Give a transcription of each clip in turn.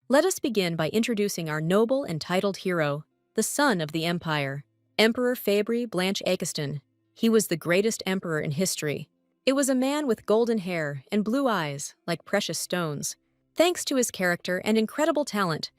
Let us begin by introducing our noble and titled hero, the son of the empire, Emperor Fabry Blanche Akiston. He was the greatest emperor in history. It was a man with golden hair and blue eyes like precious stones. Thanks to his character and incredible talent,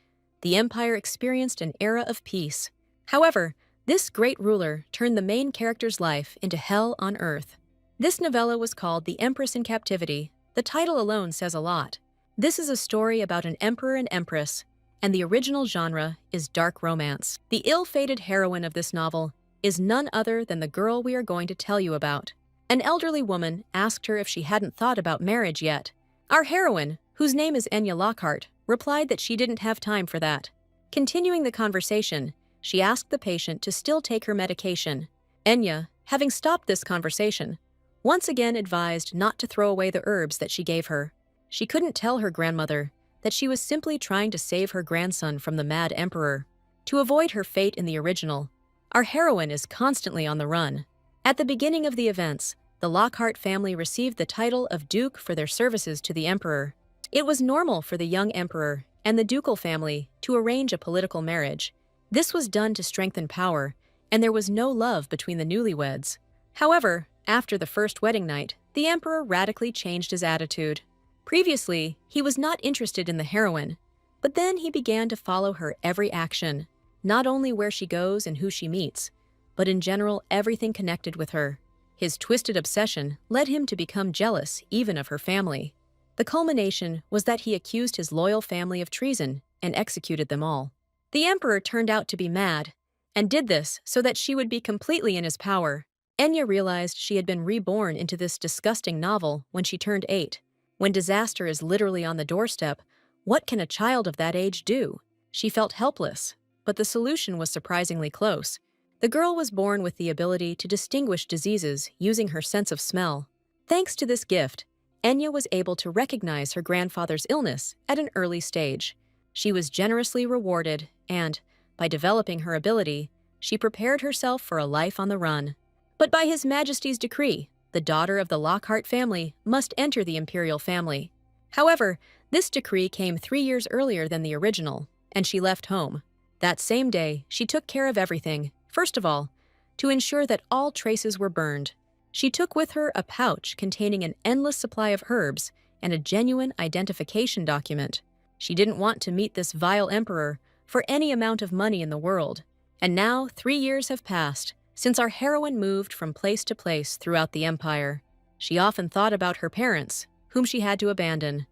the empire experienced an era of peace. However, this great ruler turned the main character's life into hell on earth. This novella was called The Empress in Captivity. The title alone says a lot. This is a story about an emperor and empress, and the original genre is dark romance. The ill-fated heroine of this novel is none other than the girl we are going to tell you about. An elderly woman asked her if she hadn't thought about marriage yet. Our heroine, whose name is Enya Lockhart, replied that she didn't have time for that. Continuing the conversation, she asked the patient to still take her medication. Enya, having stopped this conversation, once again advised not to throw away the herbs that she gave her. She couldn't tell her grandmother that she was simply trying to save her grandson from the mad emperor. To avoid her fate in the original, our heroine is constantly on the run. At the beginning of the events, the Lockhart family received the title of Duke for their services to the emperor. It was normal for the young emperor and the ducal family to arrange a political marriage. This was done to strengthen power, and there was no love between the newlyweds. However, after the first wedding night, the emperor radically changed his attitude. Previously, he was not interested in the heroine, but then he began to follow her every action, not only where she goes and who she meets, but in general everything connected with her. His twisted obsession led him to become jealous even of her family. The culmination was that he accused his loyal family of treason and executed them all. The emperor turned out to be mad, and did this so that she would be completely in his power. Enya realized she had been reborn into this disgusting novel when she turned 8. When disaster is literally on the doorstep, what can a child of that age do? She felt helpless, but the solution was surprisingly close. The girl was born with the ability to distinguish diseases using her sense of smell. Thanks to this gift, Enya was able to recognize her grandfather's illness at an early stage. She was generously rewarded, and, by developing her ability, she prepared herself for a life on the run. But by His Majesty's decree, the daughter of the Lockhart family must enter the imperial family. However, this decree came 3 years earlier than the original, and she left home. That same day, she took care of everything. First of all, to ensure that all traces were burned, she took with her a pouch containing an endless supply of herbs and a genuine identification document. She didn't want to meet this vile emperor for any amount of money in the world. And now 3 years have passed since our heroine moved from place to place throughout the empire. She often thought about her parents, whom she had to abandon.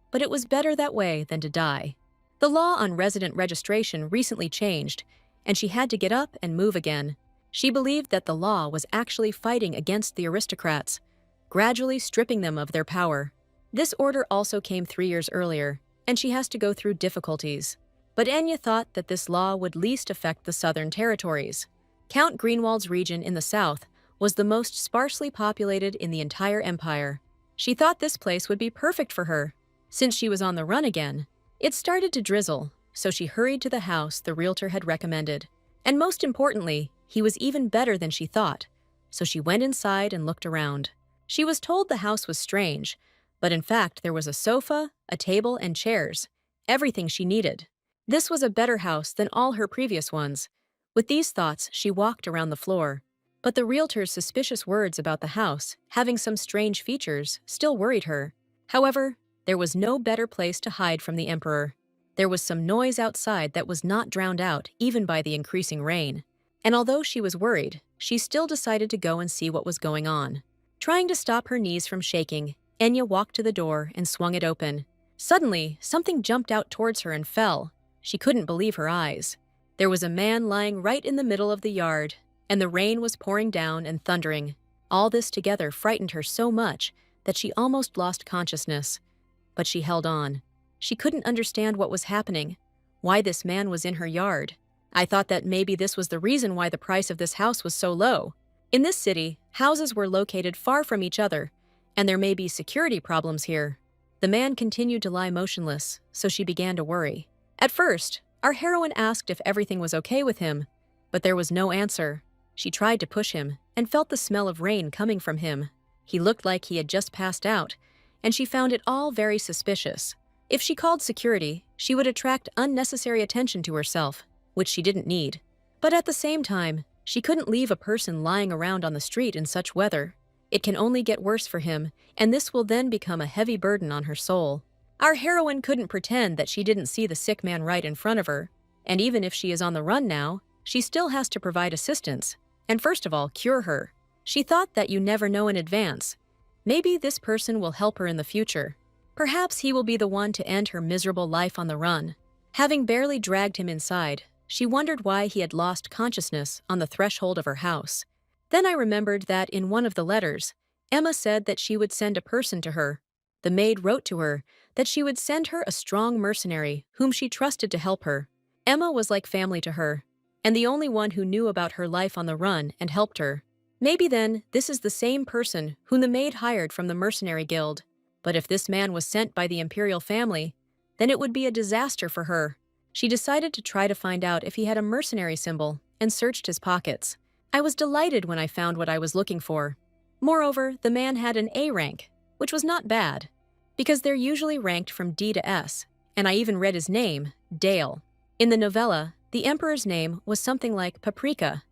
But it was better that way than to die. The law on resident registration recently changed, and she had to get up and move again. She believed that the law was actually fighting against the aristocrats, gradually stripping them of their power. This order also came 3 years earlier, and she has to go through difficulties. But Enya thought that this law would least affect the southern territories. Count Greenwald's region in the south was the most sparsely populated in the entire empire. She thought this place would be perfect for her, since she was on the run again. It started to drizzle, so she hurried to the house the realtor had recommended. And most importantly, he was even better than she thought, so she went inside and looked around. She was told the house was strange, but in fact there was a sofa, a table, and chairs, everything she needed. This was a better house than all her previous ones. With these thoughts, she walked around the floor. But the realtor's suspicious words about the house having some strange features still worried her. However, there was no better place to hide from the emperor. There was some noise outside that was not drowned out even by the increasing rain. And although she was worried, she still decided to go and see what was going on. Trying to stop her knees from shaking, Enya walked to the door and swung it open. Suddenly, something jumped out towards her and fell. She couldn't believe her eyes. There was a man lying right in the middle of the yard, and the rain was pouring down and thundering. All this together frightened her so much that she almost lost consciousness. But she held on. She couldn't understand what was happening, why this man was in her yard. I thought that maybe this was the reason why the price of this house was so low. In this city, houses were located far from each other, and there may be security problems here. The man continued to lie motionless, so she began to worry. At first, our heroine asked if everything was okay with him, but there was no answer. She tried to push him and felt the smell of rain coming from him. He looked like he had just passed out, and she found it all very suspicious. If she called security, she would attract unnecessary attention to herself, which she didn't need. But at the same time, she couldn't leave a person lying around on the street in such weather. It can only get worse for him, and this will then become a heavy burden on her soul. Our heroine couldn't pretend that she didn't see the sick man right in front of her, and even if she is on the run now, she still has to provide assistance, and first of all, cure her. She thought that you never know in advance. Maybe this person will help her in the future. Perhaps he will be the one to end her miserable life on the run. Having barely dragged him inside, she wondered why he had lost consciousness on the threshold of her house. Then I remembered that in one of the letters, Emma said that she would send a person to her. The maid wrote to her that she would send her a strong mercenary whom she trusted to help her. Emma was like family to her, and the only one who knew about her life on the run and helped her. Maybe then this is the same person whom the maid hired from the mercenary guild. But if this man was sent by the imperial family, then it would be a disaster for her. She decided to try to find out if he had a mercenary symbol and searched his pockets. I was delighted when I found what I was looking for. Moreover, the man had an A rank, which was not bad, because they're usually ranked from D to S, and I even read his name, Dale. In the novella, the emperor's name was something like Paprika,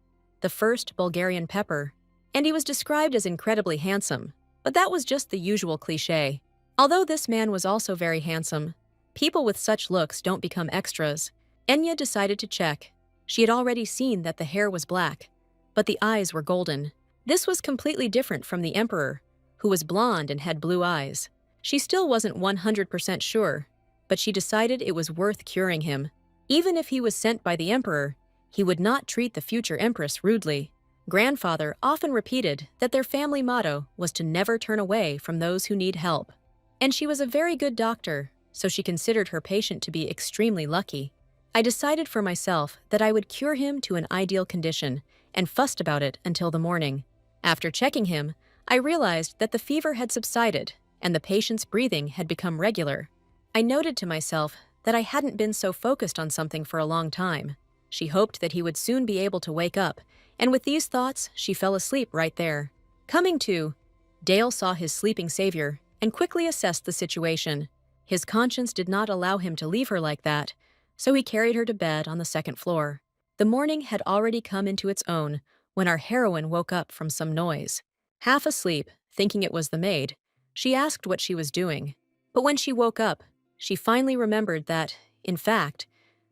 the first Bulgarian pepper, and he was described as incredibly handsome, but that was just the usual cliché. Although this man was also very handsome, people with such looks don't become extras. Enya decided to check. She had already seen that the hair was black, but the eyes were golden. This was completely different from the emperor, who was blonde and had blue eyes. She still wasn't 100% sure, but she decided it was worth curing him. Even if he was sent by the emperor, he would not treat the future empress rudely. Grandfather often repeated that their family motto was to never turn away from those who need help. And she was a very good doctor, so she considered her patient to be extremely lucky. I decided for myself that I would cure him to an ideal condition and fussed about it until the morning. After checking him, I realized that the fever had subsided and the patient's breathing had become regular. I noted to myself that I hadn't been so focused on something for a long time. She hoped that he would soon be able to wake up, and with these thoughts, she fell asleep right there. Coming to, Dale saw his sleeping savior and quickly assessed the situation. His conscience did not allow him to leave her like that, so he carried her to bed on the second floor. The morning had already come into its own when our heroine woke up from some noise. Half asleep, thinking it was the maid, she asked what she was doing. But when she woke up, she finally remembered that, in fact,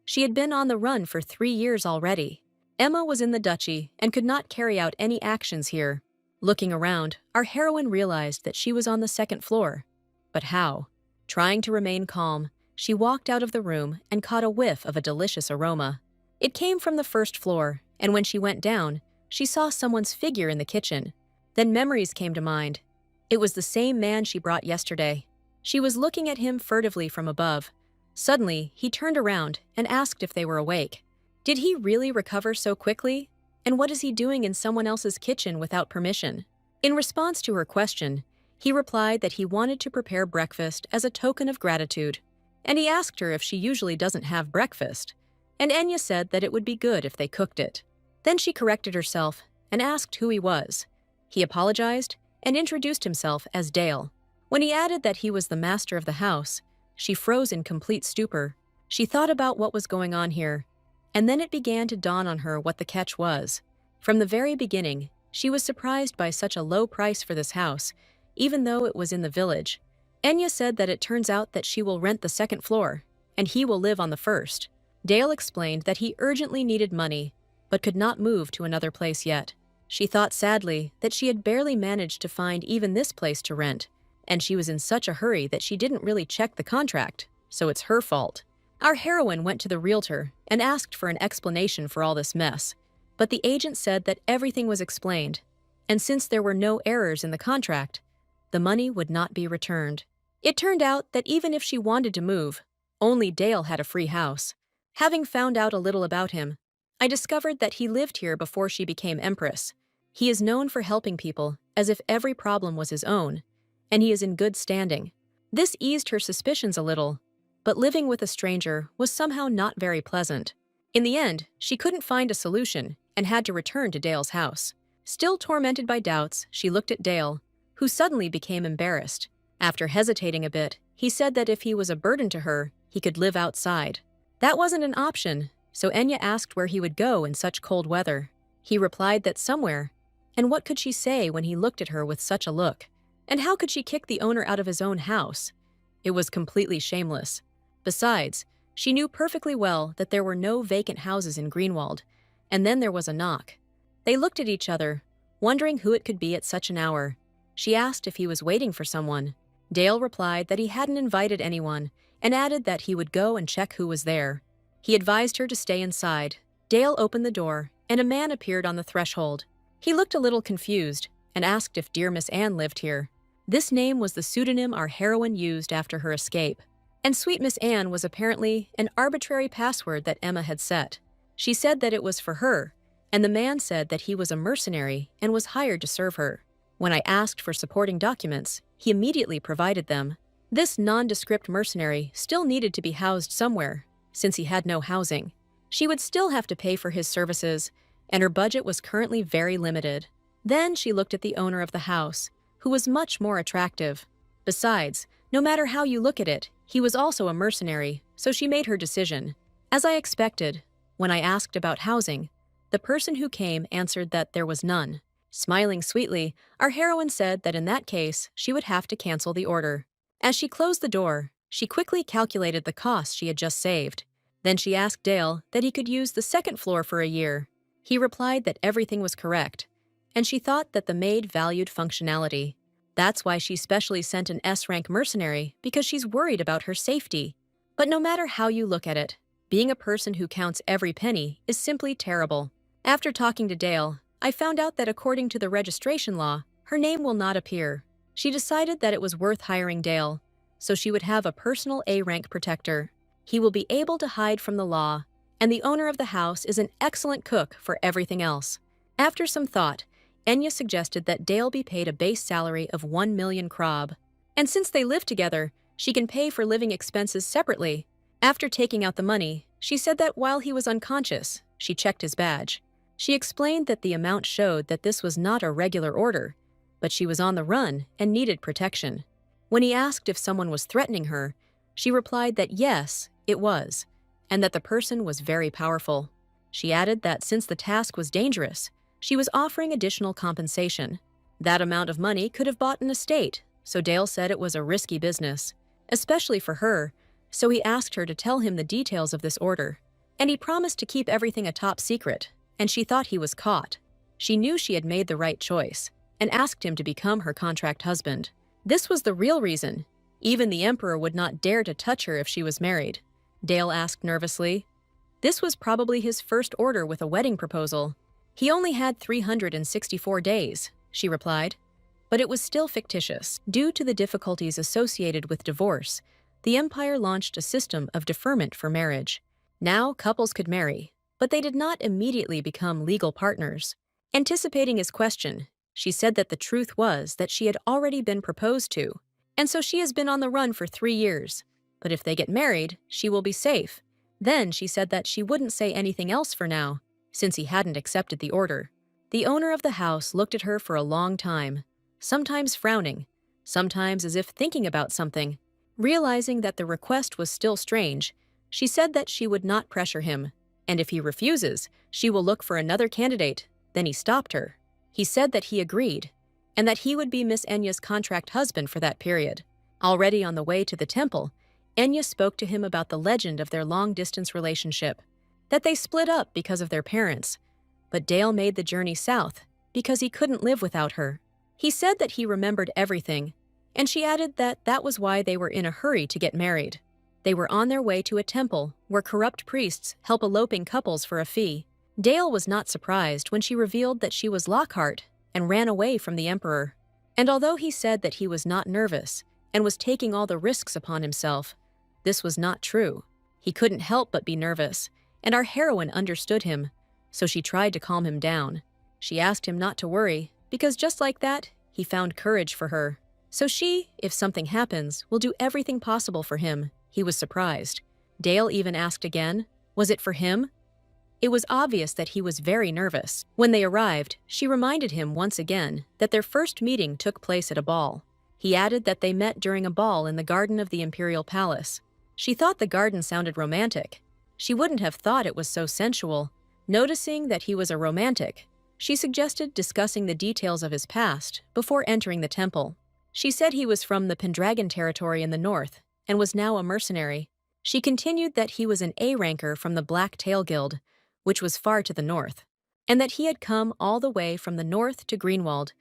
she had been on the run for 3 years already. Emma was in the duchy and could not carry out any actions here. Looking around, our heroine realized that she was on the second floor. But how? Trying to remain calm, she walked out of the room and caught a whiff of a delicious aroma. It came from the first floor, and when she went down, she saw someone's figure in the kitchen. Then memories came to mind. It was the same man she brought yesterday. She was looking at him furtively from above. Suddenly, he turned around and asked if they were awake. Did he really recover so quickly? And what is he doing in someone else's kitchen without permission? In response to her question, he replied that he wanted to prepare breakfast as a token of gratitude, and he asked her if she usually doesn't have breakfast, and Enya said that it would be good if they cooked it. Then she corrected herself and asked who he was. He apologized and introduced himself as Dale. When he added that he was the master of the house, she froze in complete stupor. She thought about what was going on here, and then it began to dawn on her what the catch was. From the very beginning, she was surprised by such a low price for this house, even though it was in the village. Enya said that it turns out that she will rent the second floor, and he will live on the first. Dale explained that he urgently needed money, but could not move to another place yet. She thought sadly that she had barely managed to find even this place to rent, and she was in such a hurry that she didn't really check the contract, so it's her fault. Our heroine went to the realtor and asked for an explanation for all this mess, but the agent said that everything was explained, and since there were no errors in the contract, the money would not be returned. It turned out that even if she wanted to move, only Dale had a free house. Having found out a little about him, I discovered that he lived here before she became empress. He is known for helping people as if every problem was his own, and he is in good standing. This eased her suspicions a little, but living with a stranger was somehow not very pleasant. In the end, she couldn't find a solution and had to return to Dale's house. Still tormented by doubts, she looked at Dale, who suddenly became embarrassed. After hesitating a bit, He said that if he was a burden to her, he could live outside. That wasn't an option, so Enya asked where he would go in such cold weather. He replied that somewhere. And what could she say when he looked at her with such a look? And how could she kick the owner out of his own house? It was completely shameless. Besides, she knew perfectly well that there were no vacant houses in Greenwald. And then there was a knock. They looked at each other, wondering who it could be at such an hour. She asked if he was waiting for someone. Dale replied that he hadn't invited anyone and added that he would go and check who was there. He advised her to stay inside. Dale opened the door, and a man appeared on the threshold. He looked a little confused and asked if dear Miss Anne lived here. This name was the pseudonym our heroine used after her escape. And sweet Miss Anne was apparently an arbitrary password that Emma had set. She said that it was for her, and the man said that he was a mercenary and was hired to serve her. When I asked for supporting documents, he immediately provided them. This nondescript mercenary still needed to be housed somewhere, since he had no housing. She would still have to pay for his services, and her budget was currently very limited. Then she looked at the owner of the house, who was much more attractive. Besides, no matter how you look at it, he was also a mercenary, so she made her decision. As I expected, when I asked about housing, the person who came answered that there was none. Smiling sweetly, our heroine said that in that case, she would have to cancel the order. As she closed the door, she quickly calculated the cost she had just saved. Then she asked Dale that he could use the second floor for a year. He replied that everything was correct, and she thought that the maid valued functionality. That's why she specially sent an S-rank mercenary, because she's worried about her safety. But no matter how you look at it, being a person who counts every penny is simply terrible. After talking to Dale, I found out that according to the registration law, her name will not appear. She decided that it was worth hiring Dale, so she would have a personal A-rank protector. He will be able to hide from the law, and the owner of the house is an excellent cook for everything else. After some thought, Enya suggested that Dale be paid a base salary of 1 million krob. And since they live together, she can pay for living expenses separately. After taking out the money, she said that while he was unconscious, she checked his badge. She explained that the amount showed that this was not a regular order, but she was on the run and needed protection. When he asked if someone was threatening her, she replied that yes, it was, and that the person was very powerful. She added that since the task was dangerous, she was offering additional compensation. That amount of money could have bought an estate, so Dale said it was a risky business, especially for her, so he asked her to tell him the details of this order. And he promised to keep everything a top secret, and she thought he was caught. She knew she had made the right choice, and asked him to become her contract husband. This was the real reason. Even the emperor would not dare to touch her if she was married. Dale asked nervously. This was probably his first order with a wedding proposal. He only had 364 days, she replied. But it was still fictitious. Due to the difficulties associated with divorce, the empire launched a system of deferment for marriage. Now couples could marry, but they did not immediately become legal partners. Anticipating his question, she said that the truth was that she had already been proposed to, and so she has been on the run for 3 years. But if they get married, she will be safe. Then she said that she wouldn't say anything else for now, since he hadn't accepted the order. The owner of the house looked at her for a long time, sometimes frowning, sometimes as if thinking about something. Realizing that the request was still strange, she said that she would not pressure him, and if he refuses, she will look for another candidate. Then he stopped her. He said that he agreed, and that he would be Miss Enya's contract husband for that period. Already on the way to the temple, Enya spoke to him about the legend of their long-distance relationship, that they split up because of their parents, but Dale made the journey south because he couldn't live without her. He said that he remembered everything, and she added that that was why they were in a hurry to get married. They were on their way to a temple where corrupt priests help eloping couples for a fee. Dale was not surprised when she revealed that she was Lockhart and ran away from the emperor. And although he said that he was not nervous and was taking all the risks upon himself, this was not true. He couldn't help but be nervous, and our heroine understood him, so she tried to calm him down. She asked him not to worry, because just like that, he found courage for her. So she, if something happens, will do everything possible for him. He was surprised. Dale even asked again, was it for him? It was obvious that he was very nervous. When they arrived, she reminded him once again that their first meeting took place at a ball. He added that they met during a ball in the garden of the imperial palace. She thought the garden sounded romantic. She wouldn't have thought it was so sensual. Noticing that he was a romantic, she suggested discussing the details of his past before entering the temple. She said he was from the Pendragon territory in the north and was now a mercenary. She continued that he was an A-ranker from the Black Tail Guild, which was far to the north, and that he had come all the way from the north to Greenwald,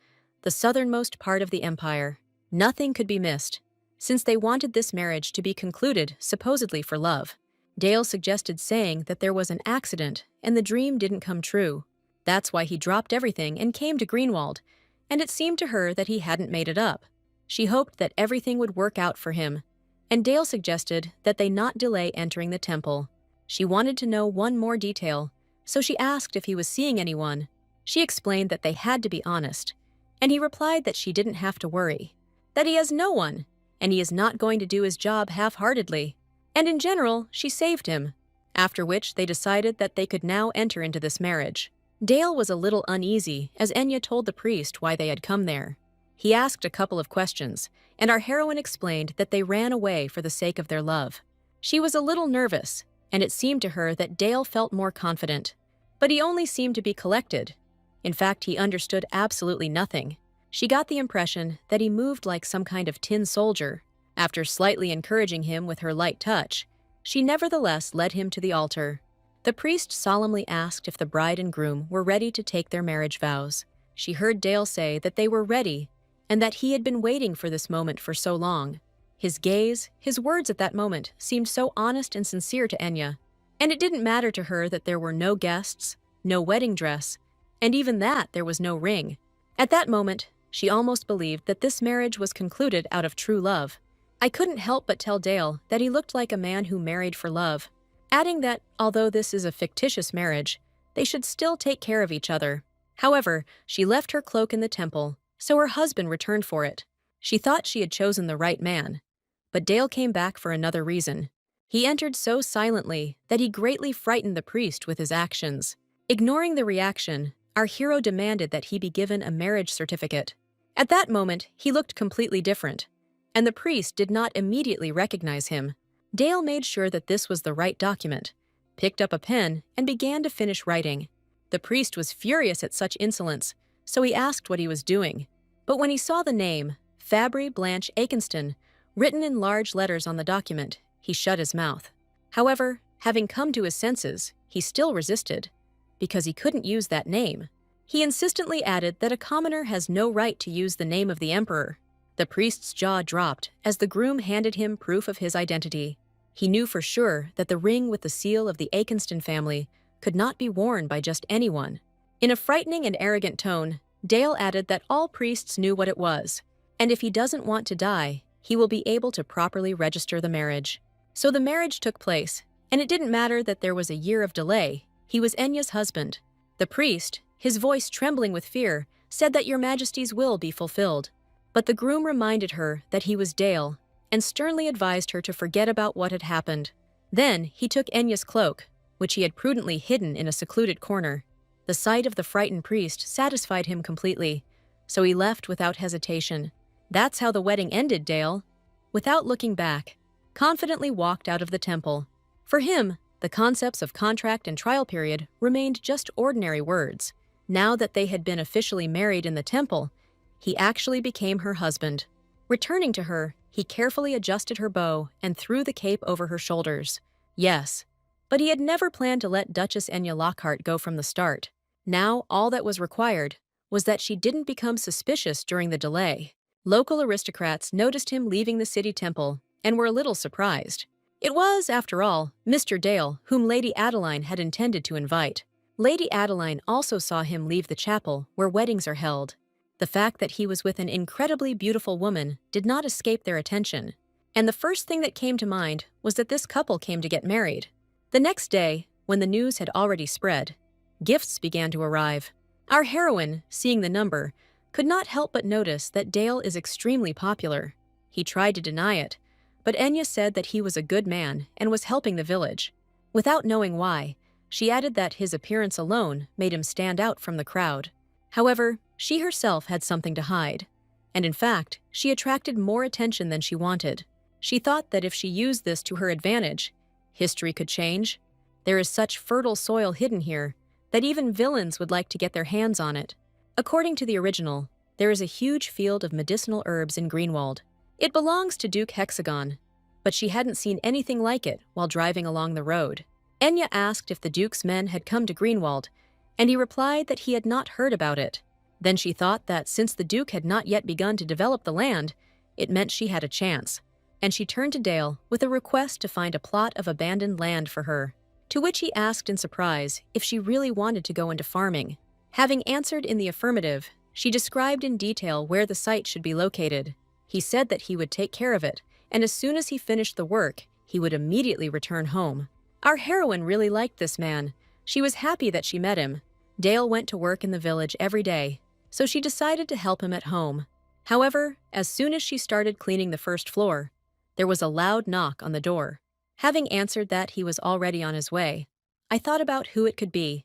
the southernmost part of the empire. Nothing could be missed, since they wanted this marriage to be concluded supposedly for love. Dale suggested saying that there was an accident and the dream didn't come true. That's why he dropped everything and came to Greenwald, and it seemed to her that he hadn't made it up. She hoped that everything would work out for him, and Dale suggested that they not delay entering the temple. She wanted to know one more detail, so she asked if he was seeing anyone. She explained that they had to be honest, and he replied that she didn't have to worry, that he has no one, and he is not going to do his job half-heartedly. And in general, she saved him, after which they decided that they could now enter into this marriage. Dale was a little uneasy as Enya told the priest why they had come there. He asked a couple of questions, and our heroine explained that they ran away for the sake of their love. She was a little nervous, and it seemed to her that Dale felt more confident. But he only seemed to be collected. In fact, he understood absolutely nothing. She got the impression that he moved like some kind of tin soldier. After slightly encouraging him with her light touch, she nevertheless led him to the altar. The priest solemnly asked if the bride and groom were ready to take their marriage vows. She heard Dale say that they were ready, and that he had been waiting for this moment for so long. His gaze, his words at that moment seemed so honest and sincere to Enya, and it didn't matter to her that there were no guests, no wedding dress, and even that there was no ring. At that moment, she almost believed that this marriage was concluded out of true love. I couldn't help but tell Dale that he looked like a man who married for love, adding that, although this is a fictitious marriage, they should still take care of each other. However, she left her cloak in the temple, so her husband returned for it. She thought she had chosen the right man, but Dale came back for another reason. He entered so silently that he greatly frightened the priest with his actions. Ignoring the reaction, our hero demanded that he be given a marriage certificate. At that moment, he looked completely different, and the priest did not immediately recognize him. Dale made sure that this was the right document, picked up a pen, and began to finish writing. The priest was furious at such insolence, so he asked what he was doing. But when he saw the name, Fabry Blanche Akenston, written in large letters on the document, he shut his mouth. However, having come to his senses, he still resisted, because he couldn't use that name. He insistently added that a commoner has no right to use the name of the emperor. The priest's jaw dropped as the groom handed him proof of his identity. He knew for sure that the ring with the seal of the Akenston family could not be worn by just anyone. In a frightening and arrogant tone, Dale added that all priests knew what it was, and if he doesn't want to die, he will be able to properly register the marriage. So the marriage took place, and it didn't matter that there was a year of delay. He was Enya's husband. The priest, his voice trembling with fear, said that Your Majesty's will be fulfilled. But the groom reminded her that he was Dale, and sternly advised her to forget about what had happened. Then he took Enya's cloak, which he had prudently hidden in a secluded corner. The sight of the frightened priest satisfied him completely, so he left without hesitation. That's how the wedding ended, Dale. Without looking back, confidently walked out of the temple. For him, the concepts of contract and trial period remained just ordinary words. Now that they had been officially married in the temple, he actually became her husband. Returning to her, he carefully adjusted her bow and threw the cape over her shoulders. Yes, but he had never planned to let Duchess Enya Lockhart go from the start. Now all that was required was that she didn't become suspicious during the delay. Local aristocrats noticed him leaving the city temple and were a little surprised. It was, after all, Mr. Dale, whom Lady Adeline had intended to invite. Lady Adeline also saw him leave the chapel where weddings are held. The fact that he was with an incredibly beautiful woman did not escape their attention, and the first thing that came to mind was that this couple came to get married. The next day, when the news had already spread, gifts began to arrive. Our heroine, seeing the number, could not help but notice that Dale is extremely popular. He tried to deny it, but Enya said that he was a good man and was helping the village. Without knowing why, she added that his appearance alone made him stand out from the crowd. However, she herself had something to hide. And in fact, she attracted more attention than she wanted. She thought that if she used this to her advantage, history could change. There is such fertile soil hidden here that even villains would like to get their hands on it. According to the original, there is a huge field of medicinal herbs in Greenwald. It belongs to Duke Hexagon, but she hadn't seen anything like it while driving along the road. Enya asked if the Duke's men had come to Greenwald, and he replied that he had not heard about it. Then she thought that since the Duke had not yet begun to develop the land, it meant she had a chance, and she turned to Dale with a request to find a plot of abandoned land for her, to which he asked in surprise if she really wanted to go into farming. Having answered in the affirmative, she described in detail where the site should be located. He said that he would take care of it, and as soon as he finished the work, he would immediately return home. Our heroine really liked this man. She was happy that she met him. Dale went to work in the village every day, so she decided to help him at home. However, as soon as she started cleaning the first floor, there was a loud knock on the door. Having answered that he was already on his way, I thought about who it could be.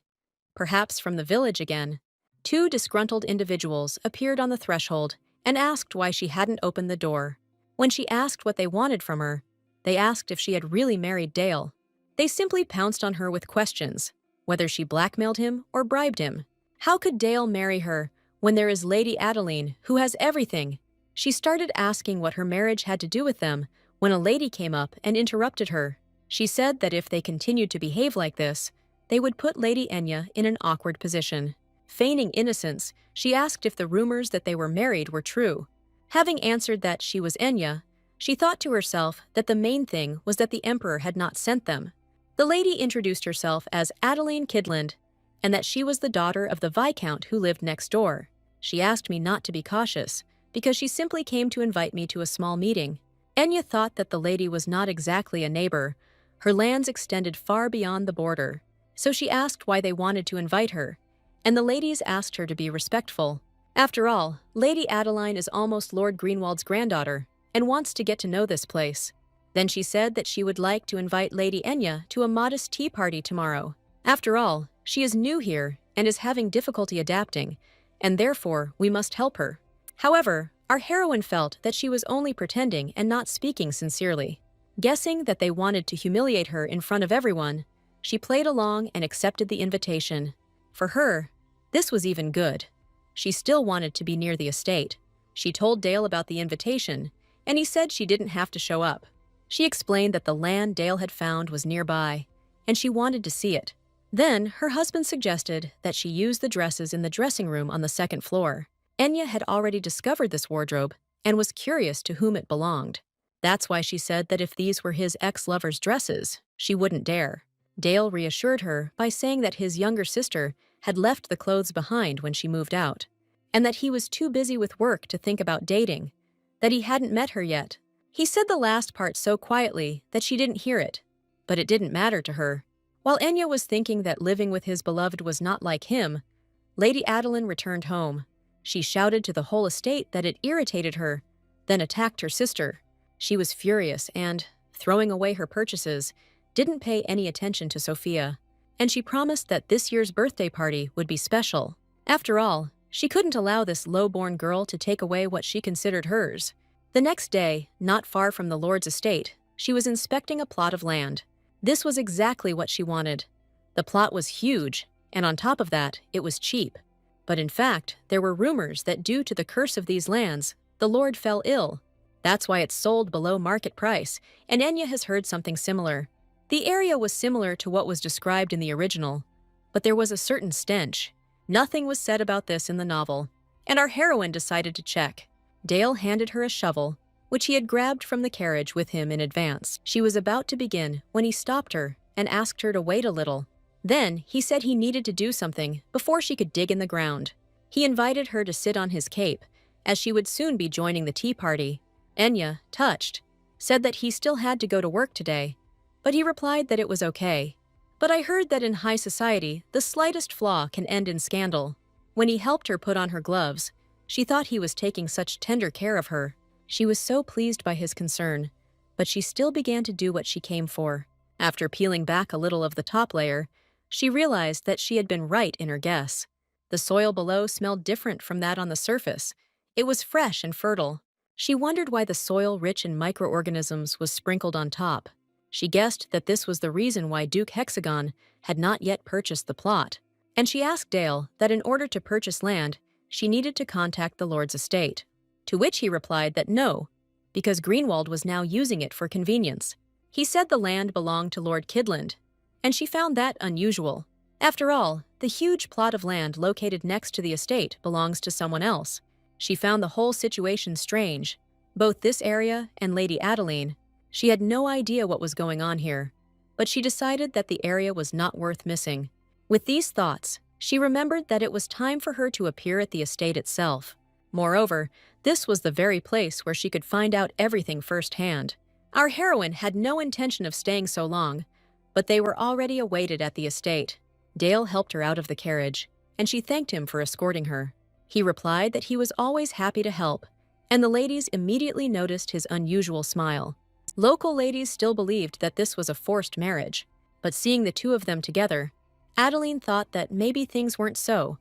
Perhaps from the village again. Two disgruntled individuals appeared on the threshold and asked why she hadn't opened the door. When she asked what they wanted from her, they asked if she had really married Dale. They simply pounced on her with questions, whether she blackmailed him or bribed him. How could Dale marry her when there is Lady Adeline, who has everything? She started asking what her marriage had to do with them when a lady came up and interrupted her. She said that if they continued to behave like this, they would put Lady Enya in an awkward position. Feigning innocence, she asked if the rumors that they were married were true. Having answered that she was Enya, she thought to herself that the main thing was that the Emperor had not sent them. The lady introduced herself as Adeline Kidland, and that she was the daughter of the Viscount who lived next door. She asked me not to be cautious, because she simply came to invite me to a small meeting. Enya thought that the lady was not exactly a neighbor. Her lands extended far beyond the border. So she asked why they wanted to invite her, and the ladies asked her to be respectful. After all, Lady Adeline is almost Lord Greenwald's granddaughter, and wants to get to know this place. Then she said that she would like to invite Lady Enya to a modest tea party tomorrow. After all, she is new here and is having difficulty adapting, and therefore we must help her. However, our heroine felt that she was only pretending and not speaking sincerely. Guessing that they wanted to humiliate her in front of everyone, she played along and accepted the invitation. For her, this was even good. She still wanted to be near the estate. She told Dale about the invitation, and he said she didn't have to show up. She explained that the land Dale had found was nearby, and she wanted to see it. Then, her husband suggested that she use the dresses in the dressing room on the second floor. Enya had already discovered this wardrobe and was curious to whom it belonged. That's why she said that if these were his ex-lover's dresses, she wouldn't dare. Dale reassured her by saying that his younger sister had left the clothes behind when she moved out, and that he was too busy with work to think about dating, that he hadn't met her yet. He said the last part so quietly that she didn't hear it, but it didn't matter to her. While Enya was thinking that living with his beloved was not like him, Lady Adeline returned home. She shouted to the whole estate that it irritated her, then attacked her sister. She was furious and, throwing away her purchases, didn't pay any attention to Sophia, and she promised that this year's birthday party would be special. After all, she couldn't allow this low-born girl to take away what she considered hers. The next day, not far from the Lord's estate, she was inspecting a plot of land. This was exactly what she wanted. The plot was huge, and on top of that, it was cheap. But in fact, there were rumors that due to the curse of these lands, the Lord fell ill. That's why it's sold below market price, and Enya has heard something similar. The area was similar to what was described in the original, but there was a certain stench. Nothing was said about this in the novel, and our heroine decided to check. Dale handed her a shovel, which he had grabbed from the carriage with him in advance. She was about to begin when he stopped her and asked her to wait a little. Then he said he needed to do something before she could dig in the ground. He invited her to sit on his cape, as she would soon be joining the tea party. Enya, touched, said that he still had to go to work today, but he replied that it was okay. But I heard that in high society, the slightest flaw can end in scandal. When he helped her put on her gloves, she thought he was taking such tender care of her. She was so pleased by his concern, but she still began to do what she came for. After peeling back a little of the top layer, she realized that she had been right in her guess. The soil below smelled different from that on the surface. It was fresh and fertile. She wondered why the soil rich in microorganisms was sprinkled on top. She guessed that this was the reason why Duke Hexagon had not yet purchased the plot. And she asked Dale that in order to purchase land, she needed to contact the Lord's estate. To which he replied that no, because Greenwald was now using it for convenience. He said the land belonged to Lord Kidland, and she found that unusual. After all, the huge plot of land located next to the estate belongs to someone else. She found the whole situation strange, both this area and Lady Adeline. She had no idea what was going on here, but she decided that the area was not worth missing. With these thoughts, she remembered that it was time for her to appear at the estate itself. Moreover, this was the very place where she could find out everything firsthand. Our heroine had no intention of staying so long, but they were already awaited at the estate. Dale helped her out of the carriage, and she thanked him for escorting her. He replied that he was always happy to help, and the ladies immediately noticed his unusual smile. Local ladies still believed that this was a forced marriage, but seeing the two of them together, Adeline thought that maybe things weren't so.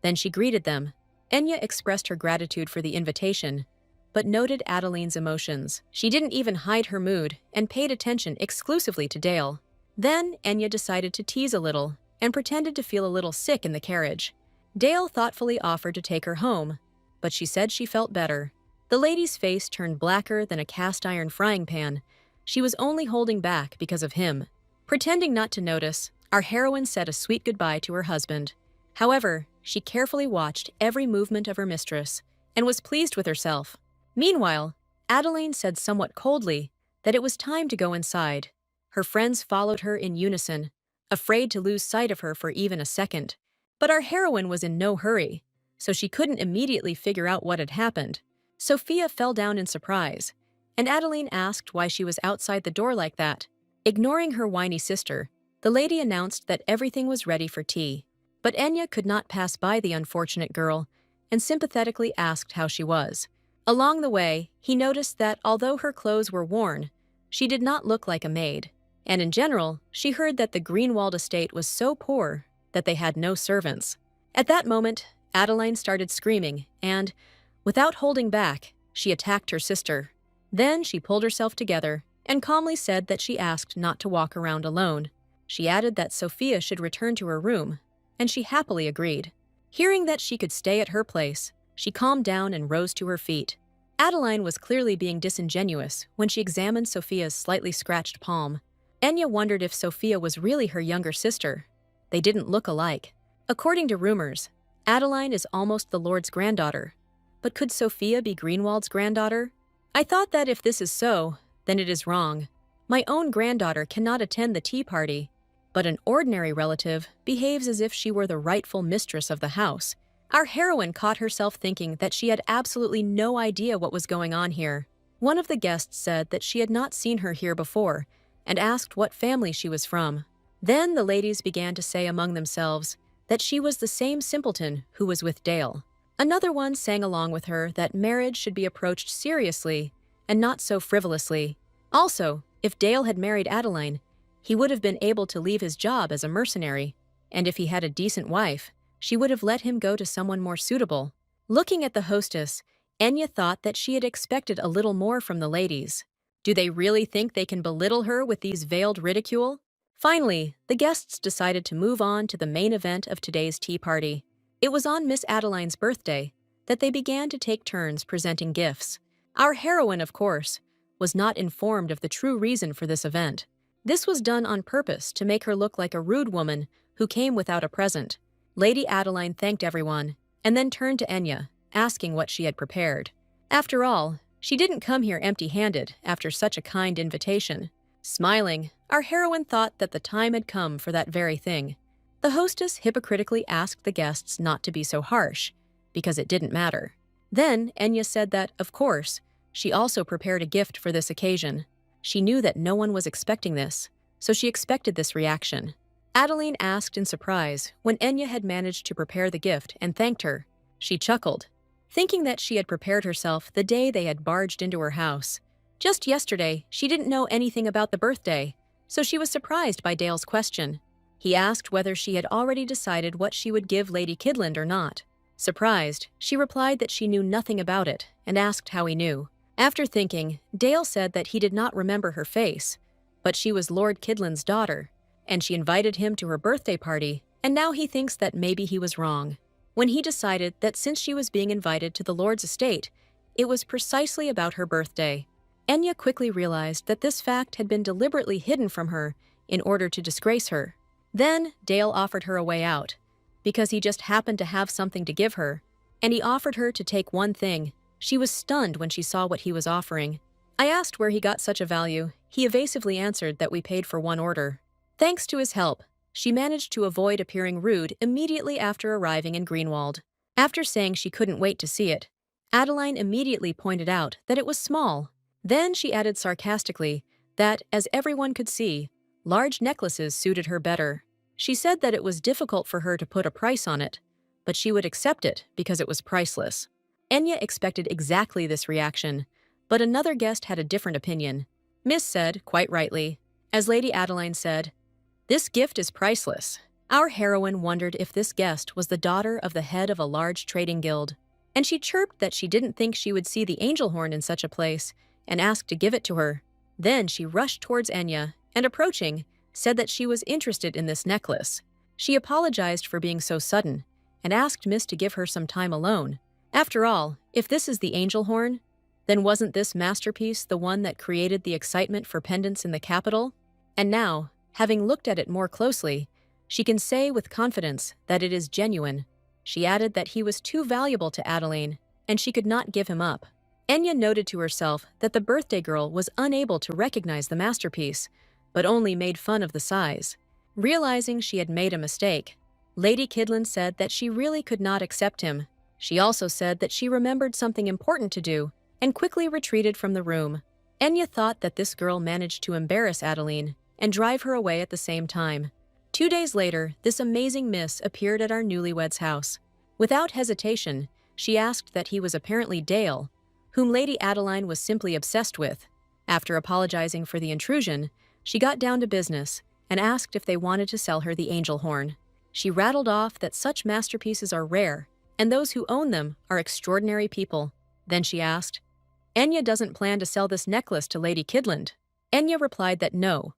Then she greeted them. Enya expressed her gratitude for the invitation, but noted Adeline's emotions. She didn't even hide her mood and paid attention exclusively to Dale. Then Enya decided to tease a little and pretended to feel a little sick in the carriage. Dale thoughtfully offered to take her home, but she said she felt better. The lady's face turned blacker than a cast-iron frying pan. She was only holding back because of him. Pretending not to notice, our heroine said a sweet goodbye to her husband. However, she carefully watched every movement of her mistress and was pleased with herself. Meanwhile, Adeline said somewhat coldly that it was time to go inside. Her friends followed her in unison, afraid to lose sight of her for even a second. But our heroine was in no hurry, so she couldn't immediately figure out what had happened. Sophia fell down in surprise, and Adeline asked why she was outside the door like that. Ignoring her whiny sister, the lady announced that everything was ready for tea. But Enya could not pass by the unfortunate girl and sympathetically asked how she was. Along the way, he noticed that although her clothes were worn, she did not look like a maid. And in general, she heard that the Greenwald estate was so poor that they had no servants. At that moment, Adeline started screaming and, without holding back, she attacked her sister. Then she pulled herself together and calmly said that she asked not to walk around alone. She added that Sophia should return to her room, and she happily agreed. Hearing that she could stay at her place, she calmed down and rose to her feet. Adeline was clearly being disingenuous when she examined Sophia's slightly scratched palm. Enya wondered if Sophia was really her younger sister. They didn't look alike. According to rumors, Adeline is almost the Lord's granddaughter. But could Sophia be Greenwald's granddaughter? I thought that if this is so, then it is wrong. My own granddaughter cannot attend the tea party, but an ordinary relative behaves as if she were the rightful mistress of the house. Our heroine caught herself thinking that she had absolutely no idea what was going on here. One of the guests said that she had not seen her here before and asked what family she was from. Then the ladies began to say among themselves that she was the same simpleton who was with Dale. Another one sang along with her that marriage should be approached seriously and not so frivolously. Also, if Dale had married Adeline, he would have been able to leave his job as a mercenary, and if he had a decent wife, she would have let him go to someone more suitable. Looking at the hostess, Enya thought that she had expected a little more from the ladies. Do they really think they can belittle her with these veiled ridicule? Finally, the guests decided to move on to the main event of today's tea party. It was on Miss Adeline's birthday that they began to take turns presenting gifts. Our heroine, of course, was not informed of the true reason for this event. This was done on purpose to make her look like a rude woman who came without a present. Lady Adeline thanked everyone and then turned to Enya, asking what she had prepared. After all, she didn't come here empty-handed after such a kind invitation. Smiling, our heroine thought that the time had come for that very thing. The hostess hypocritically asked the guests not to be so harsh, because it didn't matter. Then Enya said that, of course, she also prepared a gift for this occasion. She knew that no one was expecting this, so she expected this reaction. Adeline asked in surprise when Enya had managed to prepare the gift and thanked her. She chuckled, thinking that she had prepared herself the day they had barged into her house. Just yesterday, she didn't know anything about the birthday, so she was surprised by Dale's question. He asked whether she had already decided what she would give Lady Kidland or not. Surprised, she replied that she knew nothing about it and asked how he knew. After thinking, Dale said that he did not remember her face, but she was Lord Kidland's daughter, and she invited him to her birthday party, and now he thinks that maybe he was wrong. When he decided that since she was being invited to the Lord's estate, it was precisely about her birthday. Enya quickly realized that this fact had been deliberately hidden from her in order to disgrace her. Then Dale offered her a way out, because he just happened to have something to give her, and he offered her to take one thing. She was stunned when she saw what he was offering. I asked where he got such a value. He evasively answered that we paid for one order. Thanks to his help, she managed to avoid appearing rude immediately after arriving in Greenwald. After saying she couldn't wait to see it, Adeline immediately pointed out that it was small. Then she added sarcastically that, as everyone could see, large necklaces suited her better. She said that it was difficult for her to put a price on it, but she would accept it because it was priceless. Enya expected exactly this reaction, but another guest had a different opinion. Miss said, quite rightly, as Lady Adeline said, "This gift is priceless." Our heroine wondered if this guest was the daughter of the head of a large trading guild, and she chirped that she didn't think she would see the angel horn in such a place, and asked to give it to her. Then she rushed towards Enya, and approaching, said that she was interested in this necklace. She apologized for being so sudden, and asked Miss to give her some time alone. After all, if this is the angel horn, then wasn't this masterpiece the one that created the excitement for pendants in the capital? And now, having looked at it more closely, she can say with confidence that it is genuine. She added that he was too valuable to Adeline, and she could not give him up. Enya noted to herself that the birthday girl was unable to recognize the masterpiece, but only made fun of the size. Realizing she had made a mistake, Lady Kidland said that she really could not accept him. She also said that she remembered something important to do, and quickly retreated from the room. Enya thought that this girl managed to embarrass Adeline and drive her away at the same time. 2 days later, this amazing miss appeared at our newlyweds' house. Without hesitation, she asked that he was apparently Dale, whom Lady Adeline was simply obsessed with. After apologizing for the intrusion, she got down to business and asked if they wanted to sell her the angel horn. She rattled off that such masterpieces are rare, and those who own them are extraordinary people. Then she asked, "Enya doesn't plan to sell this necklace to Lady Kidland." Enya replied that no,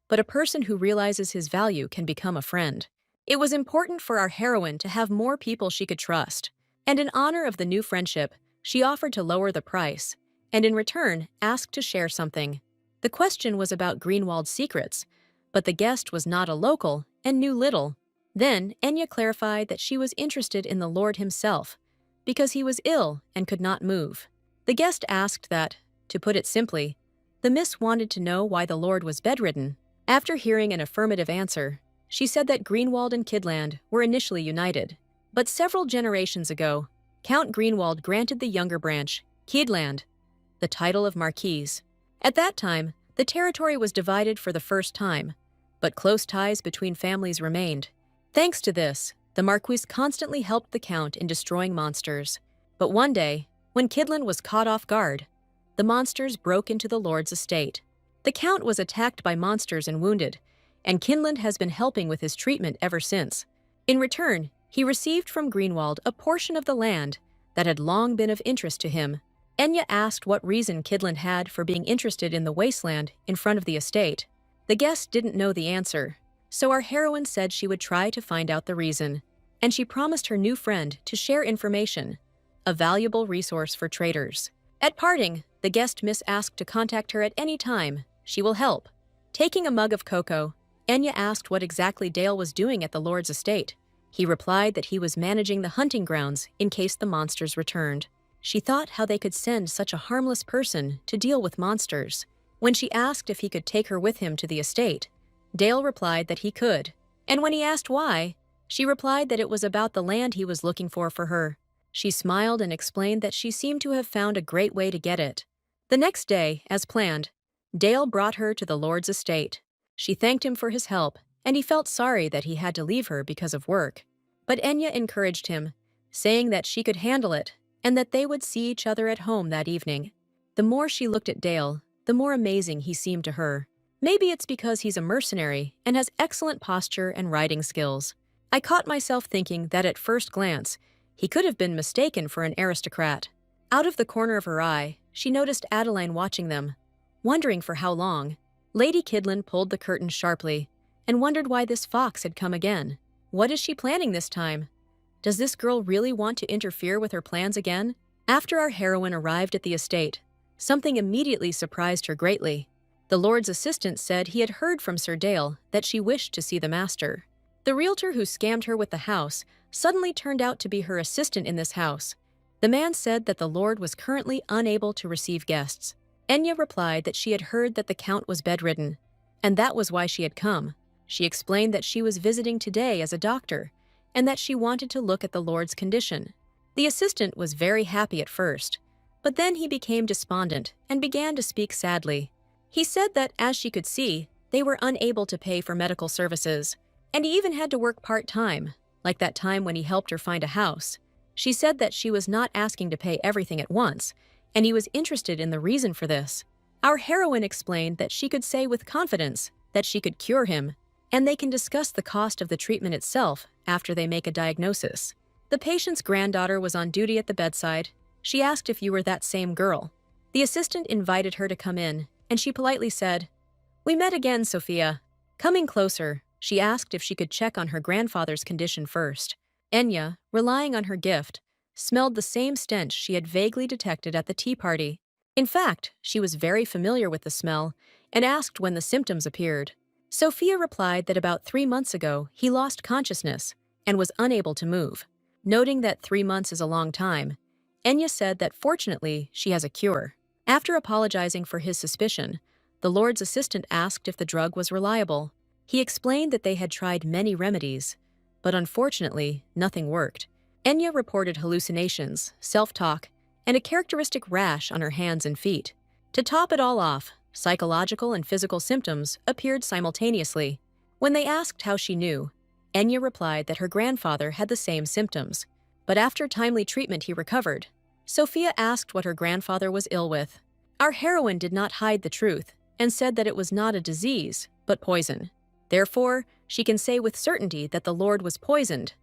but a person who realizes his value can become a friend. It was important for our heroine to have more people she could trust, and in honor of the new friendship, she offered to lower the price, and in return asked to share something. The question was about Greenwald's secrets, but the guest was not a local and knew little. Then Enya clarified that she was interested in the Lord himself, because he was ill and could not move. The guest asked that, to put it simply, the miss wanted to know why the Lord was bedridden. After hearing an affirmative answer, she said that Greenwald and Kidland were initially united. But several generations ago, Count Greenwald granted the younger branch, Kidland, the title of Marquise. At that time, the territory was divided for the first time, but close ties between families remained. Thanks to this, the Marquise constantly helped the Count in destroying monsters. But one day, when Kidland was caught off guard, the monsters broke into the Lord's estate. The Count was attacked by monsters and wounded, and Kidland has been helping with his treatment ever since. In return, he received from Greenwald a portion of the land that had long been of interest to him. Enya asked what reason Kidland had for being interested in the wasteland in front of the estate. The guest didn't know the answer, so our heroine said she would try to find out the reason, and she promised her new friend to share information, a valuable resource for traders. At parting, the guest miss asked to contact her at any time. She will help. Taking a mug of cocoa, Enya asked what exactly Dale was doing at the Lord's estate. He replied that he was managing the hunting grounds in case the monsters returned. She thought how they could send such a harmless person to deal with monsters. When she asked if he could take her with him to the estate, Dale replied that he could, and when he asked why, she replied that it was about the land he was looking for her. She smiled and explained that she seemed to have found a great way to get it. The next day, as planned, Dale brought her to the Lord's estate. She thanked him for his help, and he felt sorry that he had to leave her because of work. But Enya encouraged him, saying that she could handle it and that they would see each other at home that evening. The more she looked at Dale, the more amazing he seemed to her. Maybe it's because he's a mercenary and has excellent posture and riding skills. I caught myself thinking that at first glance, He could have been mistaken for an aristocrat. Out of the corner of her eye, she noticed Adeline watching them. Wondering for how long, Lady Kidland pulled the curtain sharply and wondered why this fox had come again. What is she planning this time? Does this girl really want to interfere with her plans again? After our heroine arrived at the estate, something immediately surprised her greatly. The Lord's assistant said he had heard from Sir Dale that she wished to see the master. The realtor who scammed her with the house suddenly turned out to be her assistant in this house. The man said that the Lord was currently unable to receive guests. Enya replied that she had heard that the Count was bedridden, and that was why she had come. She explained that she was visiting today as a doctor, and that she wanted to look at the Lord's condition. The assistant was very happy at first, but then he became despondent and began to speak sadly. He said that, as she could see, they were unable to pay for medical services, and he even had to work part-time, like that time when he helped her find a house. She said that she was not asking to pay everything at once, and he was interested in the reason for this. Our heroine explained that she could say with confidence that she could cure him, and they can discuss the cost of the treatment itself after they make a diagnosis. The patient's granddaughter was on duty at the bedside. She asked if you were that same girl. The assistant invited her to come in, and she politely said, "We met again, Sophia." Coming closer, she asked if she could check on her grandfather's condition first. Enya, relying on her gift, smelled the same stench she had vaguely detected at the tea party. In fact, she was very familiar with the smell and asked when the symptoms appeared. Sophia replied that about 3 months ago he lost consciousness and was unable to move. Noting that 3 months is a long time, Enya said that fortunately she has a cure. After apologizing for his suspicion, the Lord's assistant asked if the drug was reliable. He explained that they had tried many remedies, but unfortunately nothing worked. Enya reported hallucinations, self-talk, and a characteristic rash on her hands and feet. To top it all off, psychological and physical symptoms appeared simultaneously. When they asked how she knew, Enya replied that her grandfather had the same symptoms, but after timely treatment he recovered. Sophia asked what her grandfather was ill with. Our heroine did not hide the truth and said that it was not a disease, but poison. Therefore, she can say with certainty that the Lord was poisoned.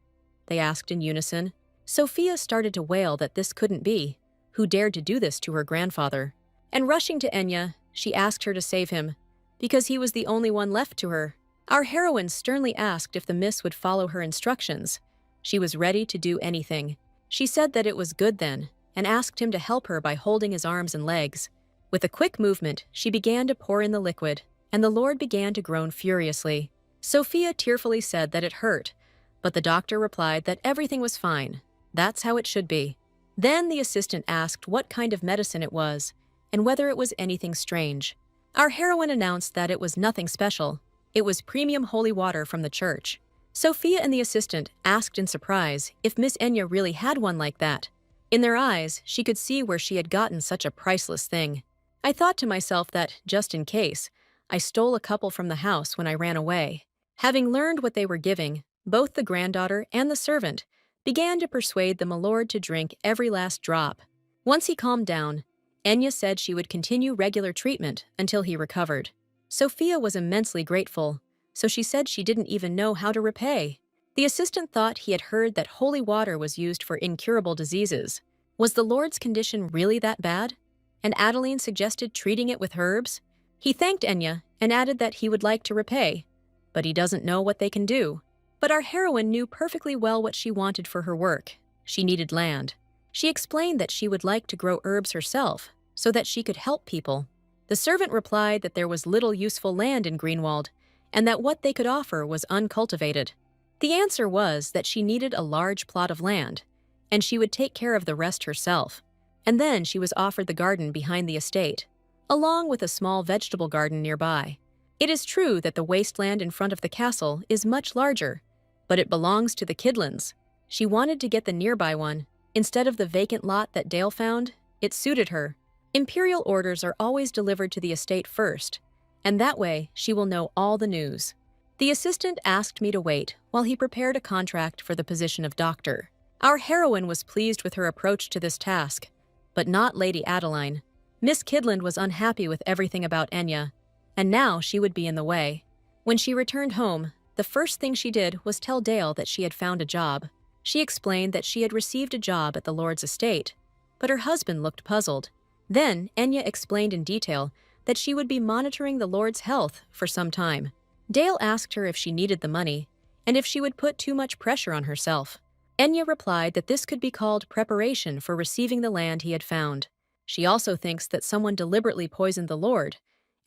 They asked in unison. Sophia started to wail that this couldn't be. Who dared to do this to her grandfather? And rushing to Enya, she asked her to save him, because he was the only one left to her. Our heroine sternly asked if the miss would follow her instructions. She was ready to do anything. She said that it was good then, and asked him to help her by holding his arms and legs. With a quick movement, she began to pour in the liquid, and the Lord began to groan furiously. Sophia tearfully said that it hurt, but the doctor replied that everything was fine. That's how it should be. Then the assistant asked what kind of medicine it was, and whether it was anything strange. Our heroine announced that it was nothing special. It was premium holy water from the church. Sophia and the assistant asked in surprise if Miss Enya really had one like that. In their eyes, she could see where she had gotten such a priceless thing. I thought to myself that, just in case, I stole a couple from the house when I ran away. Having learned what they were giving, both the granddaughter and the servant began to persuade the milord to drink every last drop. Once he calmed down, Enya said she would continue regular treatment until he recovered. Sophia was immensely grateful, so she said she didn't even know how to repay. The assistant thought he had heard that holy water was used for incurable diseases. Was the Lord's condition really that bad? And Adeline suggested treating it with herbs? He thanked Enya and added that he would like to repay, but he doesn't know what they can do. But our heroine knew perfectly well what she wanted for her work. She needed land. She explained that she would like to grow herbs herself, so that she could help people. The servant replied that there was little useful land in Greenwald, and that what they could offer was uncultivated. The answer was that she needed a large plot of land, and she would take care of the rest herself. And then she was offered the garden behind the estate, along with a small vegetable garden nearby. It is true that the wasteland in front of the castle is much larger, but it belongs to the Kidlands. She wanted to get the nearby one. Instead of the vacant lot that Dale found, it suited her. Imperial orders are always delivered to the estate first, and that way she will know all the news. The assistant asked me to wait while he prepared a contract for the position of doctor. Our heroine was pleased with her approach to this task, but not Lady Adeline. Miss Kidland was unhappy with everything about Enya, and now she would be in the way. When she returned home, the first thing she did was tell Dale that she had found a job. She explained that she had received a job at the Lord's estate, but her husband looked puzzled. Then Enya explained in detail that she would be monitoring the Lord's health for some time. Dale asked her if she needed the money and if she would put too much pressure on herself. Enya replied that this could be called preparation for receiving the land he had found. She also thinks that someone deliberately poisoned the Lord,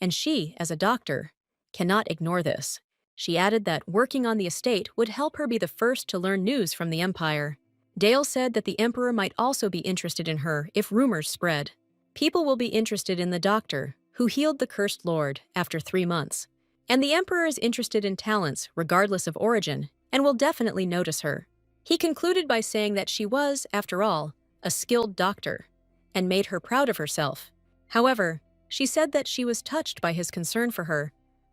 and she, as a doctor, cannot ignore this. She added that working on the estate would help her be the first to learn news from the Empire. Dale said that the Emperor might also be interested in her if rumors spread. People will be interested in the doctor, who healed the cursed Lord after 3 months. And the Emperor is interested in talents, regardless of origin, and will definitely notice her. He concluded by saying that she was, after all, a skilled doctor, and made her proud of herself. However, she said that she was touched by his concern for her,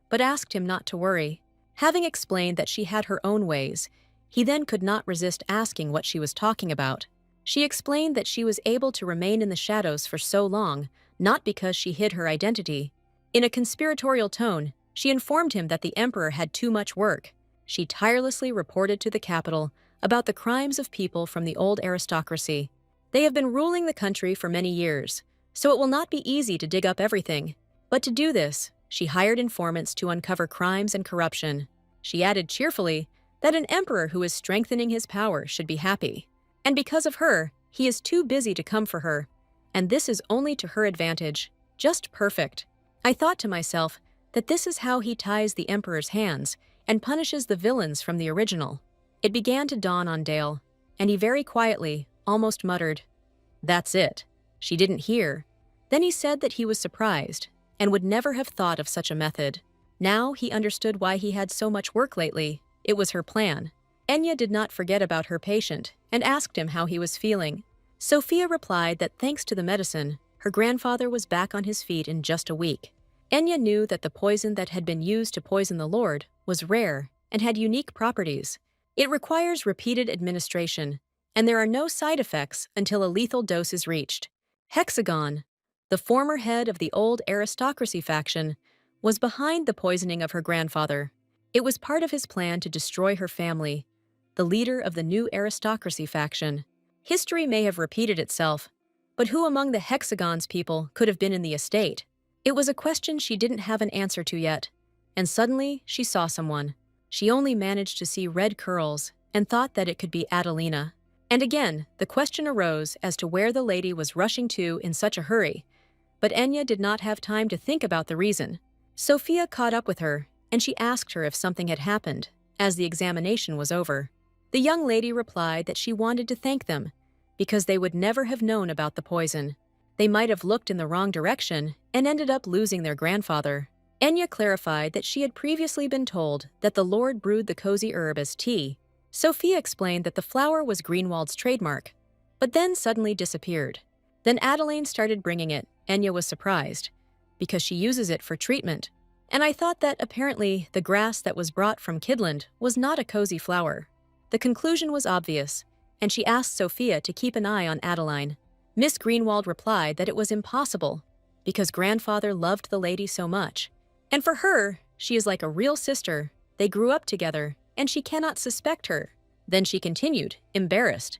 but asked him not to worry. Having explained that she had her own ways, he then could not resist asking what she was talking about. She explained that she was able to remain in the shadows for so long, not because she hid her identity. In a conspiratorial tone, she informed him that the Emperor had too much work. She tirelessly reported to the capital about the crimes of people from the old aristocracy. They have been ruling the country for many years, so it will not be easy to dig up everything. But to do this, she hired informants to uncover crimes and corruption. She added cheerfully that an emperor who is strengthening his power should be happy. And because of her, he is too busy to come for her. And this is only to her advantage. Just perfect. I thought to myself that this is how he ties the emperor's hands and punishes the villains from the original. It began to dawn on Dale, and he very quietly, almost muttered, "That's it." She didn't hear. Then he said that he was surprised and would never have thought of such a method. Now he understood why he had so much work lately. It was her plan. Enya did not forget about her patient and asked him how he was feeling. Sophia replied that thanks to the medicine, her grandfather was back on his feet in just a week. Enya knew that the poison that had been used to poison the Lord was rare and had unique properties. It requires repeated administration, and there are no side effects until a lethal dose is reached. Hexagon, the former head of the old aristocracy faction, was behind the poisoning of her grandfather. It was part of his plan to destroy her family, the leader of the new aristocracy faction. History may have repeated itself, but who among the Hexagon's people could have been in the estate? It was a question she didn't have an answer to yet, and suddenly she saw someone. She only managed to see red curls and thought that it could be Adelina. And again, the question arose as to where the lady was rushing to in such a hurry, but Enya did not have time to think about the reason. Sophia caught up with her, and she asked her if something had happened, as the examination was over. The young lady replied that she wanted to thank them, because they would never have known about the poison. They might have looked in the wrong direction and ended up losing their grandfather. Enya clarified that she had previously been told that the Lord brewed the cozy herb as tea. Sophia explained that the flower was Greenwald's trademark, but then suddenly disappeared. Then Adelaine started bringing it. Enya was surprised, because she uses it for treatment. And I thought that apparently the grass that was brought from Kidland was not a cozy flower. The conclusion was obvious, and she asked Sophia to keep an eye on Adeline. Miss Greenwald replied that it was impossible, because grandfather loved the lady so much. And for her, she is like a real sister. They grew up together, and she cannot suspect her. Then she continued, embarrassed,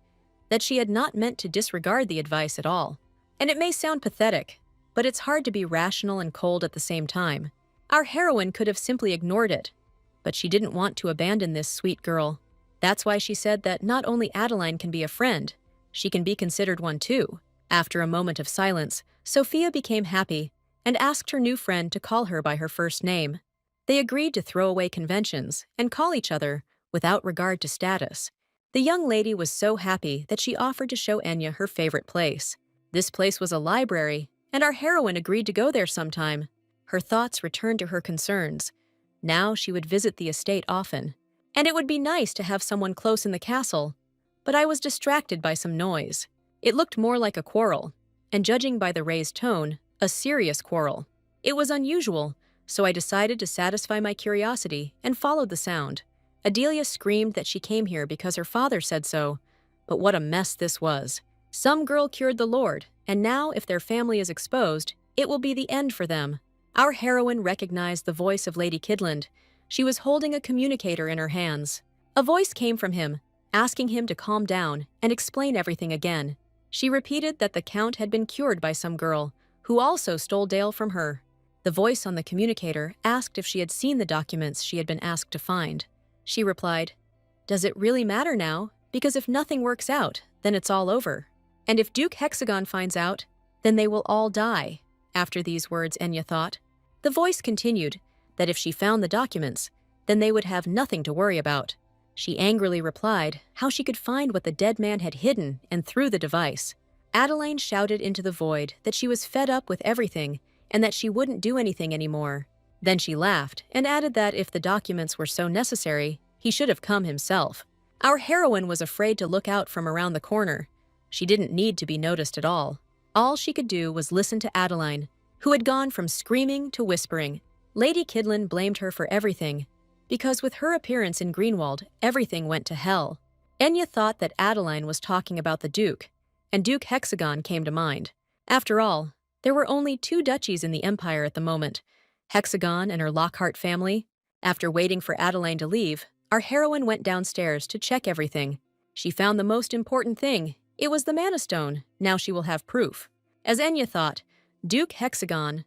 that she had not meant to disregard the advice at all. And it may sound pathetic, but it's hard to be rational and cold at the same time. Our heroine could have simply ignored it, but she didn't want to abandon this sweet girl. That's why she said that not only Adeline can be a friend, she can be considered one too. After a moment of silence, Sophia became happy and asked her new friend to call her by her first name. They agreed to throw away conventions and call each other without regard to status. The young lady was so happy that she offered to show Enya her favorite place. This place was a library, and our heroine agreed to go there sometime. Her thoughts returned to her concerns. Now she would visit the estate often, and it would be nice to have someone close in the castle. But I was distracted by some noise. It looked more like a quarrel, and judging by the raised tone, a serious quarrel. It was unusual, so I decided to satisfy my curiosity and followed the sound. Adelia screamed that she came here because her father said so, but what a mess this was. Some girl cured the Lord, and now if their family is exposed, it will be the end for them. Our heroine recognized the voice of Lady Kidland. She was holding a communicator in her hands. A voice came from him, asking him to calm down and explain everything again. She repeated that the Count had been cured by some girl, who also stole Dale from her. The voice on the communicator asked if she had seen the documents she had been asked to find. She replied, "Does it really matter now? Because if nothing works out, then it's all over. And if Duke Hexagon finds out, then they will all die." After these words, Enya thought. The voice continued that if she found the documents, then they would have nothing to worry about. She angrily replied how she could find what the dead man had hidden and threw the device. Adeline shouted into the void that she was fed up with everything and that she wouldn't do anything anymore. Then she laughed and added that if the documents were so necessary, he should have come himself. Our heroine was afraid to look out from around the corner. She didn't need to be noticed at all. All she could do was listen to Adeline, who had gone from screaming to whispering. Lady Kidlin blamed her for everything, because with her appearance in Greenwald, everything went to hell. Enya thought that Adeline was talking about the Duke, and Duke Hexagon came to mind. After all, there were only 2 duchies in the Empire at the moment, Hexagon and her Lockhart family. After waiting for Adeline to leave, our heroine went downstairs to check everything. She found the most important thing. It was the Mana Stone. Now she will have proof. As Enya thought, Duke Hexagon,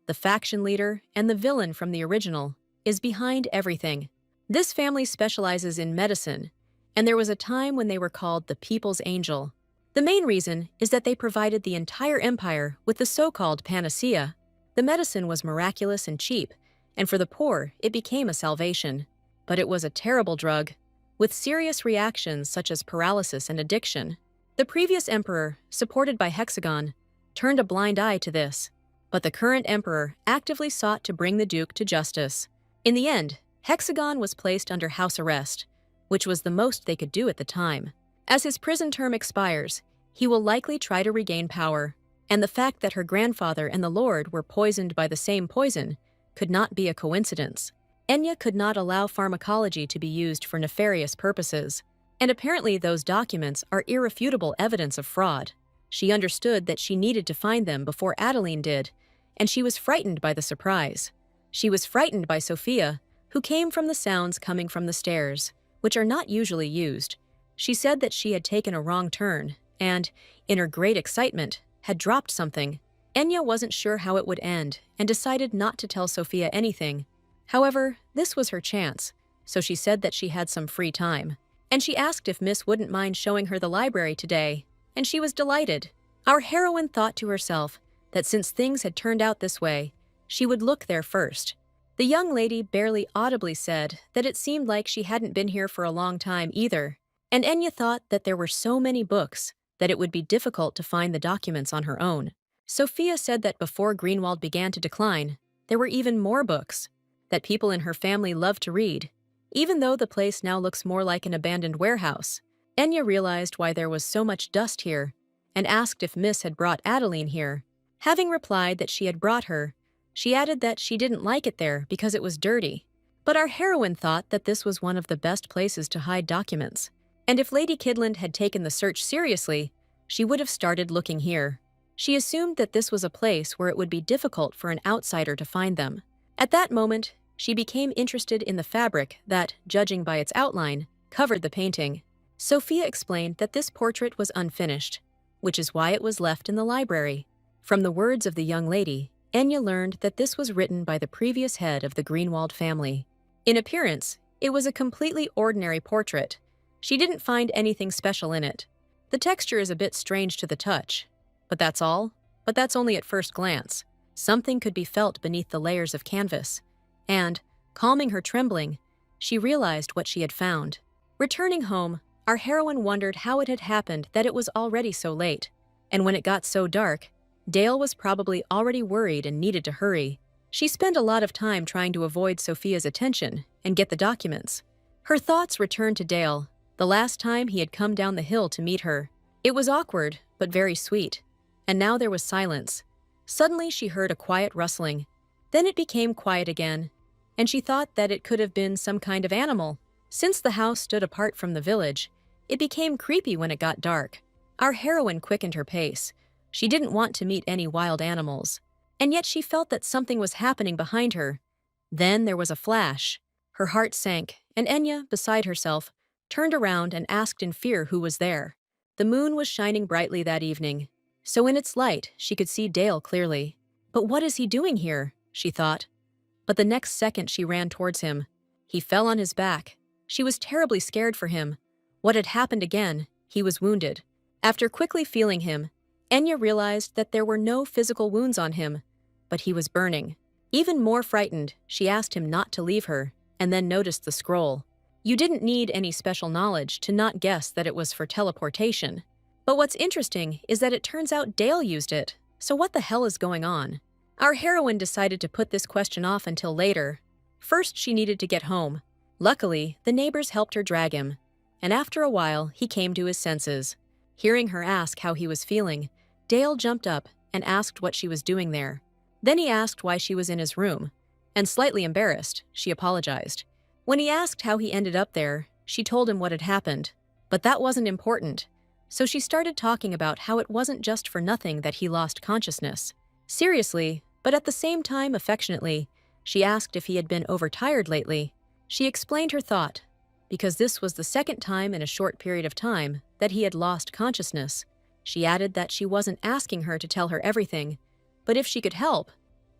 the faction leader and the villain from the original, is behind everything. This family specializes in medicine, and there was a time when they were called the People's Angel. The main reason is that they provided the entire empire with the so-called panacea. The medicine was miraculous and cheap, and for the poor, it became a salvation. But it was a terrible drug, with serious reactions such as paralysis and addiction. The previous emperor, supported by Hexagon, turned a blind eye to this, but the current emperor actively sought to bring the Duke to justice. In the end, Hexagon was placed under house arrest, which was the most they could do at the time. As his prison term expires, he will likely try to regain power, and the fact that her grandfather and the Lord were poisoned by the same poison could not be a coincidence. Enya could not allow pharmacology to be used for nefarious purposes, and apparently those documents are irrefutable evidence of fraud. She understood that she needed to find them before Adeline did, and she was frightened by the surprise. She was frightened by Sophia, who came from the sounds coming from the stairs, which are not usually used. She said that she had taken a wrong turn, and, in her great excitement, had dropped something. Enya wasn't sure how it would end, and decided not to tell Sophia anything. However, this was her chance, so she said that she had some free time. And she asked if Miss wouldn't mind showing her the library today, and she was delighted. Our heroine thought to herself that since things had turned out this way, she would look there first. The young lady barely audibly said that it seemed like she hadn't been here for a long time either, and Enya thought that there were so many books that it would be difficult to find the documents on her own. Sophia said that before Greenwald began to decline, there were even more books, that people in her family loved to read. Even though the place now looks more like an abandoned warehouse, Enya realized why there was so much dust here, and asked if Miss had brought Adeline here. Having replied that she had brought her, she added that she didn't like it there because it was dirty. But our heroine thought that this was one of the best places to hide documents, and if Lady Kidland had taken the search seriously, she would have started looking here. She assumed that this was a place where it would be difficult for an outsider to find them. At that moment, she became interested in the fabric that, judging by its outline, covered the painting. Sophia explained that this portrait was unfinished, which is why it was left in the library. From the words of the young lady, Enya learned that this was written by the previous head of the Greenwald family. In appearance, it was a completely ordinary portrait. She didn't find anything special in it. The texture is a bit strange to the touch. But that's all? But that's only at first glance. Something could be felt beneath the layers of canvas. And, calming her trembling, she realized what she had found. Returning home, our heroine wondered how it had happened that it was already so late. And when it got so dark, Dale was probably already worried and needed to hurry. She spent a lot of time trying to avoid Sophia's attention and get the documents. Her thoughts returned to Dale, the last time he had come down the hill to meet her. It was awkward, but very sweet. And now there was silence. Suddenly she heard a quiet rustling. Then it became quiet again, and she thought that it could have been some kind of animal. Since the house stood apart from the village, it became creepy when it got dark. Our heroine quickened her pace. She didn't want to meet any wild animals, and yet she felt that something was happening behind her. Then there was a flash. Her heart sank, and Enya, beside herself, turned around and asked in fear who was there. The moon was shining brightly that evening, so in its light she could see Dale clearly. But what is he doing here? She thought. But the next second she ran towards him. He fell on his back. She was terribly scared for him. What had happened again? He was wounded. After quickly feeling him, Enya realized that there were no physical wounds on him, but he was burning. Even more frightened, she asked him not to leave her, and then noticed the scroll. You didn't need any special knowledge to not guess that it was for teleportation. But what's interesting is that it turns out Dale used it, so what the hell is going on? Our heroine decided to put this question off until later. First, she needed to get home. Luckily, the neighbors helped her drag him, and after a while, he came to his senses. Hearing her ask how he was feeling, Dale jumped up and asked what she was doing there. Then he asked why she was in his room, and slightly embarrassed, she apologized. When he asked how he ended up there, she told him what had happened, but that wasn't important. So she started talking about how it wasn't just for nothing that he lost consciousness. Seriously, but at the same time affectionately, she asked if he had been overtired lately. She explained her thought, because this was the second time in a short period of time that he had lost consciousness. She added that she wasn't asking her to tell her everything, but if she could help,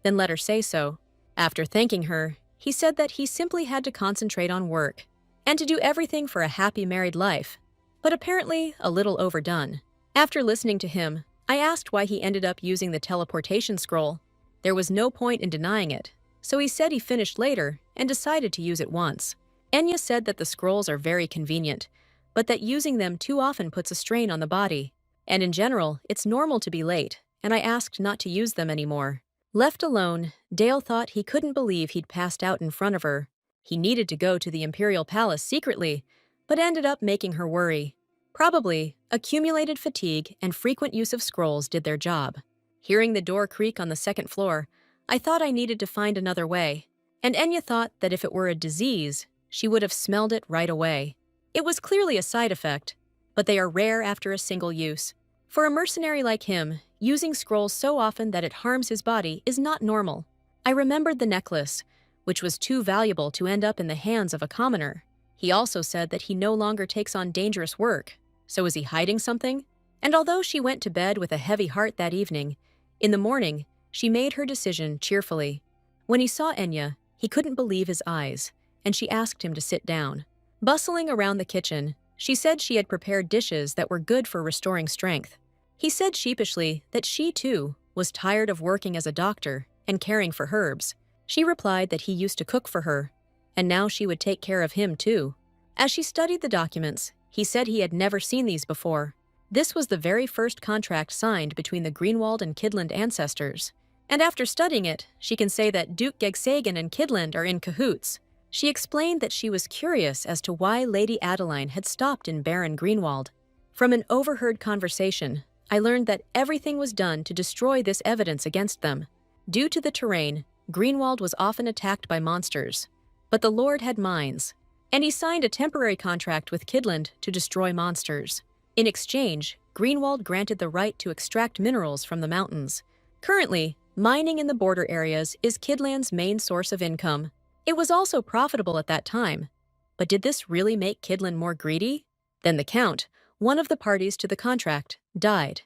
then let her say so. After thanking her, he said that he simply had to concentrate on work and to do everything for a happy married life, but apparently a little overdone. After listening to him, I asked why he ended up using the teleportation scroll. There was no point in denying it, so he said he finished later and decided to use it once. Enya said that the scrolls are very convenient, but that using them too often puts a strain on the body. And in general, it's normal to be late, and I asked not to use them anymore. Left alone, Dale thought he couldn't believe he'd passed out in front of her. He needed to go to the Imperial Palace secretly, but ended up making her worry. Probably, accumulated fatigue and frequent use of scrolls did their job. Hearing the door creak on the second floor, I thought I needed to find another way, and Enya thought that if it were a disease, she would have smelled it right away. It was clearly a side effect, but they are rare after a single use. For a mercenary like him, using scrolls so often that it harms his body is not normal. I remembered the necklace, which was too valuable to end up in the hands of a commoner. He also said that he no longer takes on dangerous work. So is he hiding something? And although she went to bed with a heavy heart that evening, in the morning, she made her decision cheerfully. When he saw Enya, he couldn't believe his eyes, and she asked him to sit down. Bustling around the kitchen, she said she had prepared dishes that were good for restoring strength. He said sheepishly that she, too, was tired of working as a doctor and caring for herbs. She replied that he used to cook for her, and now she would take care of him, too. As she studied the documents, he said he had never seen these before. This was the very first contract signed between the Greenwald and Kidland ancestors. And after studying it, she can say that Duke Gegsagen and Kidland are in cahoots. She explained that she was curious as to why Lady Adeline had stopped in Baron Greenwald. From an overheard conversation, I learned that everything was done to destroy this evidence against them. Due to the terrain, Greenwald was often attacked by monsters, but the Lord had mines, and he signed a temporary contract with Kidland to destroy monsters. In exchange, Greenwald granted the right to extract minerals from the mountains. Currently, mining in the border areas is Kidland's main source of income. It was also profitable at that time. But did this really make Kidland more greedy? Then the Count, one of the parties to the contract, died,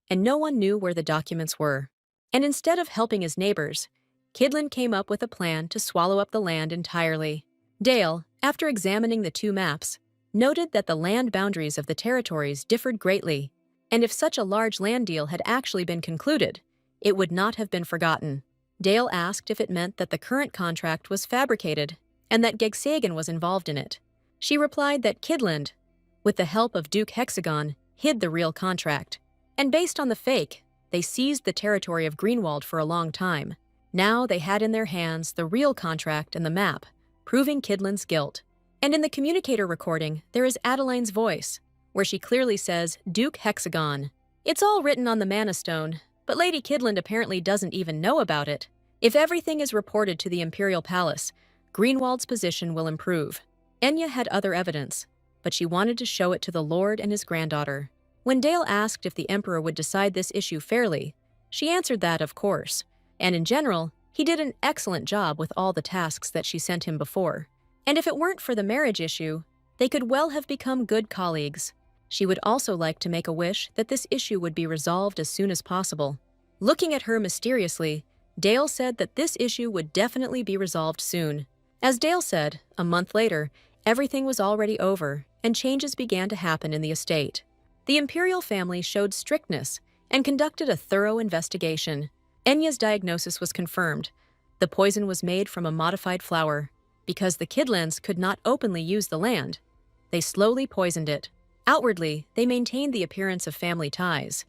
and no one knew where the documents were. And instead of helping his neighbors, Kidland came up with a plan to swallow up the land entirely. Dale, after examining the two maps, noted that the land boundaries of the territories differed greatly, and if such a large land deal had actually been concluded, it would not have been forgotten. Dale asked if it meant that the current contract was fabricated and that Gegsagen was involved in it. She replied that Kidland, with the help of Duke Hexagon, hid the real contract, and based on the fake, they seized the territory of Greenwald for a long time. Now they had in their hands the real contract and the map, proving Kidland's guilt. And in the communicator recording, there is Adeline's voice, where she clearly says, Duke Hexagon. It's all written on the Mana Stone, but Lady Kidland apparently doesn't even know about it. If everything is reported to the Imperial Palace, Greenwald's position will improve. Enya had other evidence, but she wanted to show it to the Lord and his granddaughter. When Dale asked if the Emperor would decide this issue fairly, she answered that, of course. And in general, he did an excellent job with all the tasks that she sent him before. And if it weren't for the marriage issue, They could well have become good colleagues. She would also like to make a wish that this issue would be resolved as soon as possible. Looking at her mysteriously, Dale said that this issue would definitely be resolved soon. As Dale said, a month later, everything was already over, and changes began to happen in the estate. The imperial family showed strictness and conducted a thorough investigation. Enya's diagnosis was confirmed. The poison was made from a modified flower. Because the Kidlands could not openly use the land, they slowly poisoned it. Outwardly, they maintained the appearance of family ties,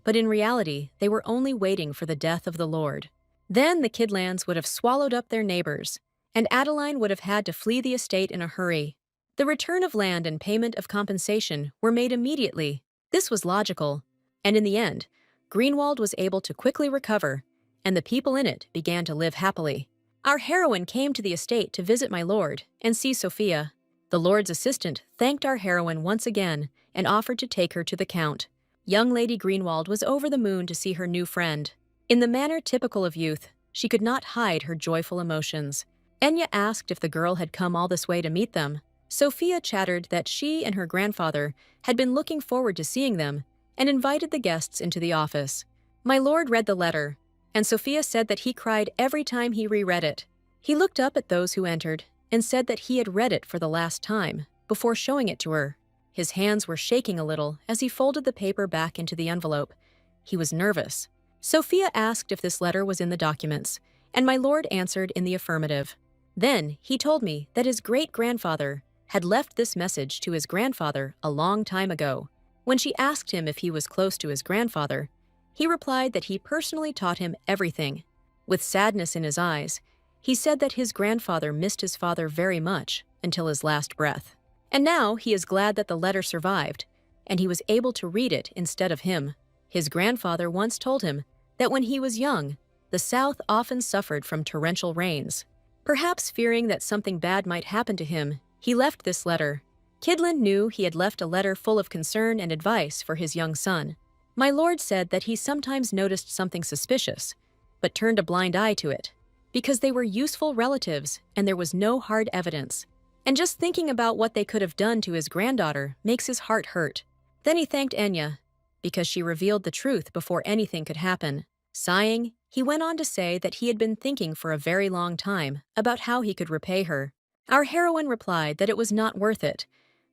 but in reality, they were only waiting for the death of the Lord. Then the Kidlands would have swallowed up their neighbors, and Adeline would have had to flee the estate in a hurry. The return of land and payment of compensation were made immediately. This was logical, and in the end, Greenwald was able to quickly recover, and the people in it began to live happily. Our heroine came to the estate to visit my lord and see Sophia. The lord's assistant thanked our heroine once again and offered to take her to the count. Young Lady Greenwald was over the moon to see her new friend. In the manner typical of youth, she could not hide her joyful emotions. Enya asked if the girl had come all this way to meet them. Sophia chattered that she and her grandfather had been looking forward to seeing them and invited the guests into the office. My lord read the letter, and Sophia said that he cried every time he reread it. He looked up at those who entered and said that he had read it for the last time before showing it to her. His hands were shaking a little as he folded the paper back into the envelope. He was nervous. Sophia asked if this letter was in the documents, and my lord answered in the affirmative. Then he told me that his great-grandfather had left this message to his grandfather a long time ago. When she asked him if he was close to his grandfather, he replied that he personally taught him everything. With sadness in his eyes, he said that his grandfather missed his father very much until his last breath. And now he is glad that the letter survived, and he was able to read it instead of him. His grandfather once told him that when he was young, the South often suffered from torrential rains. Perhaps fearing that something bad might happen to him, he left this letter. Kidland knew he had left a letter full of concern and advice for his young son. My lord said that he sometimes noticed something suspicious, but turned a blind eye to it, because they were useful relatives and there was no hard evidence. And just thinking about what they could have done to his granddaughter makes his heart hurt. Then he thanked Enya, because she revealed the truth before anything could happen. Sighing, he went on to say that he had been thinking for a very long time about how he could repay her. Our heroine replied that it was not worth it,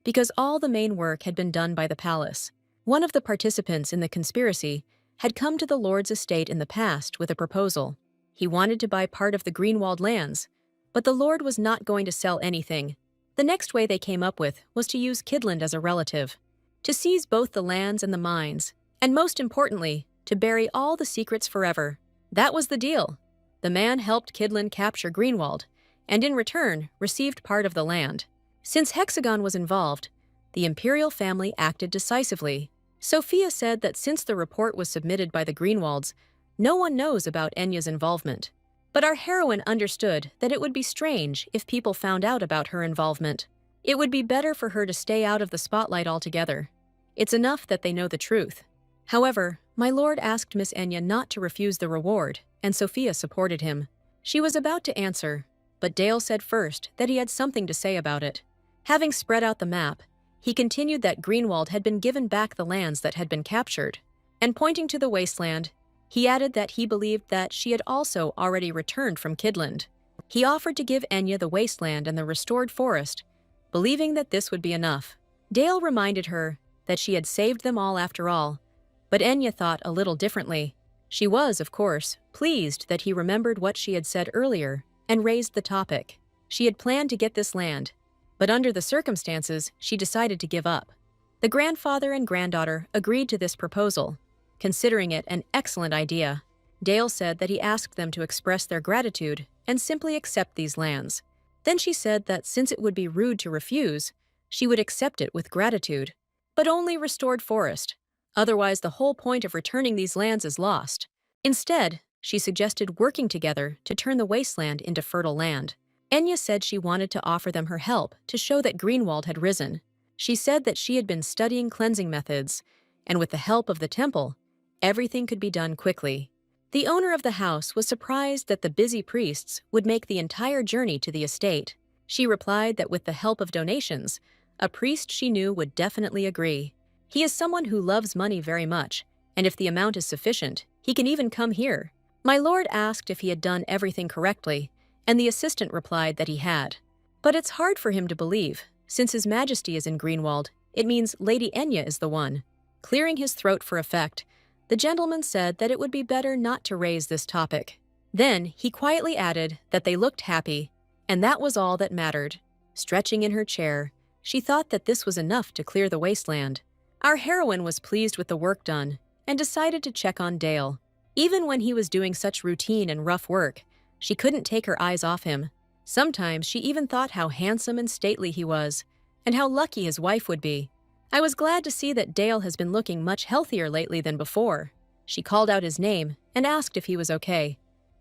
because all the main work had been done by the palace. One of the participants in the conspiracy had come to the lord's estate in the past with a proposal. He wanted to buy part of the Greenwald lands, but the lord was not going to sell anything. The next way they came up with was to use Kidland as a relative, to seize both the lands and the mines, and most importantly, to bury all the secrets forever. That was the deal. The man helped Kidland capture Greenwald, and in return received part of the land. Since Hexagon was involved, the imperial family acted decisively. Sophia said that since the report was submitted by the Greenwalds, no one knows about Enya's involvement. But our heroine understood that it would be strange if people found out about her involvement. It would be better for her to stay out of the spotlight altogether. It's enough that they know the truth. However, my lord asked Miss Enya not to refuse the reward, and Sophia supported him. She was about to answer, but Dale said first that he had something to say about it. Having spread out the map, he continued that Greenwald had been given back the lands that had been captured, and pointing to the wasteland, he added that he believed that she had also already returned from Kidland. He offered to give Enya the wasteland and the restored forest, believing that this would be enough. Dale reminded her that she had saved them all after all, but Enya thought a little differently. She was, of course, pleased that he remembered what she had said earlier and raised the topic. She had planned to get this land, but under the circumstances, she decided to give up. The grandfather and granddaughter agreed to this proposal, considering it an excellent idea. Dale said that he asked them to express their gratitude and simply accept these lands. Then she said that since it would be rude to refuse, she would accept it with gratitude, but only restored forest. Otherwise, the whole point of returning these lands is lost. Instead, she suggested working together to turn the wasteland into fertile land. Enya said she wanted to offer them her help to show that Greenwald had risen. She said that she had been studying cleansing methods, and with the help of the temple, everything could be done quickly. The owner of the house was surprised that the busy priests would make the entire journey to the estate. She replied that with the help of donations, A priest she knew would definitely agree. He is someone who loves money very much, and if the amount is sufficient, he can even come here. My lord asked if he had done everything correctly, and the assistant replied that he had. But it's hard for him to believe. Since His Majesty is in Greenwald, it means Lady Enya is the one. Clearing his throat for effect, the gentleman said that it would be better not to raise this topic. Then he quietly added that they looked happy, and that was all that mattered. Stretching in her chair, she thought that this was enough to clear the wasteland. Our heroine was pleased with the work done and decided to check on Dale. Even when he was doing such routine and rough work, she couldn't take her eyes off him. Sometimes she even thought how handsome and stately he was, and how lucky his wife would be. I was glad to see that Dale has been looking much healthier lately than before. She called out his name and asked if he was okay.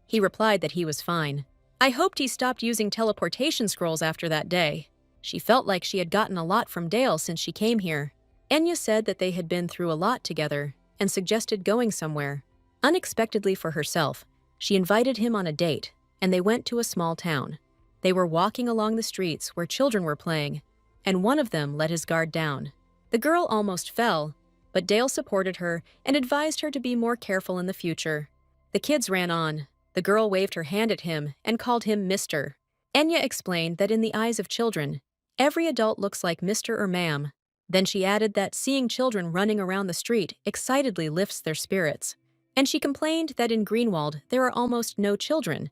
He replied that he was fine. I hoped he stopped using teleportation scrolls after that day. She felt like she had gotten a lot from Dale since she came here. Enya said that they had been through a lot together and suggested going somewhere. Unexpectedly for herself, she invited him on a date, and they went to a small town. They were walking along the streets where children were playing, and one of them let his guard down. The girl almost fell, but Dale supported her and advised her to be more careful in the future. The kids ran on. The girl waved her hand at him and called him Mr. Enya explained that in the eyes of children, every adult looks like Mr. or Ma'am. Then she added that seeing children running around the street excitedly lifts their spirits. And she complained that in Greenwald there are almost no children,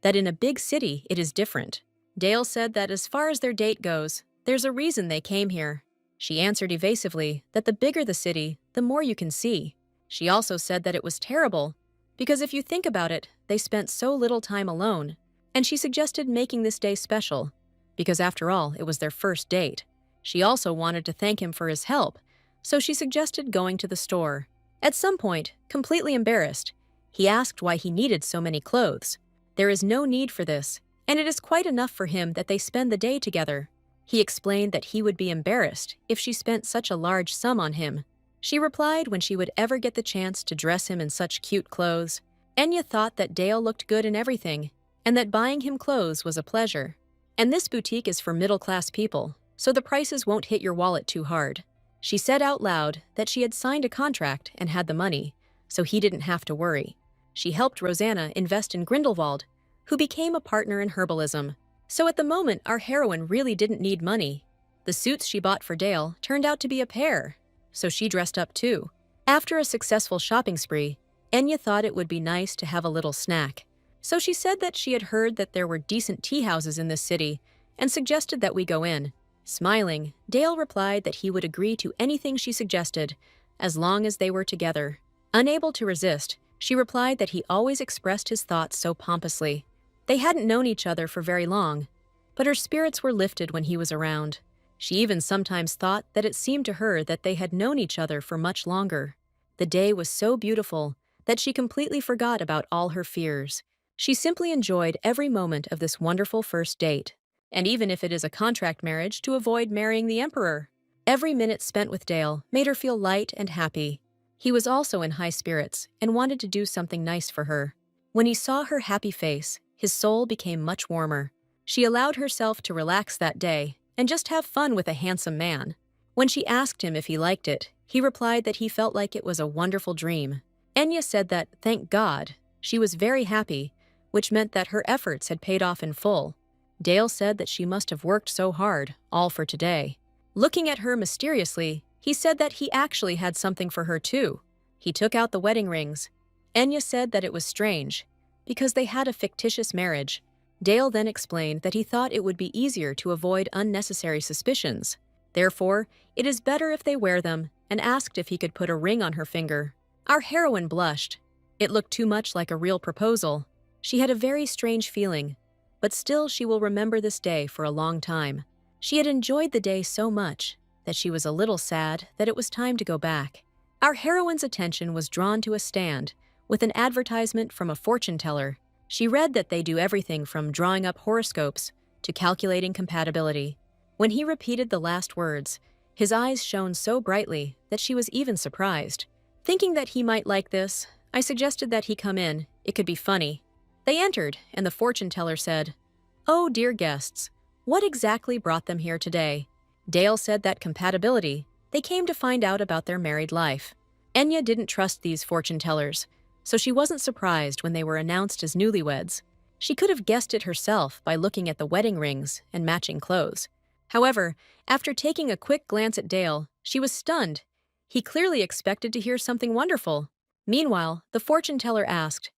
that in a big city it is different. Dale said that as far as their date goes, there's a reason they came here. She answered evasively that the bigger the city, the more you can see. She also said that it was terrible, because if you think about it, they spent so little time alone, and she suggested making this day special, because after all, it was their first date. She also wanted to thank him for his help, so she suggested going to the store. At some point, completely embarrassed, he asked why he needed so many clothes. There is no need for this, and it is quite enough for him that they spend the day together. He explained that he would be embarrassed if she spent such a large sum on him. She replied when she would ever get the chance to dress him in such cute clothes. Enya thought that Dale looked good in everything, and that buying him clothes was a pleasure. And this boutique is for middle-class people, so the prices won't hit your wallet too hard. She said out loud that she had signed a contract and had the money, so he didn't have to worry. She helped Rosanna invest in Grindelwald, who became a partner in herbalism. So at the moment, our heroine really didn't need money. The suits she bought for Dale turned out to be a pair, so she dressed up too. After a successful shopping spree, Enya thought it would be nice to have a little snack. So she said that she had heard that there were decent tea houses in this city and suggested that we go in. Smiling, Dale replied that he would agree to anything she suggested, as long as they were together. Unable to resist, she replied that he always expressed his thoughts so pompously. They hadn't known each other for very long, but her spirits were lifted when he was around. She even sometimes thought that it seemed to her that they had known each other for much longer. The day was so beautiful that she completely forgot about all her fears. She simply enjoyed every moment of this wonderful first date, and even if it is a contract marriage, to avoid marrying the Emperor. Every minute spent with Dale made her feel light and happy. He was also in high spirits and wanted to do something nice for her. When he saw her happy face, his soul became much warmer. She allowed herself to relax that day and just have fun with a handsome man. When she asked him if he liked it, he replied that he felt like it was a wonderful dream. Enya said that, thank God, she was very happy, which meant that her efforts had paid off in full. Dale said that she must have worked so hard, all for today. Looking at her mysteriously, he said that he actually had something for her too. He took out the wedding rings. Enya said that it was strange, because they had a fictitious marriage. Dale then explained that he thought it would be easier to avoid unnecessary suspicions. Therefore, it is better if they wear them, and asked if he could put a ring on her finger. Our heroine blushed. It looked too much like a real proposal. She had a very strange feeling, but still she will remember this day for a long time. She had enjoyed the day so much that she was a little sad that it was time to go back. Our heroine's attention was drawn to a stand with an advertisement from a fortune teller. She read that they do everything from drawing up horoscopes to calculating compatibility. When he repeated the last words, his eyes shone so brightly that she was even surprised. Thinking that he might like this, I suggested that he come in. It could be funny. They entered, and the fortune teller said, "Oh, dear guests, what exactly brought them here today?" Dale said that compatibility, they came to find out about their married life. Enya didn't trust these fortune tellers, so she wasn't surprised when they were announced as newlyweds. She could have guessed it herself by looking at the wedding rings and matching clothes. However, after taking a quick glance at Dale, she was stunned. He clearly expected to hear something wonderful. Meanwhile, the fortune teller asked,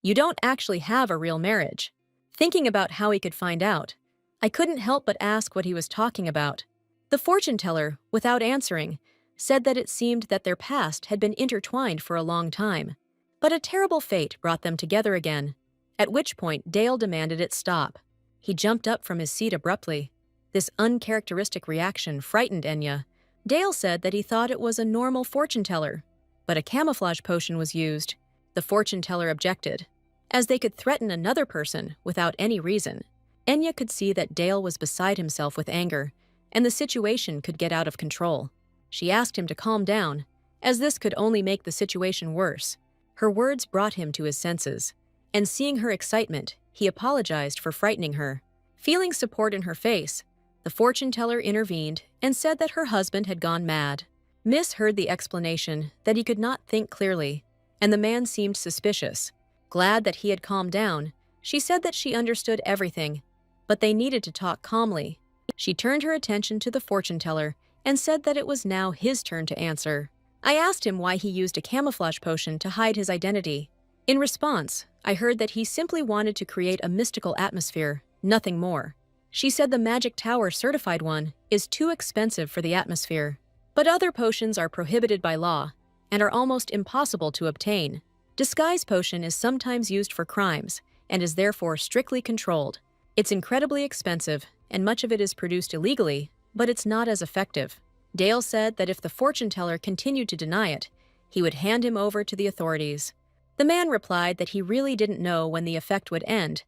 "You don't actually have a real marriage." Thinking about how he could find out, I couldn't help but ask what he was talking about. The fortune teller, without answering, said that it seemed that their past had been intertwined for a long time. But a terrible fate brought them together again, at which point Dale demanded it stop. He jumped up from his seat abruptly. This uncharacteristic reaction frightened Enya. Dale said that he thought it was a normal fortune teller, but a camouflage potion was used. The fortune teller objected, as they could threaten another person without any reason. Enya could see that Dale was beside himself with anger, and the situation could get out of control. She asked him to calm down, as this could only make the situation worse. Her words brought him to his senses, and seeing her excitement, he apologized for frightening her. Feeling support in her face, the fortune teller intervened and said that her husband had gone mad. Miss heard the explanation that he could not think clearly, and the man seemed suspicious. Glad that he had calmed down, she said that she understood everything, but they needed to talk calmly. She turned her attention to the fortune teller and said that it was now his turn to answer. I asked him why he used a camouflage potion to hide his identity. In response, I heard that he simply wanted to create a mystical atmosphere, nothing more. She said the magic tower certified one is too expensive for the atmosphere, but other potions are prohibited by law and are almost impossible to obtain. Disguise potion is sometimes used for crimes and is therefore strictly controlled. It's incredibly expensive, and much of it is produced illegally, but it's not as effective. Dale said that if the fortune teller continued to deny it, he would hand him over to the authorities. The man replied that he really didn't know when the effect would end,